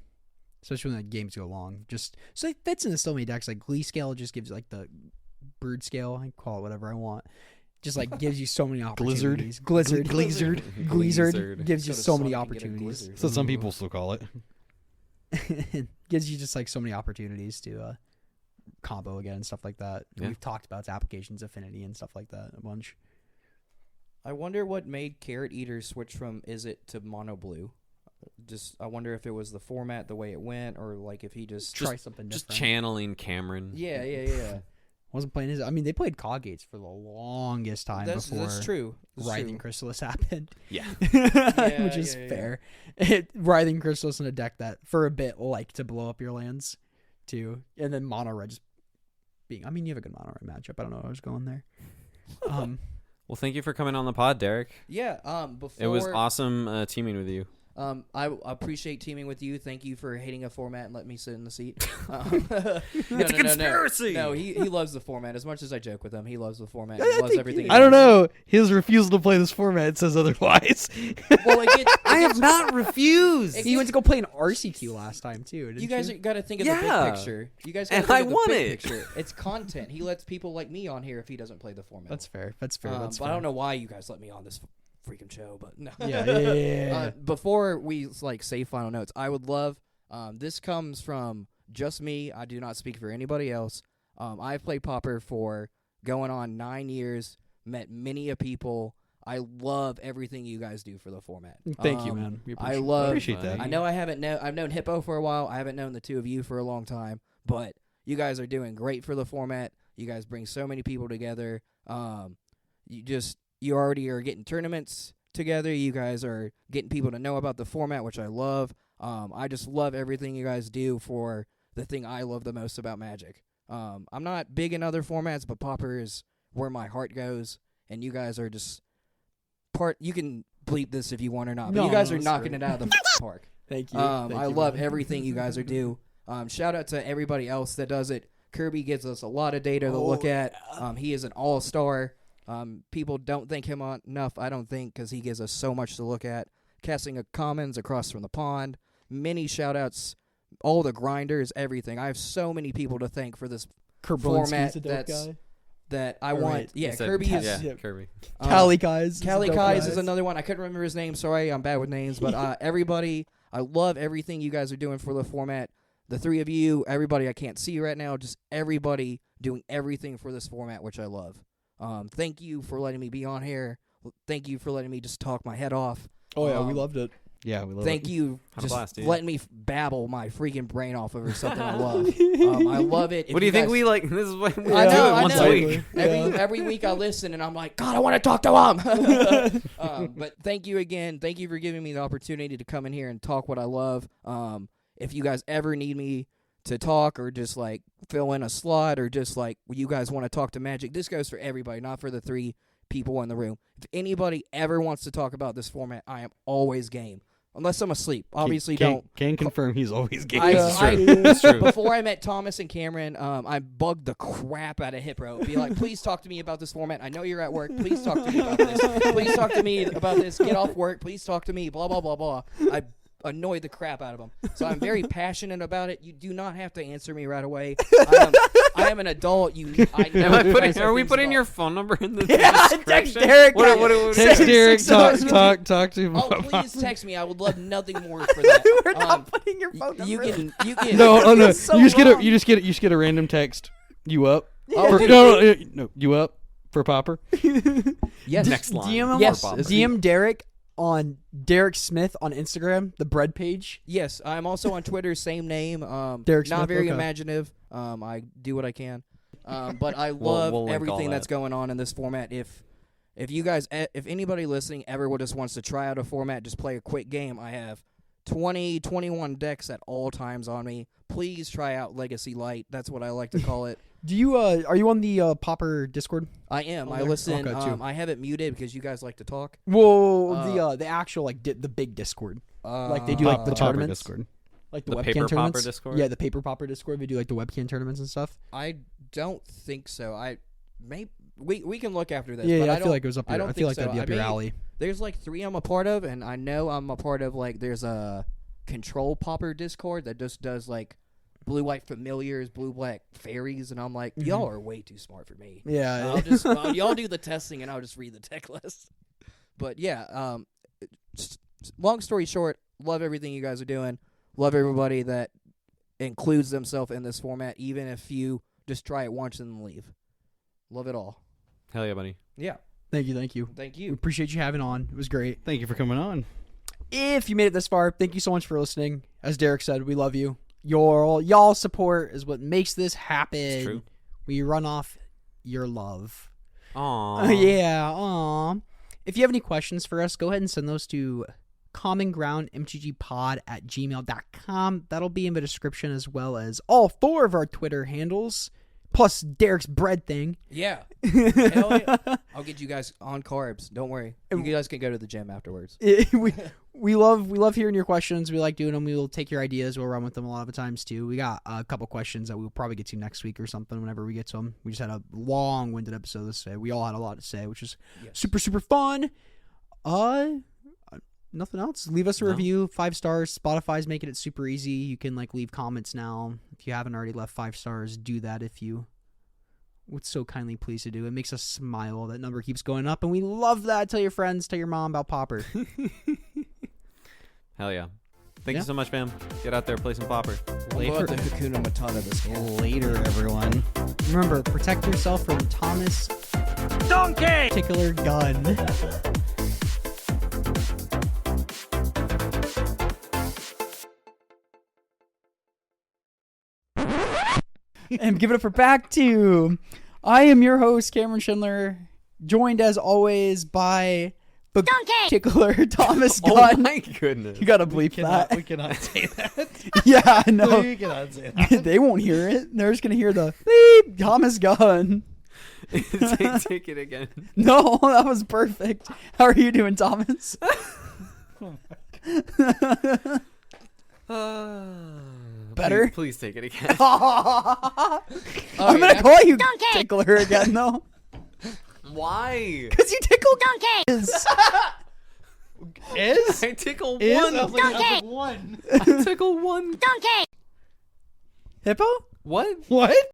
especially when the games go long. Just so it fits into so many decks. Like Glee Scale just gives like the bird scale. I can call it whatever I want. Just like gives you so many opportunities. Glizzard. Glizzard. Gives you So so does many Sonic get a opportunities. Glizzard? So some people still call it. Gives you just like so many opportunities to combo again and stuff like that. And Yeah. We've talked about its applications, affinity, and stuff like that a bunch. I wonder what made Carrot Eater switch from Izzet to Mono Blue. I wonder if it was the format, the way it went, or like if he just Try something different. Just channeling Cameron. Yeah. Wasn't playing his. I mean, they played Cog Gates for the longest time before That's true. That's Writhing true. Chrysalis happened. Yeah. Which is fair. Writhing Chrysalis in a deck that for a bit liked to blow up your lands too, and then mono red just being. I mean, you have a good mono red matchup. I don't know what I was going there. Well, thank you for coming on the pod, Derek. Yeah. Before It was awesome teaming with you. I appreciate teaming with you. Thank you for hating a format and letting me sit in the seat. It's a conspiracy. No, he loves the format. As much as I joke with him, he loves the format. I He loves think- everything. he I don't does. know. His refusal to play this format says otherwise. Well, I have not refused. It He went to go play an RCQ last time too. Didn't you guys got to think of the Yeah. big picture. You guys And got to I think of the want big it. picture. It's content. He lets people like me on here if he doesn't play the format. That's fair. That's fair. But That's I fair. don't know why you guys let me on this freaking show, but no. Yeah. Before we say final notes, I would love. This comes from just me. I do not speak for anybody else. I've played Pauper for going on 9 years. Met many a people. I love everything you guys do for the format. Thank you, man. We I appreciate love. appreciate that. I know I've known Hippo for a while. I haven't known the two of you for a long time, but you guys are doing great for the format. You guys bring so many people together. You already are getting tournaments together. You guys are getting people to know about the format, which I love. I just love everything you guys do for the thing I love the most about Magic. I'm not big in other formats, but Pauper is where my heart goes, and you guys are just you can bleep this if you want or not, but No, you guys no, are it's knocking great. it out of the park. Thank you. I love everything you guys are do. Shout out to everybody else that does it. Kirby gives us a lot of data to look at. He is an all-star. People don't thank him enough, I don't think, because he gives us so much to look at. Casting a commons across from the pond, many shout outs, all the grinders, everything. I have so many people to thank for this Format that I All want. right. Yeah, Said- Kirby. Yeah, Kirby. Cali guys. Cali Guys is another one. I couldn't remember his name. Sorry, I'm bad with names. But everybody, I love everything you guys are doing for the format. The three of you, everybody I can't see right now, just everybody doing everything for this format, which I love. Thank you for letting me be on here. Thank you for letting me just talk my head off. Oh yeah, we loved it. Yeah, we love Thank it. you Had a just blast, dude. letting me babble my freaking brain off over something I love. I love it. If What do you think guys- we like? This is what we do I it know, once I know. a week. Every week I listen and I'm like, God, I want to talk to him. But thank you again. Thank you for giving me the opportunity to come in here and talk what I love. If you guys ever need me to talk or just like fill in a slot or just like you guys want to talk to Magic, this goes for everybody, not for the three people in the room. If anybody ever wants to talk about this format, I am always game. Unless I'm asleep. Obviously, don't. Can confirm he's always game. It's true. Before I met Thomas and Cameron, I bugged the crap out of Hippo. Be like, please talk to me about this format. I know you're at work. Please talk to me about this. Please talk to me about this. Get off work. Please talk to me. Blah, blah, blah, blah. I annoyed the crap out of him. So I'm very passionate about it. You do not have to answer me right away. I am an adult. I know you guys Are we things putting about. your phone number in the Text description? Derek. What Text Derek. Six- Talk to him. Oh, about please text me. I would love nothing more for that. We're not putting your phone number. You can. No, oh no! It's so you just long. get a random text. You up? Oh, No, you up for Pauper? Yes. Next line. DM him. Yes. DM Derek on Derek Smith on Instagram, the bread page. Yes, I'm also on Twitter, same name. Derek not Smith, very okay. imaginative. I do what I can. But I We'll love link all everything that. that's going on in this format. If you guys, if anybody listening ever just wants to try out a format, just play a quick game. I have 21 decks at all times on me. Please try out Legacy Light. That's what I like to call it. Do you are you on the Pauper Discord? I am. Oh, I there. listen. Okay, too. I have it muted because you guys like to talk. Whoa, the actual like the big Discord, like they do like the Pauper tournaments, Discord. like the The webcam Paper Pauper tournaments. Discord? Yeah, the Paper Pauper Discord. They do like the webcam tournaments and stuff. I don't think so. We can look after this. Yeah, but yeah, I don't- feel like it was up I your. don't I feel think like that'd be so. up your alley. There's like 3 I'm a part of, and I know I'm a part of like there's a Control Pauper Discord that just does like blue white familiars, blue black fairies, and I'm like, y'all are way too smart for me. Yeah, Y'all do the testing, and I'll just read the deck list. But yeah, long story short, love everything you guys are doing. Love everybody that includes themselves in this format, even if you just try it once and then leave. Love it all. Hell yeah, buddy. Yeah. Thank you, thank you. Thank We you. appreciate you having on. It was great. Thank you for coming on. If you made it this far, thank you so much for listening. As Derek said, we love you. Y'all support is what makes this happen. It's true. We run off your love. Aww. Yeah. Aw. If you have any questions for us, go ahead and send those to commongroundmtgpod@gmail.com. That'll be in the description, as well as all 4 of our Twitter handles, plus Derek's bread thing. Yeah. Hell yeah. I'll get you guys on carbs. Don't worry. You guys can go to the gym afterwards. we love hearing your questions. We like doing them. We will take your ideas. We'll run with them a lot of the times too. We got a couple questions that we'll probably get to next week or something whenever we get to them. We just had a long-winded episode this day. We all had a lot to say, which is super fun. Nothing else. Leave us a review, 5 stars. Spotify's making it super easy. You can like leave comments now. If you haven't already left 5 stars, do that if you would so kindly please to do. It makes us smile. That number keeps going up, and we love that. Tell your friends, tell your mom about Pauper. Hell yeah. Thank you so much, fam. Get out there, play some Pauper. Love the Hakuna Matata this game. Later, everyone. Remember, protect yourself from Thomas Donkey particular gun. And give it up for Back to. I am your host, Cameron Schindler, joined as always by the particular Thomas Gunn. Oh my goodness. You gotta bleep that. We cannot say that. Yeah, I know. We cannot say that. They won't hear it. They're just gonna hear the beep, Thomas Gunn. Take it again. No, that was perfect. How are you doing, Thomas? Better? Please take it again. I'm gonna call you Tickler again, though. Why? Because you tickle donkeys. Is? I tickle Is? one. I was like, I was like, one. I tickle one. Hippo? What? What?